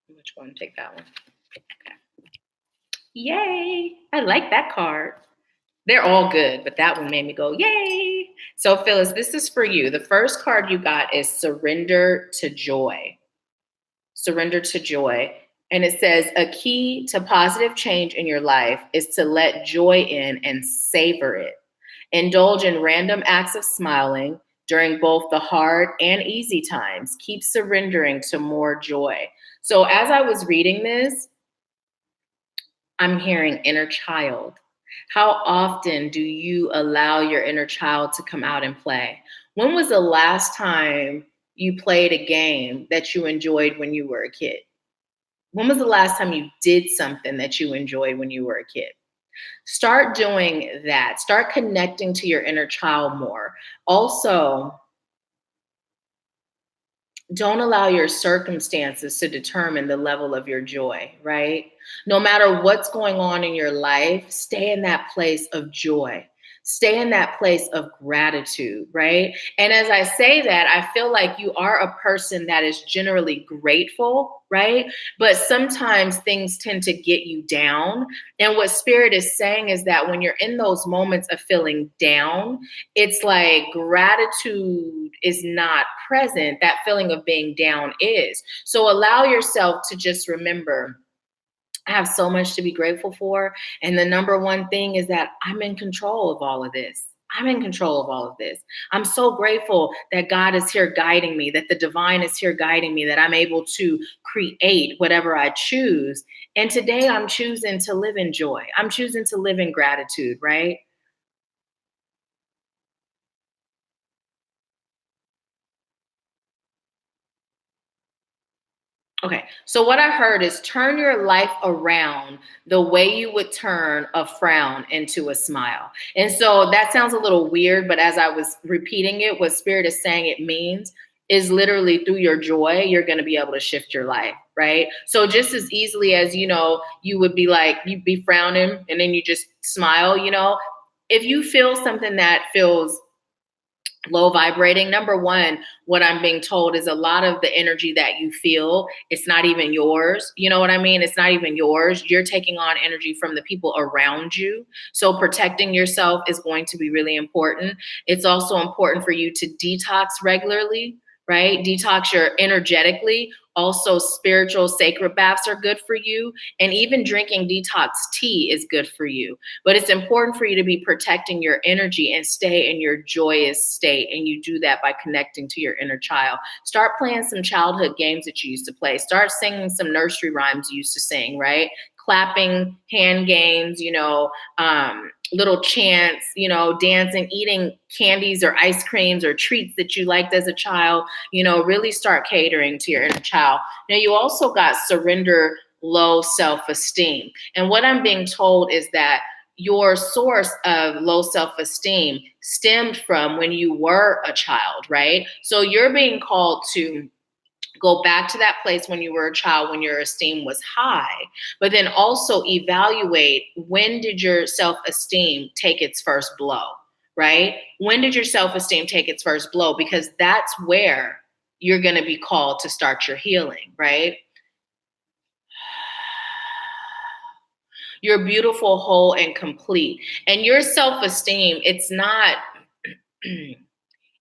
Speaker 1: Which one? Take that one. Okay. Yay. I like that card. They're all good, but that one made me go, yay. So Phyllis, this is for you. The first card you got is Surrender to Joy. Surrender to Joy. And it says, a key to positive change in your life is to let joy in and savor it. Indulge in random acts of smiling during both the hard and easy times. Keep surrendering to more joy. So as I was reading this, I'm hearing inner child. How often do you allow your inner child to come out and play? When was the last time you played a game that you enjoyed when you were a kid? When was the last time you did something that you enjoyed when you were a kid? Start doing that. Start connecting to your inner child more. Also, don't allow your circumstances to determine the level of your joy, right? No matter what's going on in your life, stay in that place of joy. Stay in that place of gratitude, right? And as I say that, I feel like you are a person that is generally grateful, right? But sometimes things tend to get you down. And what Spirit is saying is that when you're in those moments of feeling down, it's like gratitude is not present. That feeling of being down is. So allow yourself to just remember, I have so much to be grateful for. And the number one thing is that I'm in control of all of this. I'm in control of all of this. I'm so grateful that God is here guiding me, that the divine is here guiding me, that I'm able to create whatever I choose. And today I'm choosing to live in joy. I'm choosing to live in gratitude, right? Okay, so what I heard is turn your life around the way you would turn a frown into a smile. And so that sounds a little weird, but as I was repeating it, what Spirit is saying it means is literally through your joy, you're going to be able to shift your life, right? So just as easily as, you would be like, you'd be frowning and then you just smile, if you feel something that feels low vibrating, number one, what I'm being told is a lot of the energy that you feel, it's not even yours. You know what I mean? It's not even yours. You're taking on energy from the people around you. So protecting yourself is going to be really important. It's also important for you to detox regularly, right? Detox your energetically. Also, spiritual sacred baths are good for you. And even drinking detox tea is good for you. But it's important for you to be protecting your energy and stay in your joyous state. And you do that by connecting to your inner child. Start playing some childhood games that you used to play. Start singing some nursery rhymes you used to sing, right? Clapping, hand games, little chants, dancing, eating candies or ice creams or treats that you liked as a child, really start catering to your inner child. Now, you also got surrender low self-esteem. And what I'm being told is that your source of low self-esteem stemmed from when you were a child, right? So you're being called to go back to that place when you were a child, when your esteem was high, but then also evaluate, when did your self-esteem take its first blow, right? When did your self-esteem take its first blow? Because that's where you're going to be called to start your healing, right? You're beautiful, whole, and complete. And your self-esteem, it's not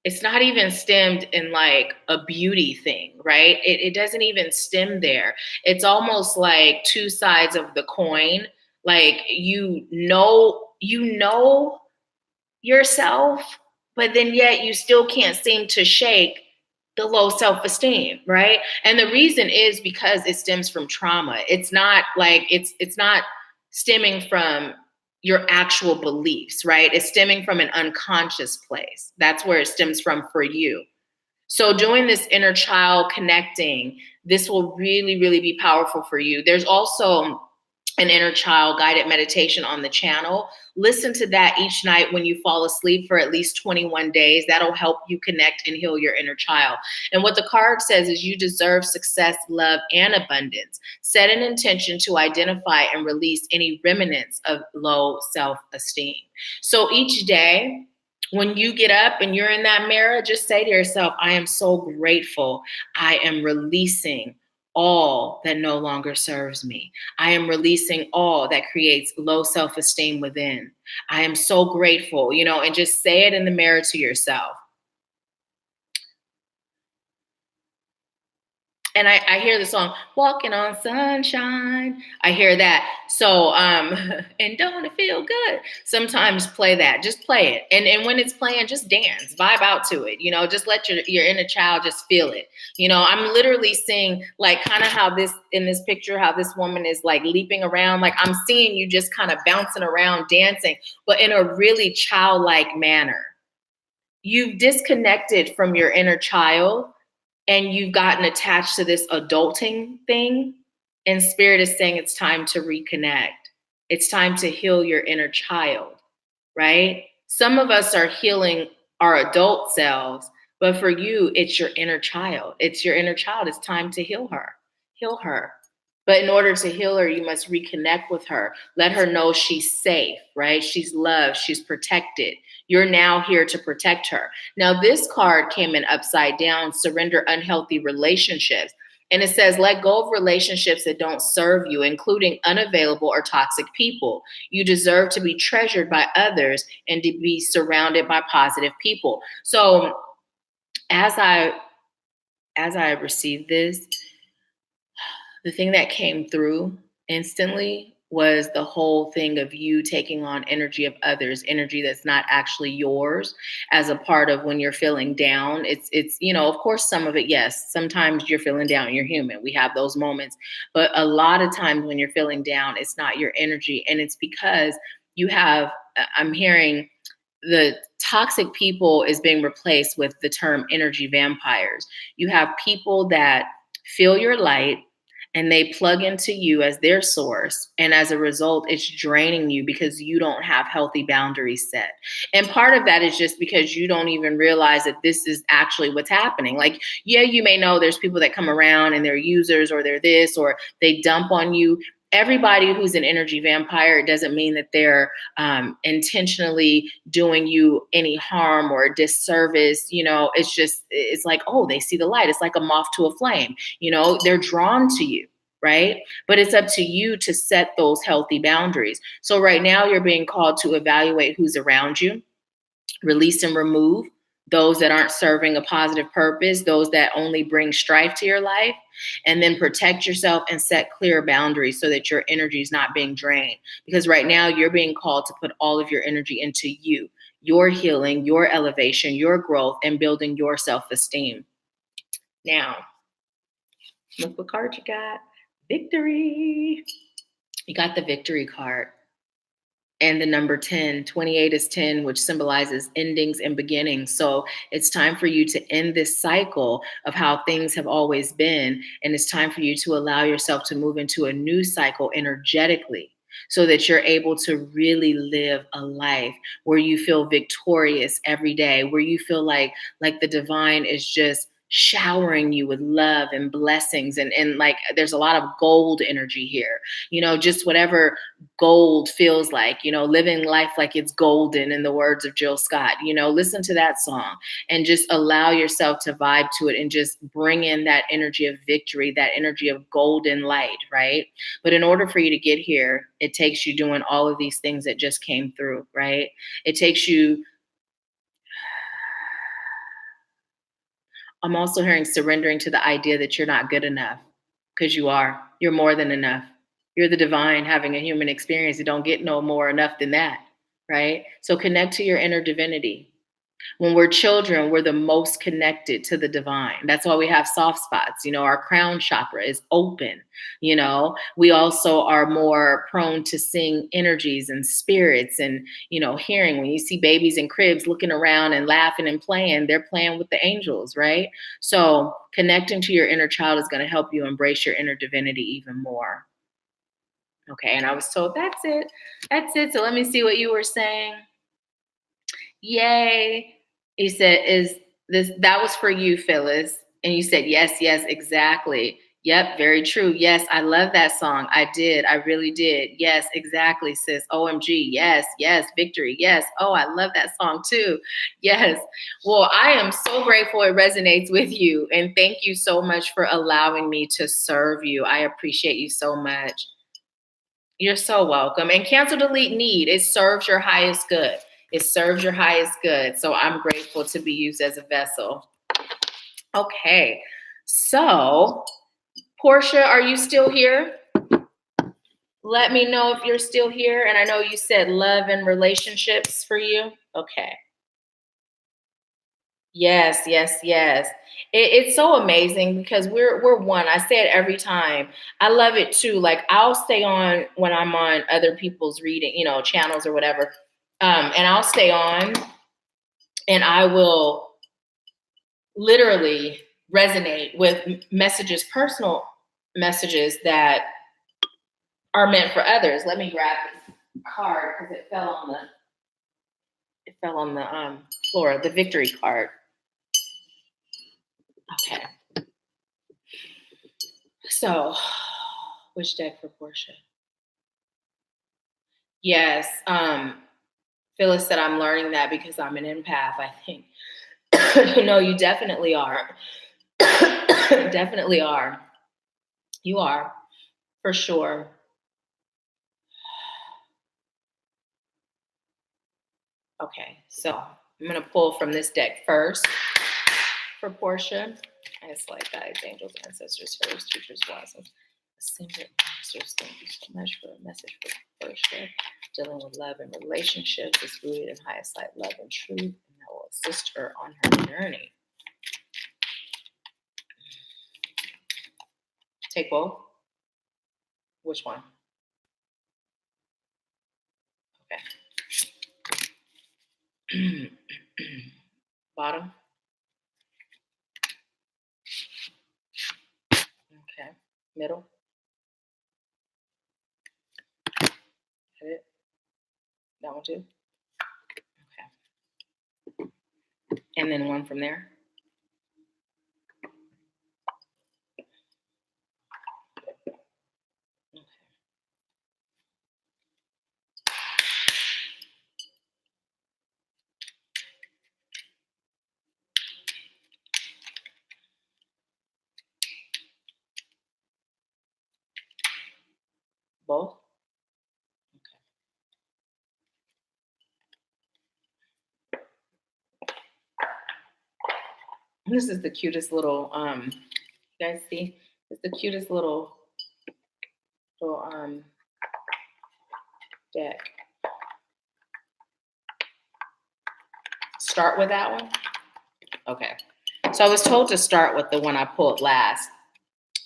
Speaker 1: it's not even stemmed in like a beauty thing, right? It doesn't even stem there. It's almost like two sides of the coin. Like you know yourself, but then yet you still can't seem to shake the low self-esteem, right? And the reason is because it stems from trauma. It's not like it's not stemming from your actual beliefs, right? It's stemming from an unconscious place. That's where it stems from for you. So doing this inner child connecting, this will really, really be powerful for you. There's also an inner child guided meditation on the channel. Listen to that each night when you fall asleep for at least 21 days. That'll help you connect and heal your inner child. And what the card says is you deserve success, love, and abundance. Set an intention to identify and release any remnants of low self-esteem. So each day, when you get up and you're in that mirror, just say to yourself, I am so grateful. I am releasing all that no longer serves me. I am releasing all that creates low self-esteem within. I am so grateful, and just say it in the mirror to yourself. And I hear the song, Walking on Sunshine. I hear that. So, and don't it feel good? Sometimes play that. Just play it. And when it's playing, just dance, vibe out to it. Just let your inner child just feel it. I'm literally seeing like kind of how this, in this picture, how this woman is like leaping around. Like I'm seeing you just kind of bouncing around, dancing, but in a really childlike manner. You've disconnected from your inner child and you've gotten attached to this adulting thing, and Spirit is saying it's time to reconnect. It's time to heal your inner child, right? Some of us are healing our adult selves, but for you, it's your inner child. It's your inner child. It's time to heal her. Heal her. But in order to heal her, you must reconnect with her. Let her know she's safe, right? She's loved, she's protected. You're now here to protect her. Now, this card came in upside down, surrender unhealthy relationships. And it says, let go of relationships that don't serve you, including unavailable or toxic people. You deserve to be treasured by others and to be surrounded by positive people. So as I received this, the thing that came through instantly was the whole thing of you taking on energy of others, energy that's not actually yours, as a part of when you're feeling down. It's of course, some of it, yes, sometimes you're feeling down, you're human, we have those moments, but a lot of times when you're feeling down, it's not your energy. And it's because you have, I'm hearing, the toxic people is being replaced with the term energy vampires. You have people that feel your light and they plug into you as their source. And as a result, it's draining you because you don't have healthy boundaries set. And part of that is just because you don't even realize that this is actually what's happening. Like, yeah, you may know there's people that come around and they're users or they're this or they dump on you. Everybody who's an energy vampire, it doesn't mean that they're intentionally doing you any harm or disservice. It's like, oh, they see the light. It's like a moth to a flame. They're drawn to you, right? But it's up to you to set those healthy boundaries. So right now you're being called to evaluate who's around you, release and remove those that aren't serving a positive purpose, those that only bring strife to your life, and then protect yourself and set clear boundaries so that your energy is not being drained. Because right now you're being called to put all of your energy into you, your healing, your elevation, your growth, and building your self-esteem. Now, look what card you got. Victory. You got the victory card. And the number 10, 28 is 10, which symbolizes endings and beginnings. So it's time for you to end this cycle of how things have always been. And it's time for you to allow yourself to move into a new cycle energetically so that you're able to really live a life where you feel victorious every day, where you feel like the divine is just showering you with love and blessings. And like, there's a lot of gold energy here, just whatever gold feels like, living life like it's golden, in the words of Jill Scott. Listen to that song and just allow yourself to vibe to it and just bring in that energy of victory, that energy of golden light, right? But in order for you to get here, it takes you doing all of these things that just came through, right? It takes you, I'm also hearing surrendering to the idea that you're not good enough, because you are. You're more than enough. You're the divine having a human experience. You don't get no more enough than that, right? So connect to your inner divinity. When we're children, we're the most connected to the divine. That's why we have soft spots. Our crown chakra is open. We also are more prone to seeing energies and spirits and, hearing. When you see babies in cribs looking around and laughing and playing, they're playing with the angels, right? So connecting to your inner child is going to help you embrace your inner divinity even more. Okay, and I was told that's it. That's it. So let me see what you were saying. Yay. He said, that was for you, Phyllis? And you said, yes, exactly. Yep, very true. Yes, I love that song. I did. I really did. Yes, exactly, sis. OMG. Yes, victory. Yes. Oh, I love that song too. Yes. Well, I am so grateful it resonates with you. And thank you so much for allowing me to serve you. I appreciate you so much. You're so welcome. And cancel, delete, need. It serves your highest good. It serves your highest good. So I'm grateful to be used as a vessel. Okay. So, Portia, are you still here? Let me know if you're still here. And I know you said love and relationships for you. Okay. Yes. It's so amazing because we're one. I say it every time. I love it too. Like, I'll stay on when I'm on other people's reading, channels or whatever. And I'll stay on and I will literally resonate with messages, personal messages that are meant for others. Let me grab this card because it fell on the floor, the victory card. Okay. So Which deck for Portia? Yes. Phyllis said I'm learning that because I'm an empath, I think. No, you definitely are. Definitely are. You are, for sure. Okay, so I'm going to pull from this deck first for Portia. It's like guides, angels, ancestors, heroes, teachers, blossoms, ascended masters. Thank you so much for a message for Portia. Dealing with love and relationships is rooted in highest light, love, and truth, and that will assist her on her journey. Take both. Which one? Okay. Bottom. Okay. Middle. Hit it. That one too. Okay. And then one from there. Both? Okay. This is the cutest little, you guys see? It's the cutest little deck. Start with that one? Okay. So I was told to start with the one I pulled last.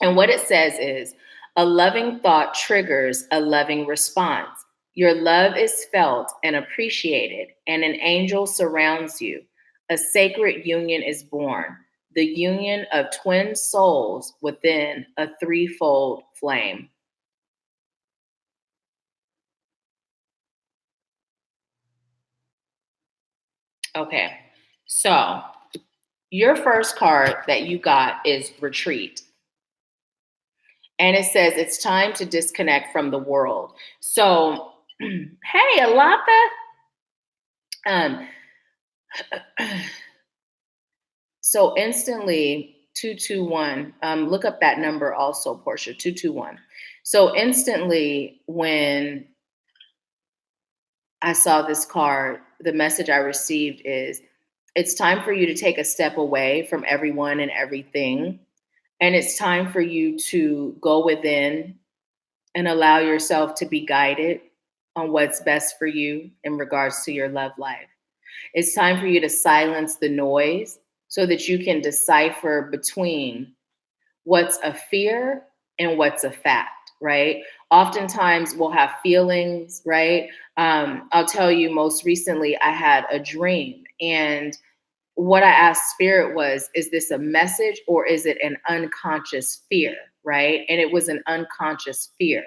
Speaker 1: And what it says is, a loving thought triggers a loving response. Your love is felt and appreciated, and an angel surrounds you. A sacred union is born, the union of twin souls within a threefold flame. Okay, so your first card that you got is retreat. And it says it's time to disconnect from the world. So, hey, Alaka. So instantly, 221, look up that number also, Portia, 221. So instantly, when I saw this card, the message I received is, it's time for you to take a step away from everyone and everything. And it's time for you to go within and allow yourself to be guided on what's best for you in regards to your love life. It's time for you to silence the noise so that you can decipher between what's a fear and what's a fact, right? Oftentimes we'll have feelings, right? I'll tell you, most recently, I had a dream, and what I asked Spirit was, is this a message or is it an unconscious fear, right? And it was an unconscious fear.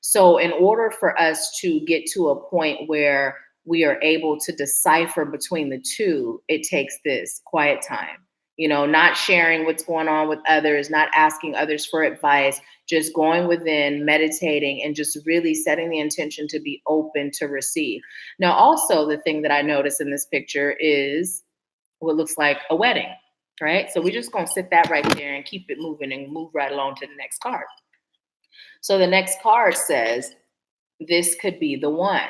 Speaker 1: So in order for us to get to a point where we are able to decipher between the two, it takes this quiet time. You know, not sharing what's going on with others, not asking others for advice, just going within, meditating, and just really setting the intention to be open to receive. Now, also, the thing that I noticed in this picture is what looks like a wedding, right? So we're just going to sit that right there and keep it moving and move right along to the next card. So the next card says, this could be the one.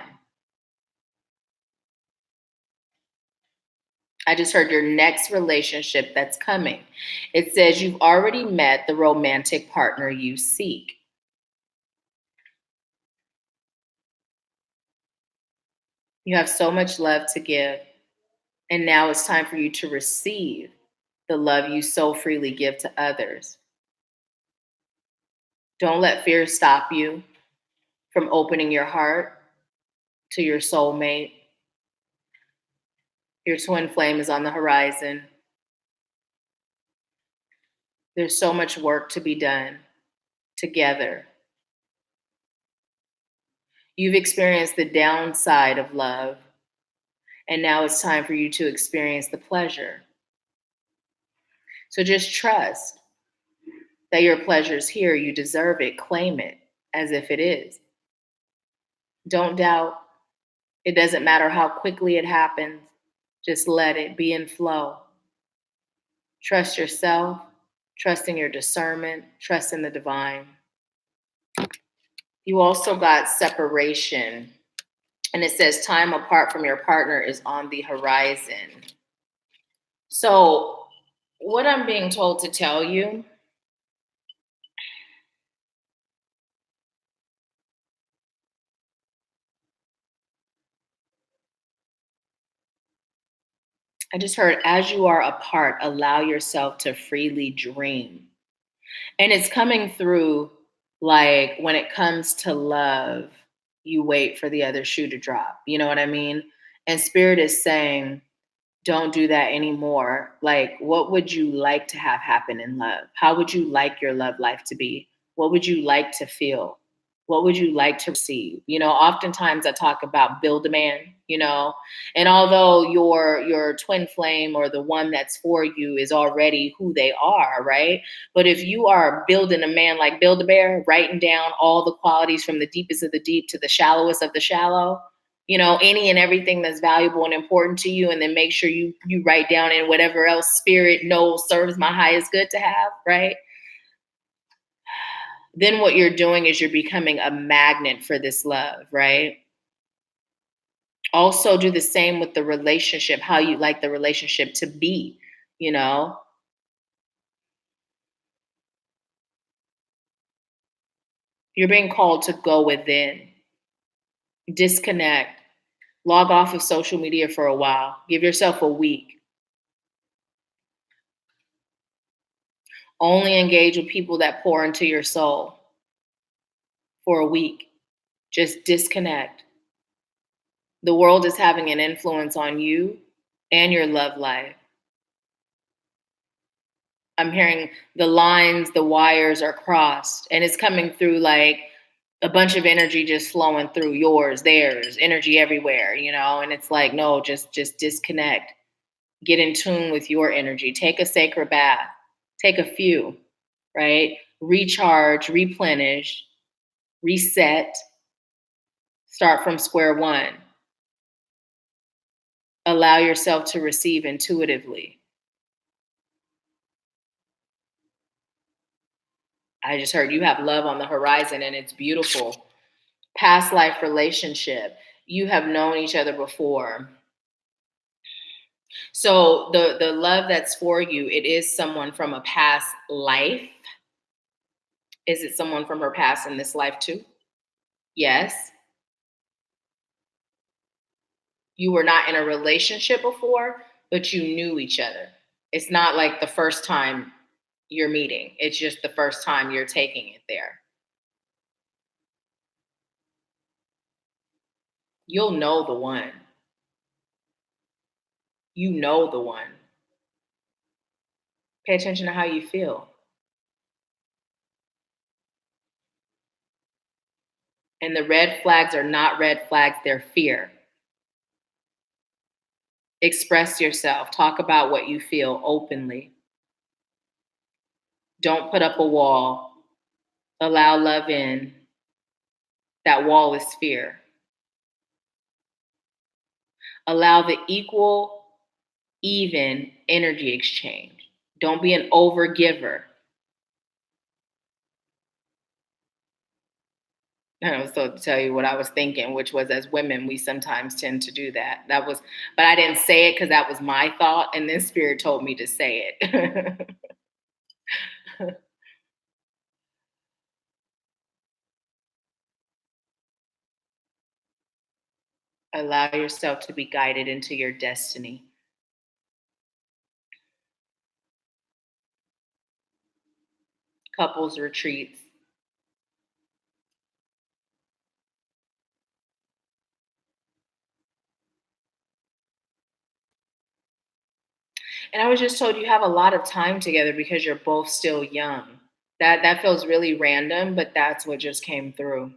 Speaker 1: I just heard your next relationship that's coming. It says you've already met the romantic partner you seek. You have so much love to give. And now it's time for you to receive the love you so freely give to others. Don't let fear stop you from opening your heart to your soulmate. Your twin flame is on the horizon. There's so much work to be done together. You've experienced the downside of love, and now it's time for you to experience the pleasure. So just trust that your pleasure is here. You deserve it. Claim it. as if it is. Don't doubt. It doesn't matter how quickly it happens. Just let it be in flow. Trust yourself, trust in your discernment, trust in the divine. You also got separation. And it says time apart from your partner is on the horizon. So, what I'm being told to tell you, I just heard, as you are apart, allow yourself to freely dream. And it's coming through like when it comes to love, you wait for the other shoe to drop. You know what I mean? And Spirit is saying, don't do that anymore. Like, what would you like to have happen in love? How would you like your love life to be? What would you like to feel? What would you like to receive? You know, oftentimes I talk about build a man, you know, and although your twin flame or the one that's for you is already who they are, right? But if you are building a man like Build a Bear, writing down all the qualities from the deepest of the deep to the shallowest of the shallow, you know, any and everything that's valuable and important to you, and then make sure you write down in whatever else spirit knows serves my highest good to have, right? Then what you're doing is you're becoming a magnet for this love, right? Also do the same with the relationship, how you like the relationship to be, you know? You're being called to go within, disconnect, log off of social media for a while, give yourself a week. Only engage with people that pour into your soul for a week. Just disconnect. The world is having an influence on you and your love life. I'm hearing the lines, the wires are crossed, and it's coming through like a bunch of energy just flowing through yours, theirs, energy everywhere, you know? And it's like, no, just disconnect. Get in tune with your energy. Take a sacred bath. Take a few, right? Recharge, replenish, reset, start from square one. Allow yourself to receive intuitively. I just heard you have love on the horizon and it's beautiful. Past life relationship. You have known each other before. So the love that's for you, it is someone from a past life. Is it someone from her past in this life too? Yes. You were not in a relationship before, but you knew each other. It's not like the first time you're meeting. It's just the first time you're taking it there. You'll know the one. You know the one. Pay attention to how you feel. And the red flags are not red flags, they're fear. Express yourself. Talk about what you feel openly. Don't put up a wall. Allow love in. That wall is fear. Allow the equal, even energy exchange. Don't be an over giver. I was so to tell you what I was thinking, which was as women, we sometimes tend to do that. But I didn't say it because that was my thought, and then Spirit told me to say it. Allow yourself to be guided into your destiny. Couples retreats. And I was just told you have a lot of time together because you're both still young. That feels really random, but that's what just came through.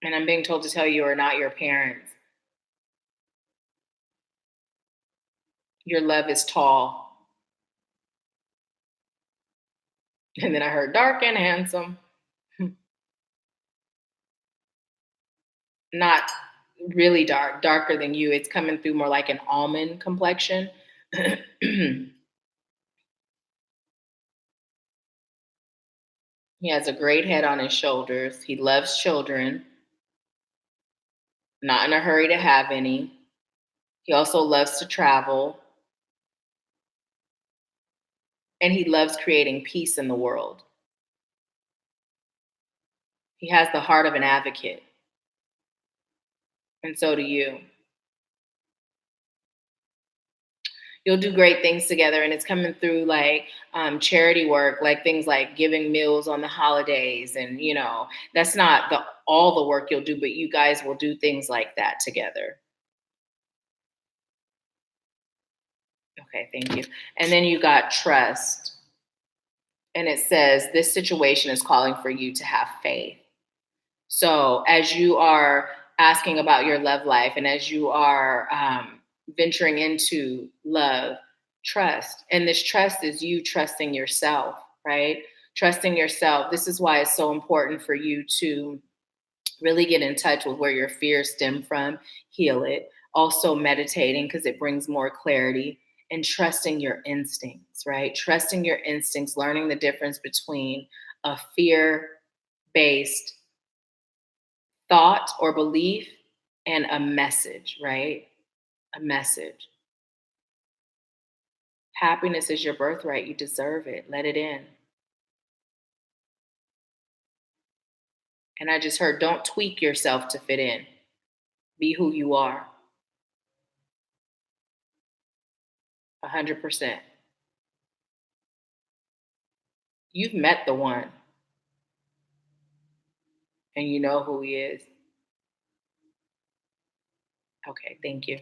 Speaker 1: And I'm being told to tell you are not your parents. Your love is tall. And then I heard dark and handsome. Not really dark, darker than you. It's coming through more like an almond complexion. He has a great head on his shoulders. He loves children, not in a hurry to have any. He also loves to travel, and he loves creating peace in the world. He has the heart of an advocate, and so do you. You'll do great things together, and it's coming through like charity work, like things like giving meals on the holidays, and that's not the all the work you'll do, but you guys will do things like that together. Okay, thank you. And then you got trust, and it says this situation is calling for you to have faith. So as you are asking about your love life, and as you are venturing into love, trust. And this trust is you trusting yourself, right? Trusting yourself. This is why it's so important for you to really get in touch with where your fears stem from, heal it. Also, meditating because it brings more clarity, and trusting your instincts, right? Trusting your instincts, learning the difference between a fear based thought or belief and a message, right? A message. Happiness is your birthright. You deserve it. Let it in. And I just heard, don't tweak yourself to fit in. Be who you are. 100%. You've met the one, and you know who he is. Okay, thank you.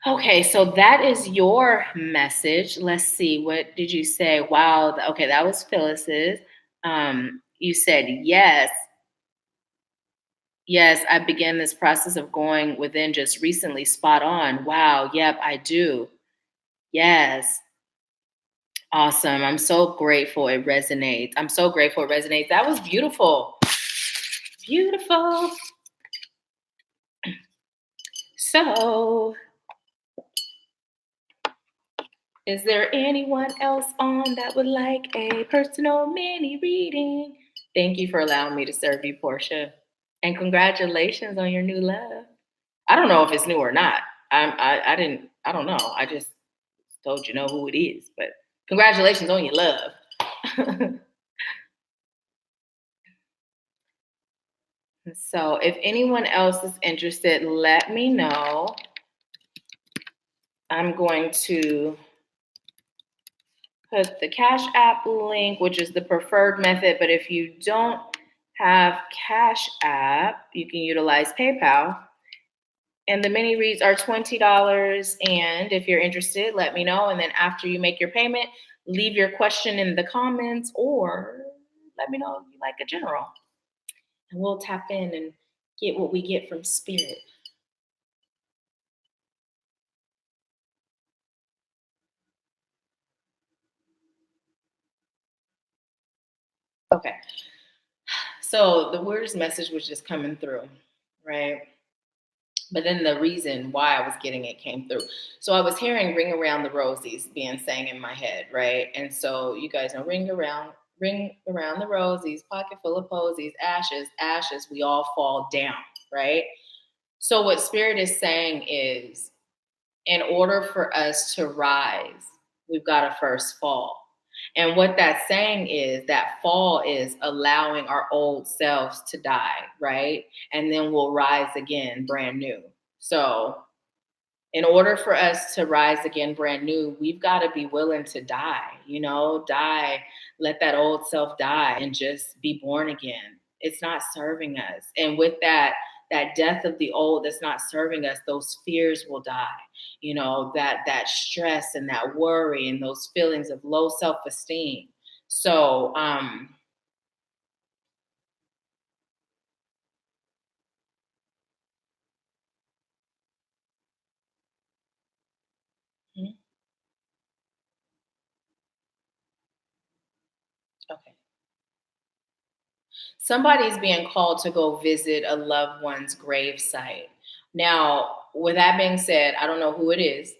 Speaker 1: Okay, so that is your message. Let's see, what did you say? Wow, okay, that was Phyllis's. You said yes. Yes, I began this process of going within just recently. Spot on. Wow. Yep, I do. Yes. Awesome. I'm so grateful it resonates. I'm so grateful it resonates. That was beautiful. Beautiful. So, is there anyone else on that would like a personal mini reading? Thank you for allowing me to serve you, Portia. And congratulations on your new love. I don't know if it's new or not. I don't know. I just told you know who it is, but congratulations on your love. So if anyone else is interested, let me know. I'm going to put the Cash App link, which is the preferred method, but if you don't have Cash App, you can utilize PayPal. And the mini reads are $20. And if you're interested, let me know. And then after you make your payment, leave your question in the comments, or let me know if you like a general. And we'll tap in and get what we get from spirit. Okay. So the weirdest message was just coming through, right? But then the reason why I was getting it came through. So I was hearing ring around the rosies being sang in my head, right? And so you guys know ring around the rosies, pocket full of posies, ashes, ashes, we all fall down, right? So what spirit is saying is, in order for us to rise, we've got to first fall. And what that's saying is that fall is allowing our old selves to die, right? And then we'll rise again brand new. So, in order for us to rise again brand new, we've got to be willing to die, die, let that old self die and just be born again. It's not serving us. And with that death of the old that's not serving us, those fears will die. That stress and that worry and those feelings of low self-esteem. So, Okay. Somebody's being called to go visit a loved one's grave site. Now, with that being said, I don't know who it is.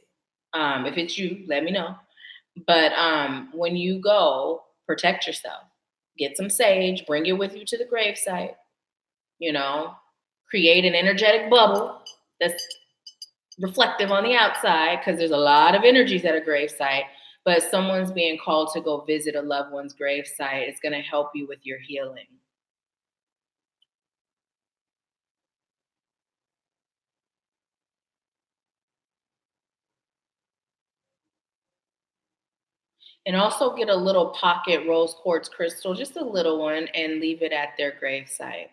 Speaker 1: If it's you, let me know. But when you go, protect yourself. Get some sage, bring it with you to the grave site. Create an energetic bubble that's reflective on the outside, because there's a lot of energies at a grave site. But someone's being called to go visit a loved one's grave site. It's going to help you with your healing. And also get a little pocket rose quartz crystal, just a little one, and leave it at their grave site.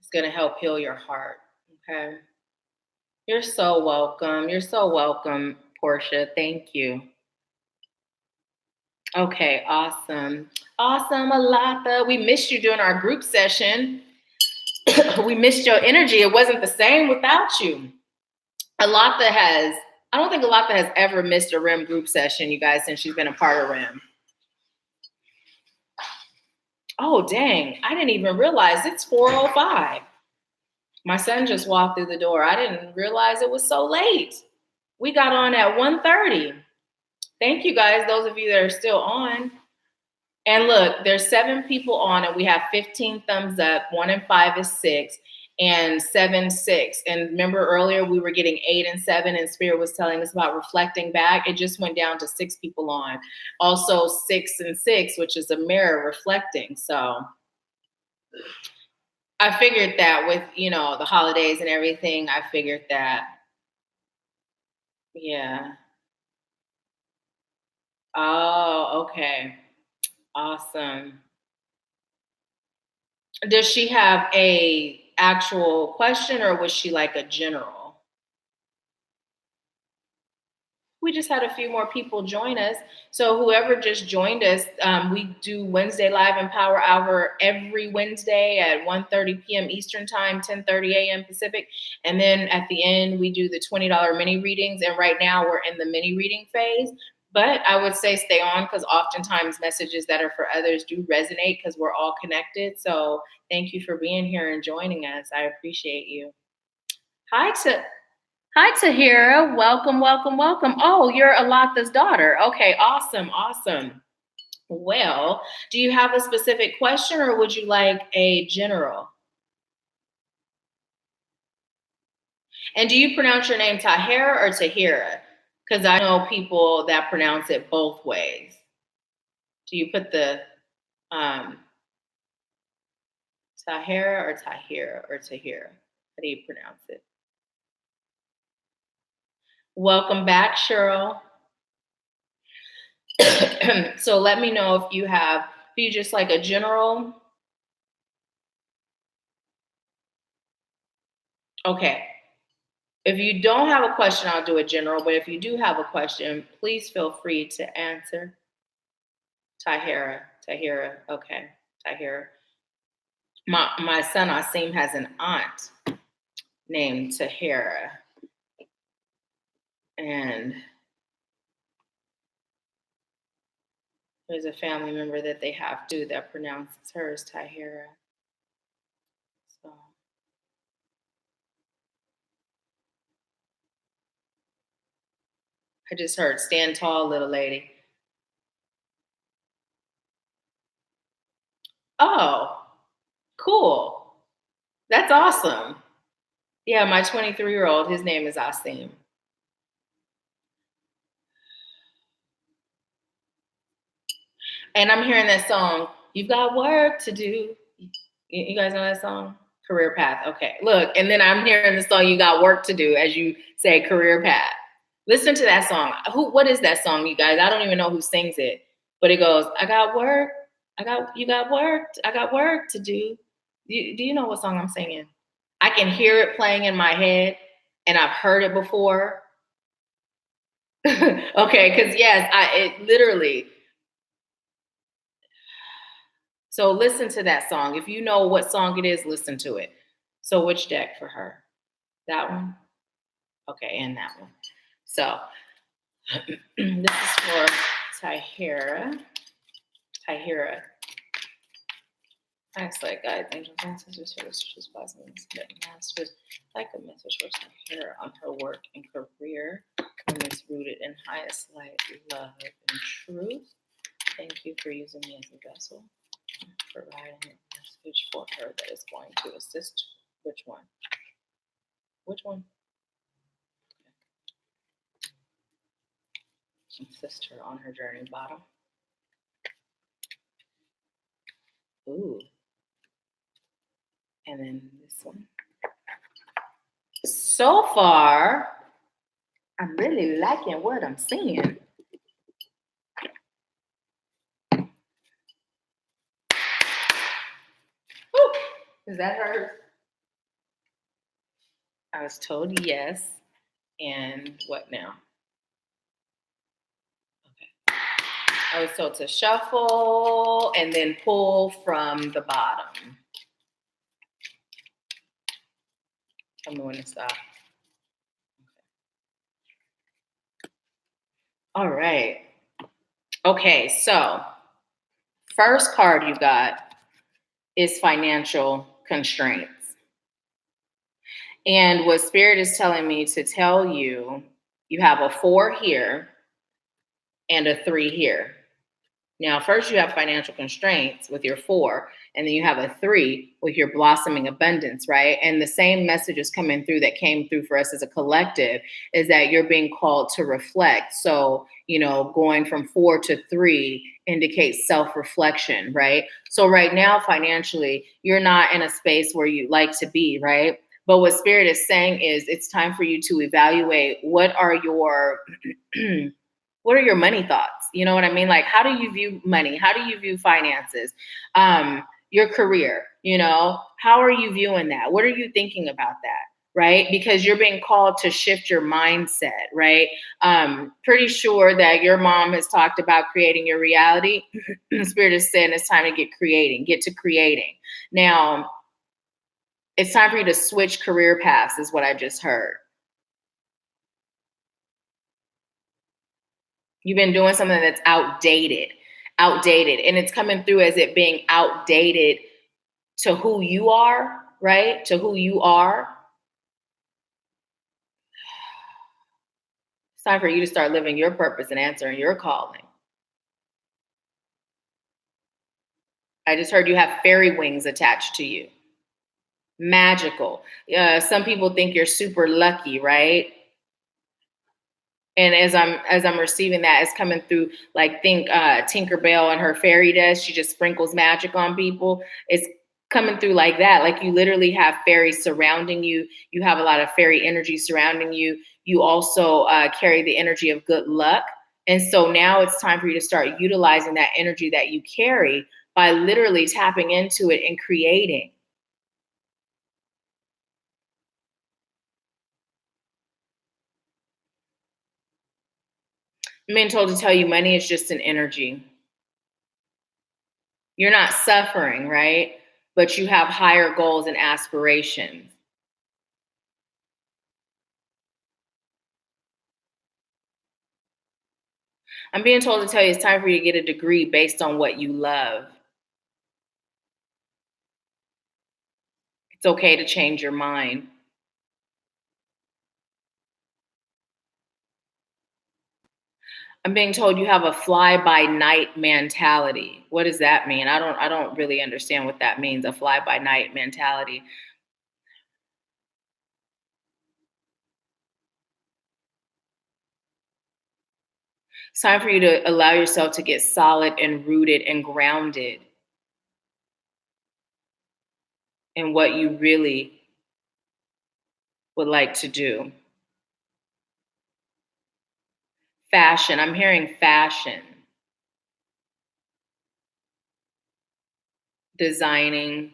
Speaker 1: It's going to help heal your heart. Okay. You're so welcome. You're so welcome, Portia. Thank you. Okay, awesome. Awesome, Alatha. We missed you during our group session. We missed your energy. It wasn't the same without you. I don't think Alatha has ever missed a REM group session, you guys, since she's been a part of REM. Oh, dang. I didn't even realize it's 4:05. My son just walked through the door. I didn't realize it was so late. We got on at 1:30. Thank you, guys, those of you that are still on. And look, there's 7 people on, and we have 15 thumbs up. 1 and 5 is 6, and 7, 6. And remember earlier we were getting 8 and 7, and Spirit was telling us about reflecting back. It just went down to 6 people on. Also 6 and 6, which is a mirror reflecting. So I figured that with, the holidays and everything, I figured that. Yeah. Oh, okay. Awesome. Does she have a actual question, or was she like a general? We just had a few more people join us. So whoever just joined us, we do Wednesday Live and Power Hour every Wednesday at 1:30 p.m. Eastern Time, 10:30 a.m. Pacific. And then at the end, we do the $20 mini readings. And right now we're in the mini reading phase. But I would say stay on, because oftentimes messages that are for others do resonate, because we're all connected. So thank you for being here and joining us. I appreciate you. Hi, Tahira. Welcome, welcome, welcome. Oh, you're Alatha's daughter. Okay, awesome, awesome. Well, do you have a specific question, or would you like a general? And do you pronounce your name Tahira or Tahira? Because I know people that pronounce it both ways. Do you put the Tahira or Tahira or Tahira? How do you pronounce it? Welcome back, Cheryl. So let me know if you just like a general. Okay. If you don't have a question, I'll do a general. But if you do have a question, please feel free to answer. Tahira. Okay. Tahira. My son Asim has an aunt named Tahira. And there's a family member that they have too that pronounces hers Tahira. So I just heard stand tall, little lady. Oh, cool. That's awesome. Yeah, my 23-year-old, his name is Asim. And I'm hearing that song, You've Got Work to Do. You guys know that song? Career Path. Okay, look. And then I'm hearing the song, You Got Work to Do, as you say, Career Path. Listen to that song. What is that song, you guys? I don't even know who sings it. But it goes, you got work to do. Do you know what song I'm singing? I can hear it playing in my head, and I've heard it before. Okay, because yes, it literally. So listen to that song. If you know what song it is, listen to it. So which deck for her? That one? Okay, and that one. So this is for Tahira. I hear it. Thanks, like guys, angels, ancestors, services, blessings, masters, like a message for her on her work and career, when it's rooted in highest light, love, and truth. Thank you for using me as a vessel, providing a message for her that is going to assist. Which one? Which one? Assist her on her journey. Bottom. Ooh. And then this one. So far, I'm really liking what I'm seeing. Ooh, is that hers? I was told yes. And what now? Okay. I was told to shuffle and then pull from the bottom. Tell me when to stop. All right. Okay, so first card you got is financial constraints. And what Spirit is telling me to tell you, you have a 4 here and a 3 here. Now, first you have financial constraints with your 4, and then you have a 3 with your blossoming abundance, right? And the same message is coming through that came through for us as a collective is that you're being called to reflect. So, going from 4 to 3 indicates self-reflection, right? So right now, financially, you're not in a space where you like to be, right? But what Spirit is saying is it's time for you to evaluate what are your money thoughts? You know what I mean? Like, how do you view money? How do you view finances? Your career, how are you viewing that? What are you thinking about that? Right? Because you're being called to shift your mindset, right? Pretty sure that your mom has talked about creating your reality. Spirit is saying it's time to get to creating. Now, it's time for you to switch career paths, is what I just heard. You've been doing something that's outdated. And it's coming through as it being outdated to who you are, right? To who you are. It's time for you to start living your purpose and answering your calling. I just heard you have fairy wings attached to you. Magical. Some people think you're super lucky, right? And as I'm receiving that, it's coming through like think Tinkerbell and her fairy dust. She just sprinkles magic on people. It's coming through like that. Like you literally have fairies surrounding you. You have a lot of fairy energy surrounding you. You also carry the energy of good luck. And so now it's time for you to start utilizing that energy that you carry by literally tapping into it and creating. I'm being told to tell you money is just an energy. You're not suffering, right? But you have higher goals and aspirations. I'm being told to tell you it's time for you to get a degree based on what you love. It's okay to change your mind. I'm being told you have a fly-by-night mentality. What does that mean? I don't really understand what that means, a fly-by-night mentality. It's time for you to allow yourself to get solid and rooted and grounded in what you really would like to do. Fashion. I'm hearing fashion. Designing.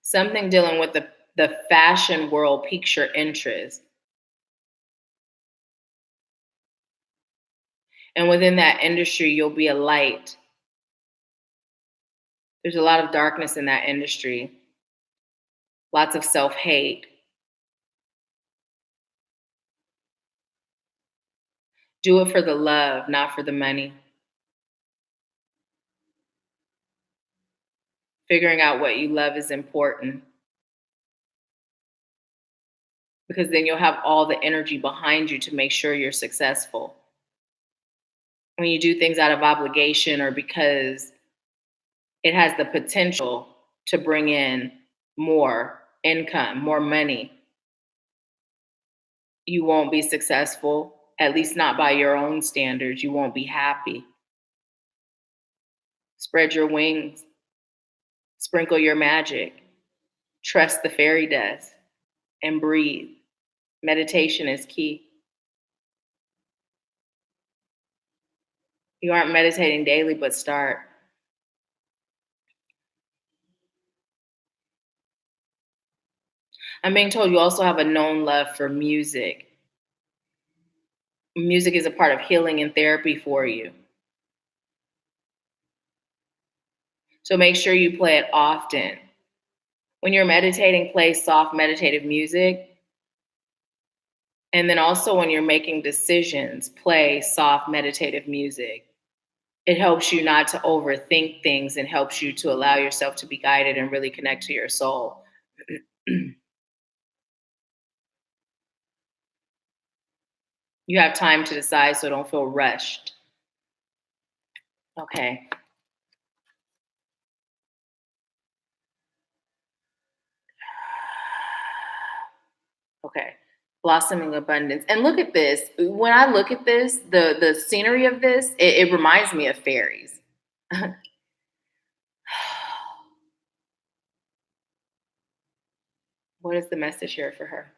Speaker 1: Something dealing with the fashion world piques your interest. And within that industry, you'll be a light. There's a lot of darkness in that industry. Lots of self-hate. Do it for the love, not for the money. Figuring out what you love is important because then you'll have all the energy behind you to make sure you're successful. When you do things out of obligation or because it has the potential to bring in more income, more money, you won't be successful, at least not by your own standards. You won't be happy. Spread your wings, sprinkle your magic, trust the fairy dust, and breathe. Meditation is key. You aren't meditating daily, but start. I'm being told you also have a known love for music. Music is a part of healing and therapy for you. So make sure you play it often. When you're meditating, play soft meditative music. And then also when you're making decisions, play soft meditative music. It helps you not to overthink things and helps you to allow yourself to be guided and really connect to your soul. You have time to decide, so don't feel rushed. Okay. Okay. Blossoming abundance. And look at this. When I look at this, the scenery of this, it reminds me of fairies. What is the message here for her?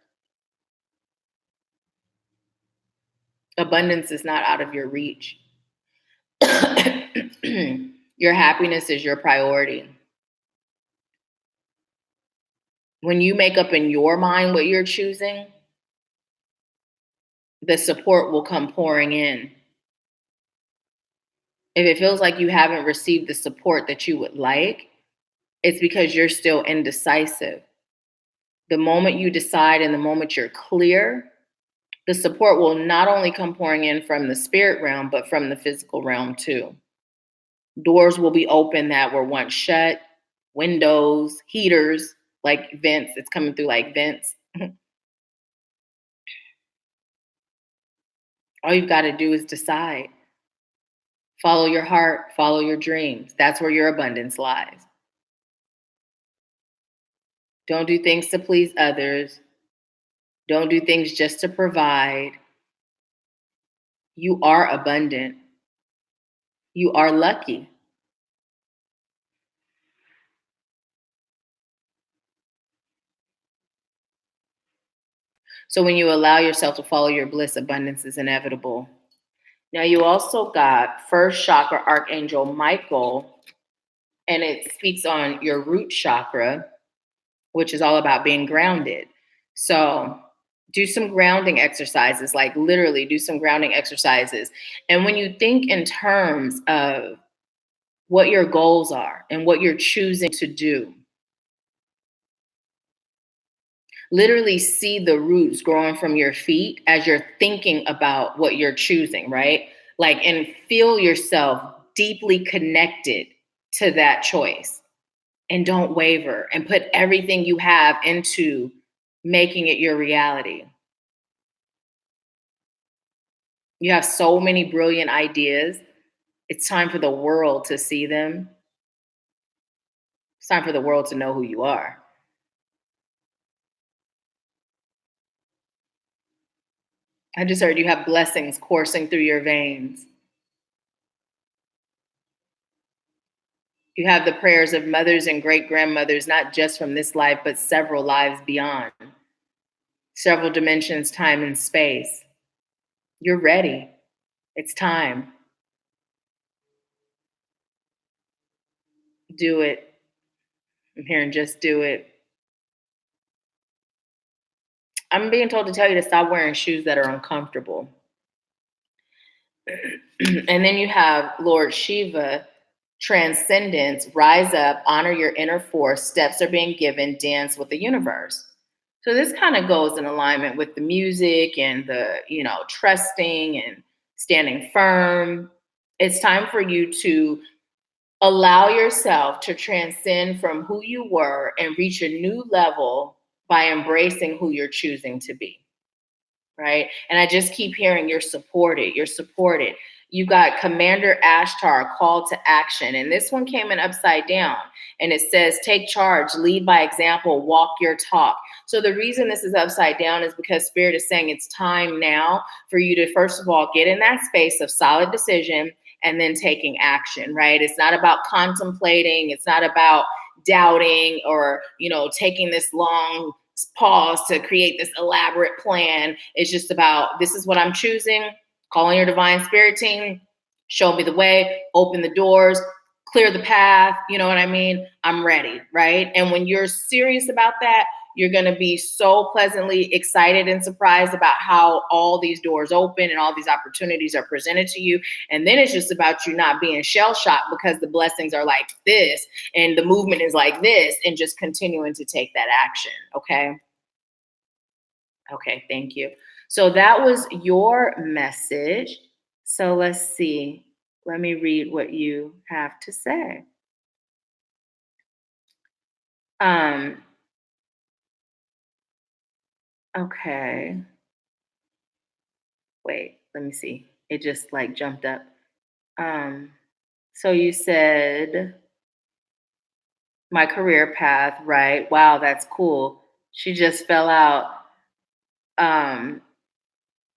Speaker 1: Abundance is not out of your reach. Your happiness is your priority. When you make up in your mind what you're choosing, the support will come pouring in. If it feels like you haven't received the support that you would like, it's because you're still indecisive. The moment you decide and the moment you're clear, the support will not only come pouring in from the spirit realm, but from the physical realm too. Doors will be open that were once shut, windows, heaters, like vents. It's coming through like vents. All you've got to do is decide. Follow your heart, follow your dreams. That's where your abundance lies. Don't do things to please others. Don't do things just to provide. You are abundant. You are lucky. So when you allow yourself to follow your bliss, abundance is inevitable. Now you also got first chakra archangel Michael, and it speaks on your root chakra, which is all about being grounded. So do some grounding exercises, like literally do some grounding exercises. And when you think in terms of what your goals are and what you're choosing to do, literally see the roots growing from your feet as you're thinking about what you're choosing, right? Like, and feel yourself deeply connected to that choice. And don't waver and put everything you have into making it your reality. You have so many brilliant ideas. It's time for the world to see them. It's time for the world to know who you are. I just heard you have blessings coursing through your veins. You have the prayers of mothers and great grandmothers, not just from this life, but several lives beyond, several dimensions, time and space. You're ready. It's time. Do it. I'm hearing just do it. I'm being told to tell you to stop wearing shoes that are uncomfortable. And then you have Lord Shiva, transcendence, rise up, honor your inner force, steps are being given, dance with the universe. So this kind of goes in alignment with the music and the, trusting and standing firm. It's time for you to allow yourself to transcend from who you were and reach a new level by embracing who you're choosing to be. Right? And I just keep hearing you're supported. You're supported. You got Commander Ashtar, call to action. And this one came in upside down. And it says, take charge, lead by example, walk your talk. So the reason this is upside down is because Spirit is saying it's time now for you to, first of all, get in that space of solid decision and then taking action, right? It's not about contemplating. It's not about doubting or, taking this long pause to create this elaborate plan. It's just about, this is what I'm choosing. Call on your divine spirit team. Show me the way. Open the doors. Clear the path. You know what I mean? I'm ready, right? And when you're serious about that, you're going to be so pleasantly excited and surprised about how all these doors open and all these opportunities are presented to you. And then it's just about you not being shell-shocked because the blessings are like this and the movement is like this, and just continuing to take that action. Okay. Okay. Thank you. So that was your message. So let's see. Let me read what you have to say. Okay. Wait, let me see. It just jumped up. So you said my career path, right? Wow, that's cool. She just fell out.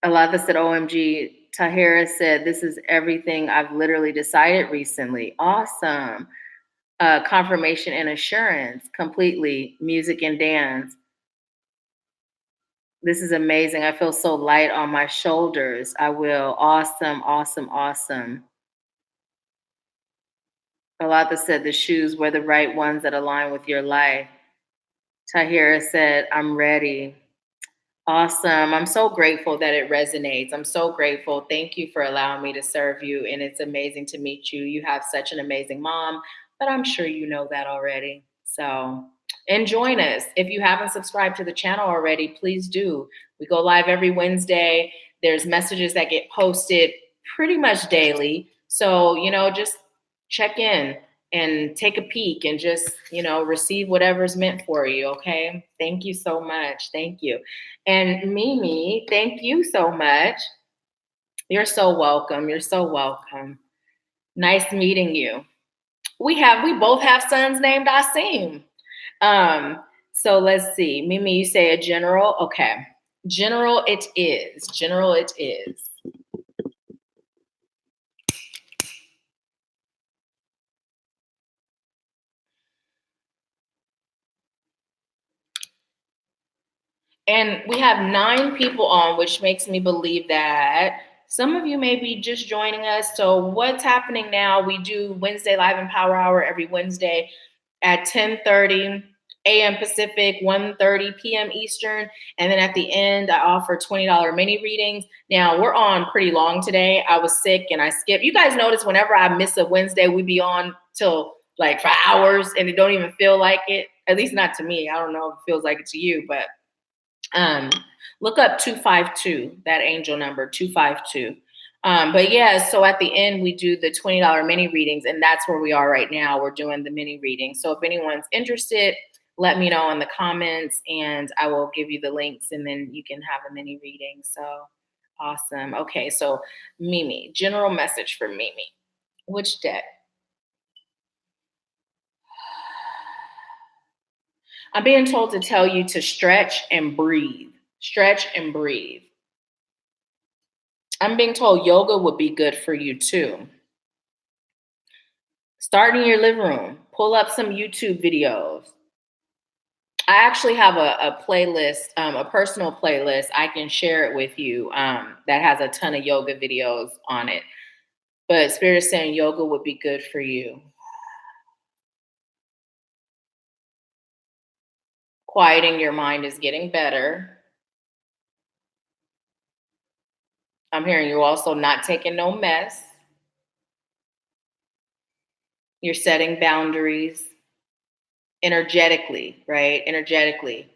Speaker 1: Alava said, OMG. Tahira said, this is everything I've literally decided recently. Awesome. Confirmation and assurance, completely. Music and dance. This is amazing. I feel so light on my shoulders. I will. Awesome, awesome, awesome. Alava said, the shoes were the right ones that align with your life. Tahira said, I'm ready. Awesome. I'm so grateful that it resonates. I'm so grateful. Thank you for allowing me to serve you. And it's amazing to meet you. You have such an amazing mom, but I'm sure you know that already. So, and join us. If you haven't subscribed to the channel already, please do. We go live every Wednesday. There's messages that get posted pretty much daily. So, just check in and take a peek and just, receive whatever's meant for you. Okay. Thank you so much. Thank you. And Mimi, thank you so much. You're so welcome. You're so welcome. Nice meeting you. We both have sons named Asim. So let's see. Mimi, you say a general. Okay. General it is. General it is. And we have 9 people on, which makes me believe that some of you may be just joining us. So what's happening now? We do Wednesday Live and Power Hour every Wednesday at 10:30 a.m. Pacific, 1:30 p.m. Eastern. And then at the end, I offer $20 mini readings. Now, we're on pretty long today. I was sick and I skipped. You guys notice whenever I miss a Wednesday, we be on till for hours and it don't even feel like it. At least not to me. I don't know if it feels like it to you, but look up 252, that angel number, 252. But yeah, so at the end, we do the $20 mini readings, and that's where we are right now. We're doing the mini readings. So if anyone's interested, let me know in the comments, and I will give you the links, and then you can have a mini reading. So awesome. Okay, so Mimi, general message for Mimi. Which deck? I'm being told to tell you to stretch and breathe. Stretch and breathe. I'm being told yoga would be good for you too. Start in your living room. Pull up some YouTube videos. I actually have a playlist, a personal playlist. I can share it with you that has a ton of yoga videos on it. But Spirit is saying yoga would be good for you. Quieting your mind is getting better. I'm hearing you're also not taking no mess. You're setting boundaries energetically, right? Energetically.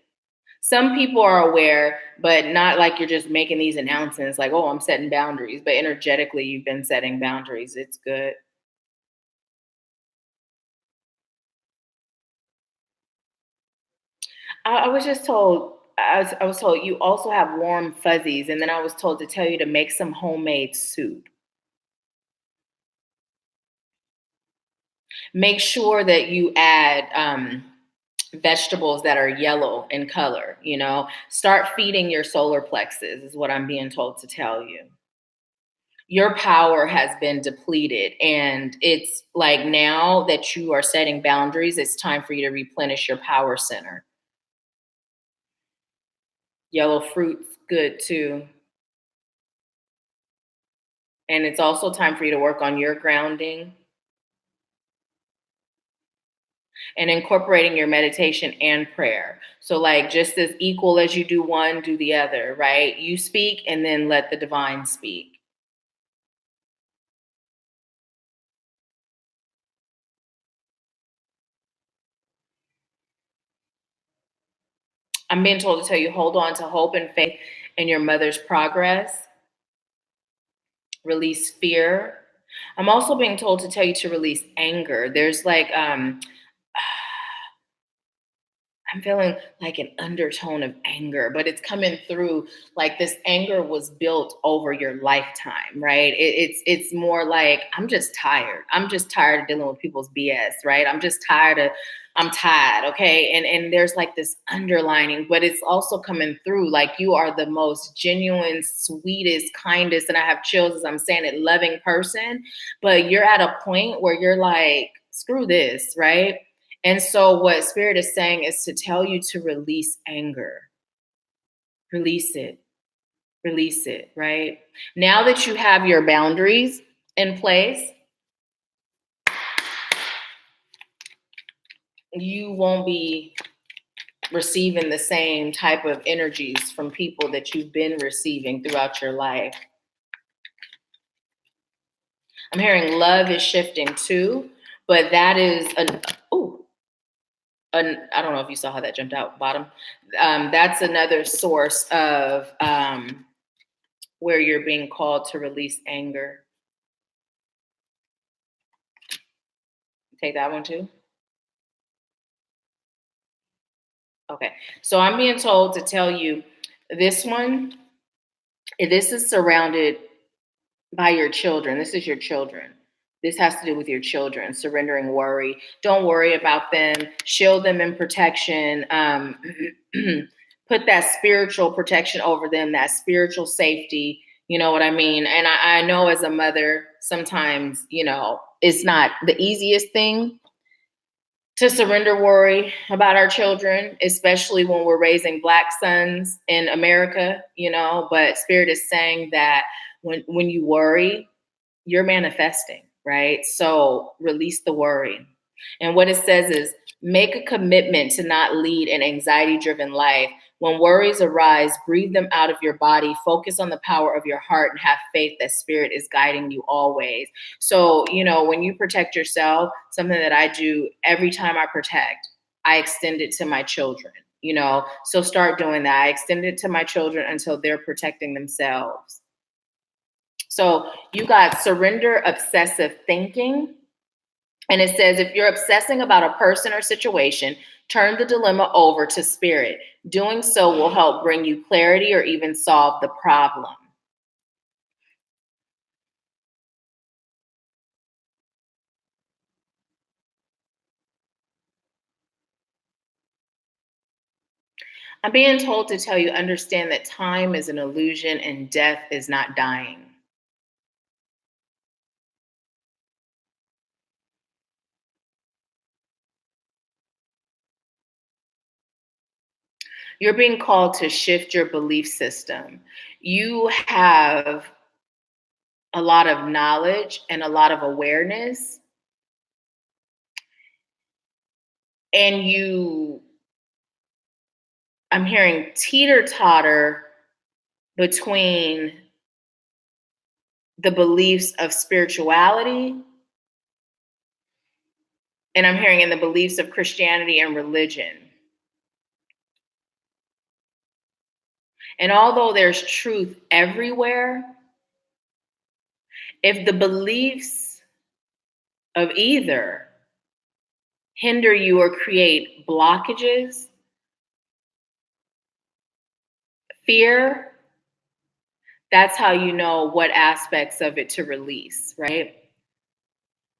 Speaker 1: Some people are aware, but not like you're just making these announcements like, oh, I'm setting boundaries. But energetically, you've been setting boundaries. It's good. I was just told, I was told you also have warm fuzzies. And then I was told to tell you to make some homemade soup. Make sure that you add vegetables that are yellow in color, you know, start feeding your solar plexus, is what I'm being told to tell you. Your power has been depleted. And it's like now that you are setting boundaries, it's time for you to replenish your power center. Yellow fruit's good too. And it's also time for you to work on your grounding and incorporating your meditation and prayer. So, like, just as equal as you do one, do the other, right? You speak and then let the divine speak. I'm being told to tell you, hold on to hope and faith in your mother's progress, release fear. I'm also being told to tell you to release anger. There's like, I'm feeling like an undertone of anger, but it's coming through like this anger was built over your lifetime, right? It's more like I'm just tired. I'm just tired of dealing with people's BS, right? I'm tired, okay? And there's like this underlining, but it's also coming through like you are the most genuine, sweetest, kindest, and I have chills as I'm saying it, loving person, but you're at a point where you're like, screw this, right? And so, what Spirit is saying is to tell you to release anger, release it, right? Now that you have your boundaries in place, you won't be receiving the same type of energies from people that you've been receiving throughout your life. I'm hearing love is shifting too, but that is I don't know if you saw how that jumped out bottom. That's another source of where you're being called to release anger. Take that one too. Okay. So I'm being told to tell you this one, this is surrounded by your children. This is your children. This has to do with your children, surrendering worry. Don't worry about them. Shield them in protection. Put that spiritual protection over them, that spiritual safety. You know what I mean? And I know as a mother, sometimes, you know, it's not the easiest thing to surrender worry about our children, especially when we're raising Black sons in America, you know, but Spirit is saying that when you worry, you're manifesting, right? So release the worry. And what it says is make a commitment to not lead an anxiety driven life. When worries arise, breathe them out of your body, focus on the power of your heart, and have faith that Spirit is guiding you always. So, you know, when you protect yourself, something that I do every time I protect, I extend it to my children, you know, so start doing that. I extend it to my children until they're protecting themselves. So you got surrender obsessive thinking. And it says, if you're obsessing about a person or situation, turn the dilemma over to Spirit. Doing so will help bring you clarity or even solve the problem. I'm being told to tell you, understand that time is an illusion and death is not dying. You're being called to shift your belief system. You have a lot of knowledge and a lot of awareness, and I'm hearing teeter totter between the beliefs of spirituality, and I'm hearing in the beliefs of Christianity and religion. And although there's truth everywhere, if the beliefs of either hinder you or create blockages, fear, that's how you know what aspects of it to release, right?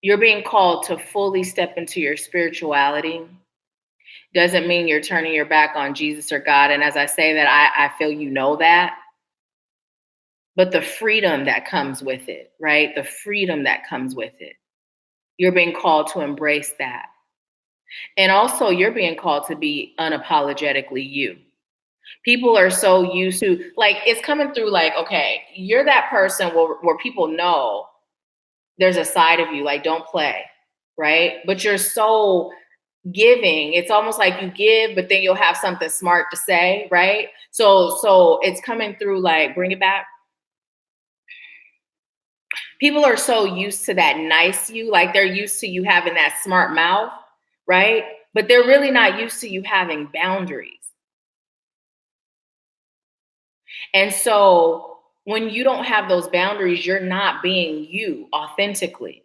Speaker 1: You're being called to fully step into your spirituality. Doesn't mean you're turning your back on Jesus or God. And as I say that, I feel you know that. But the freedom that comes with it, right? The freedom that comes with it. You're being called to embrace that. And also, you're being called to be unapologetically you. People are so used to, like, it's coming through like, okay, you're that person where people know there's a side of you, like, don't play, right? But you're so giving. It's almost like you give, but then you'll have something smart to say, right? So it's coming through like, bring it back. People are so used to that nice you, like they're used to you having that smart mouth, right? But they're really not used to you having boundaries. And so when you don't have those boundaries, you're not being you authentically.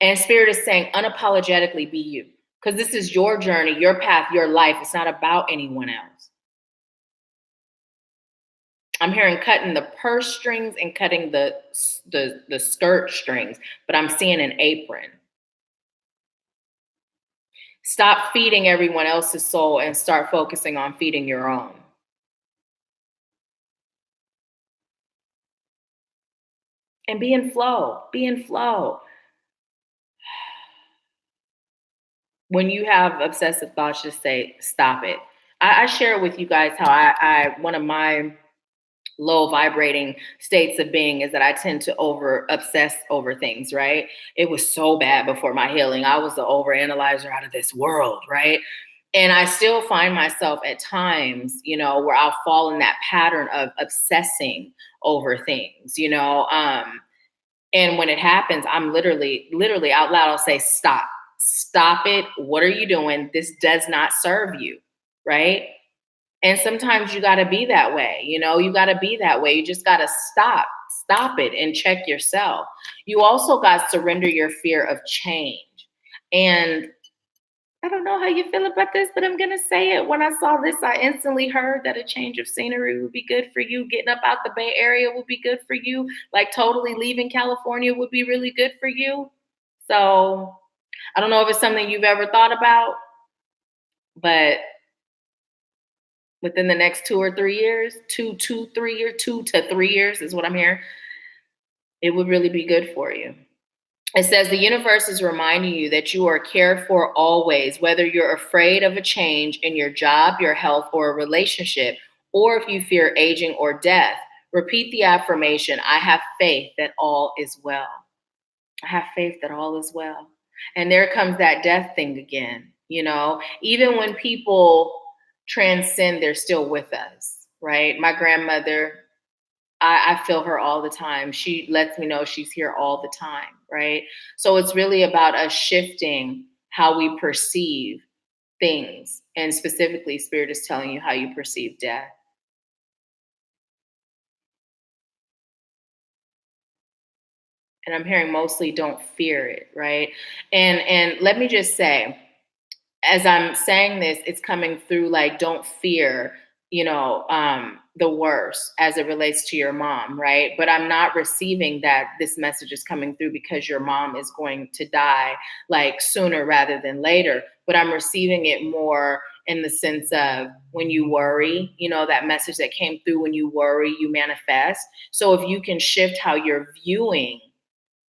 Speaker 1: And Spirit is saying, unapologetically be you. Because this is your journey, your path, your life. It's not about anyone else. I'm hearing cutting the purse strings and cutting the skirt strings, but I'm seeing an apron. Stop feeding everyone else's soul and start focusing on feeding your own. And be in flow. Be in flow. When you have obsessive thoughts, just say, stop it. I share with you guys how I one of my low vibrating states of being is that I tend to over obsess over things, right? It was so bad before my healing. I was the over analyzer out of this world, right? And I still find myself at times, where I'll fall in that pattern of obsessing over things, and when it happens, I'm literally out loud, I'll say, stop it. What are you doing? This does not serve you, right? And sometimes you got to be that way. You got to be that way. You just got to stop it and check yourself. You also got to surrender your fear of change. And I don't know how you feel about this, but I'm going to say it. When I saw this, I instantly heard that a change of scenery would be good for you. Getting up out the Bay Area would be good for you. Like totally leaving California would be really good for you. So I don't know if it's something you've ever thought about, but within the next 2 or 3 years, 2 to 3 years is what I'm hearing, it would really be good for you. It says the universe is reminding you that you are cared for always, whether you're afraid of a change in your job, your health, or a relationship, or if you fear aging or death. Repeat the affirmation, I have faith that all is well. I have faith that all is well. And there comes that death thing again. Even when people transcend, they're still with us, right? My grandmother, I feel her all the time. She lets me know she's here all the time, right? So it's really about us shifting how we perceive things. And specifically, Spirit is telling you how you perceive death. And I'm hearing mostly don't fear it, right? And let me just say, as I'm saying this, it's coming through like, don't fear, the worst as it relates to your mom, right? But I'm not receiving that this message is coming through because your mom is going to die like sooner rather than later. But I'm receiving it more in the sense of when you worry, that message that came through, when you worry, you manifest. So if you can shift how you're viewing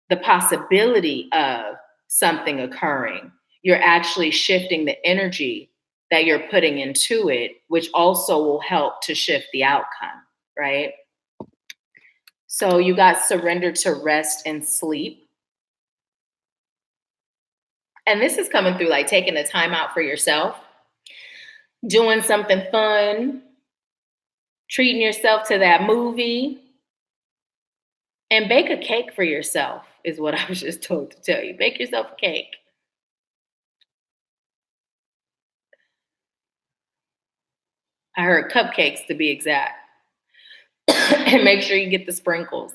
Speaker 1: the possibility of something occurring, you're actually shifting the energy that you're putting into it, which also will help to shift the outcome, right? So you got surrender to rest and sleep. And this is coming through like taking a time out for yourself, doing something fun, treating yourself to that movie, and bake a cake for yourself is what I was just told to tell you. Bake yourself a cake. I heard cupcakes to be exact. And make sure you get the sprinkles.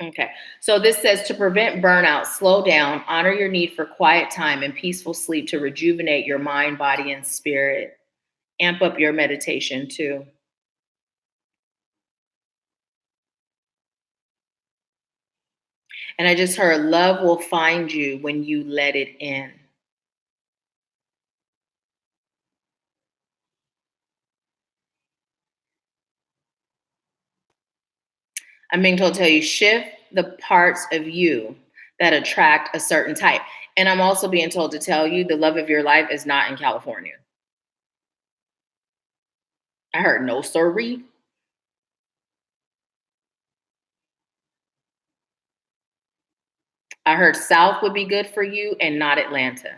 Speaker 1: Okay, so this says to prevent burnout, slow down, honor your need for quiet time and peaceful sleep to rejuvenate your mind, body, and spirit. Amp up your meditation too. And I just heard love will find you when you let it in. I'm being told to tell you shift the parts of you that attract a certain type. And I'm also being told to tell you the love of your life is not in California. I heard no siree. I heard South would be good for you and not Atlanta,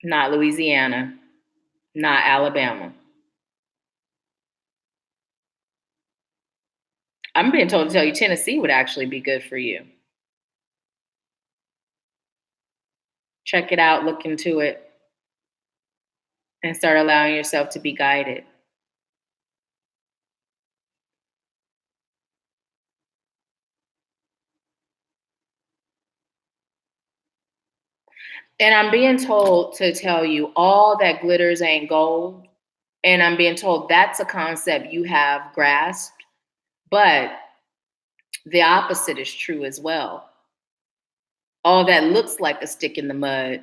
Speaker 1: not Louisiana, not Alabama. I'm being told to tell you Tennessee would actually be good for you. Check it out, look into it, and start allowing yourself to be guided. And I'm being told to tell you all that glitters ain't gold. And I'm being told that's a concept you have grasped, but the opposite is true as well. All that looks like a stick in the mud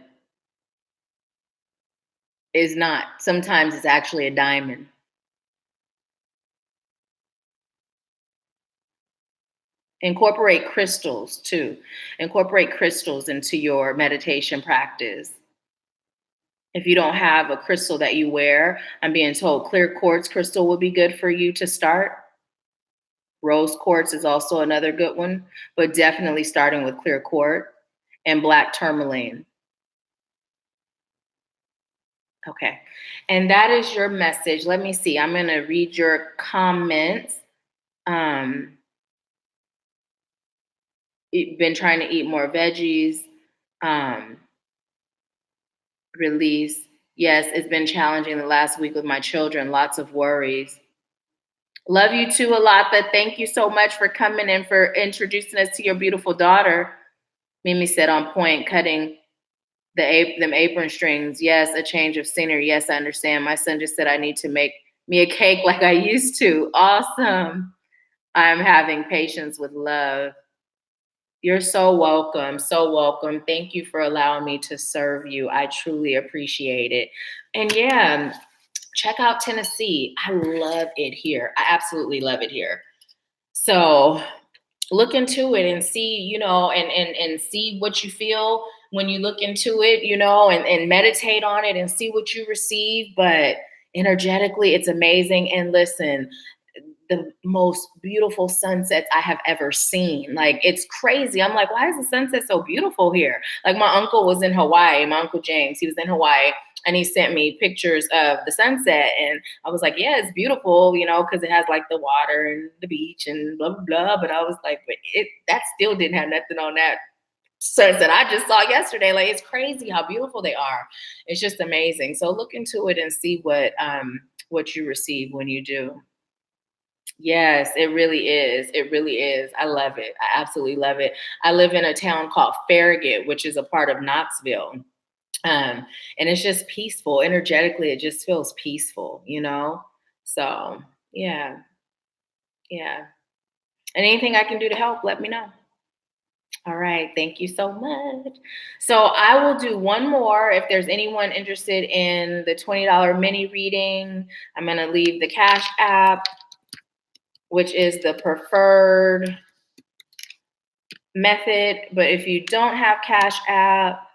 Speaker 1: is not. Sometimes it's actually a diamond. Incorporate crystals too. Incorporate crystals into your meditation practice. If you don't have a crystal that you wear, I'm being told clear quartz crystal would be good for you to start. Rose quartz is also another good one, but definitely starting with clear quartz and black tourmaline. Okay. And that is your message. Let me see. I'm going to read your comments. Um, been trying to eat more veggies. Um, release. Yes, it's been challenging the last week with my children. Lots of worries. Love you too, Alata. Thank you so much for coming and for introducing us to your beautiful daughter. Mimi said on point, cutting them apron strings. Yes, a change of scenery. Yes, I understand. My son just said I need to make me a cake like I used to. Awesome. I'm having patience with love. You're so welcome. So welcome. Thank you for allowing me to serve you. I truly appreciate it. And yeah, check out Tennessee. I love it here. I absolutely love it here. So look into it and see, and see what you feel when you look into it, and meditate on it and see what you receive. But energetically, it's amazing. And listen, the most beautiful sunsets I have ever seen. Like, it's crazy. I'm like, why is the sunset so beautiful here? Like, my uncle was in Hawaii, my Uncle James, he was in Hawaii, and he sent me pictures of the sunset. And I was like, yeah, it's beautiful, because it has like the water and the beach and blah, blah, blah. But I was like, but that still didn't have nothing on that sunset I just saw yesterday. Like, it's crazy how beautiful they are. It's just amazing. So look into it and see what you receive when you do. Yes, it really is. It really is. I love it. I absolutely love it. I live in a town called Farragut, which is a part of Knoxville. And it's just peaceful. Energetically, it just feels peaceful. So, yeah, yeah. And anything I can do to help, let me know. All right. Thank you so much. So I will do one more. If there's anyone interested in the $20 mini reading, I'm going to leave the Cash App, which is the preferred method. But if you don't have Cash App,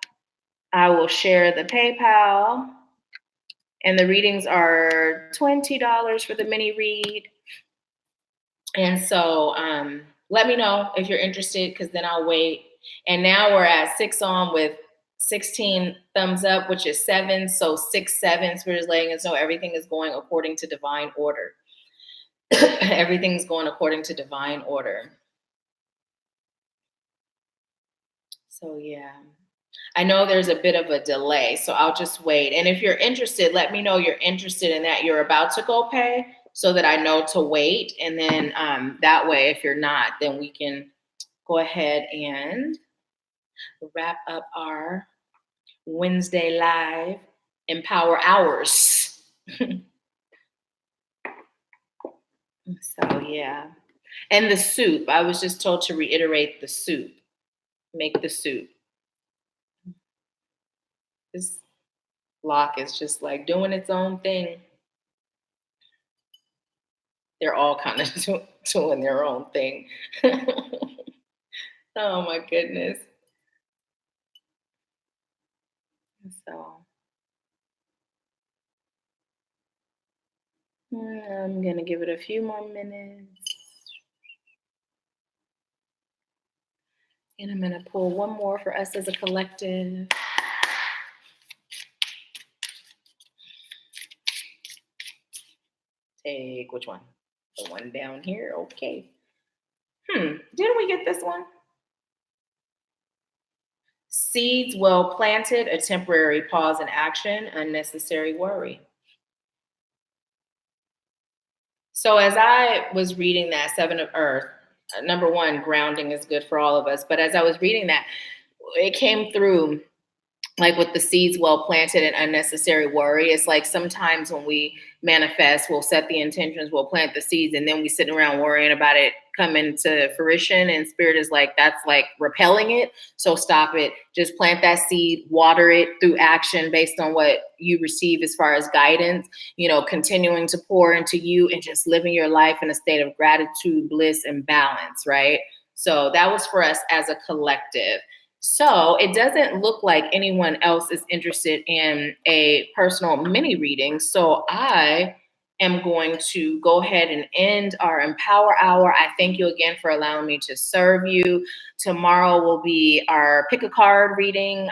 Speaker 1: I will share the PayPal. And the readings are $20 for the mini read. And so let me know if you're interested, because then I'll wait. And now we're at 6 on with 16 thumbs up, which is 7. So 6, 7, Spirit is letting us know everything is going according to divine order. Everything's going according to divine order. So yeah. I know there's a bit of a delay, so I'll just wait. And if you're interested, let me know you're interested in that you're about to go pay so that I know to wait. And then that way, if you're not, then we can go ahead and wrap up our Wednesday live Empower Hours. So, yeah. And the soup, I was just told to reiterate the soup. Make the soup. This lock is just like doing its own thing. They're all kind of doing their own thing. Oh my goodness. So I'm going to give it a few more minutes. And I'm going to pull one more for us as a collective. Take which one? The one down here. Okay. Didn't we get this one? Seeds well planted, a temporary pause in action, unnecessary worry. So as I was reading that Seven of Earth, number one, grounding is good for all of us. But as I was reading that, it came through like with the seeds well planted and unnecessary worry. It's like sometimes when we manifest, we'll set the intentions, we'll plant the seeds, and then we sit around worrying about it coming to fruition. And spirit is like, that's like repelling it. So stop it. Just plant that seed, water it through action based on what you receive as far as guidance, continuing to pour into you and just living your life in a state of gratitude, bliss, and balance, right? So that was for us as a collective. So it doesn't look like anyone else is interested in a personal mini reading. So I am going to go ahead and end our Empower Hour. I thank you again for allowing me to serve you. Tomorrow will be our pick a card reading.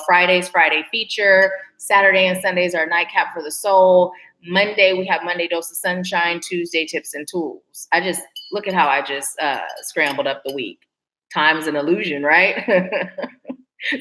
Speaker 1: Friday's Friday feature. Saturday and Sundays are nightcap for the soul. Monday, we have Monday Dose of Sunshine. Tuesday, Tips and Tools. Look at how I just scrambled up the week. Time's an illusion, right?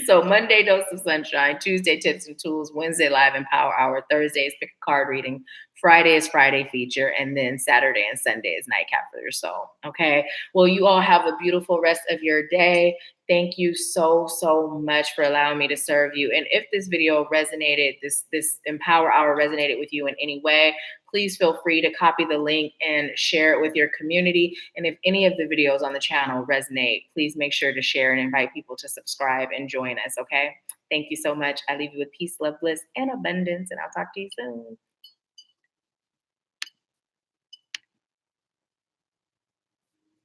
Speaker 1: So Monday, Dose of Sunshine. Tuesday, Tips and Tools. Wednesday, Live Empower Hour. Thursday is Pick a Card Reading. Friday is Friday feature. And then Saturday and Sunday is Nightcap for your soul. Okay. Well, you all have a beautiful rest of your day. Thank you so, so much for allowing me to serve you. And if this video resonated, this Empower Hour resonated with you in any way, please feel free to copy the link and share it with your community. And if any of the videos on the channel resonate, please make sure to share and invite people to subscribe and join us, okay? Thank you so much. I leave you with peace, love, bliss, and abundance, and I'll talk to you soon.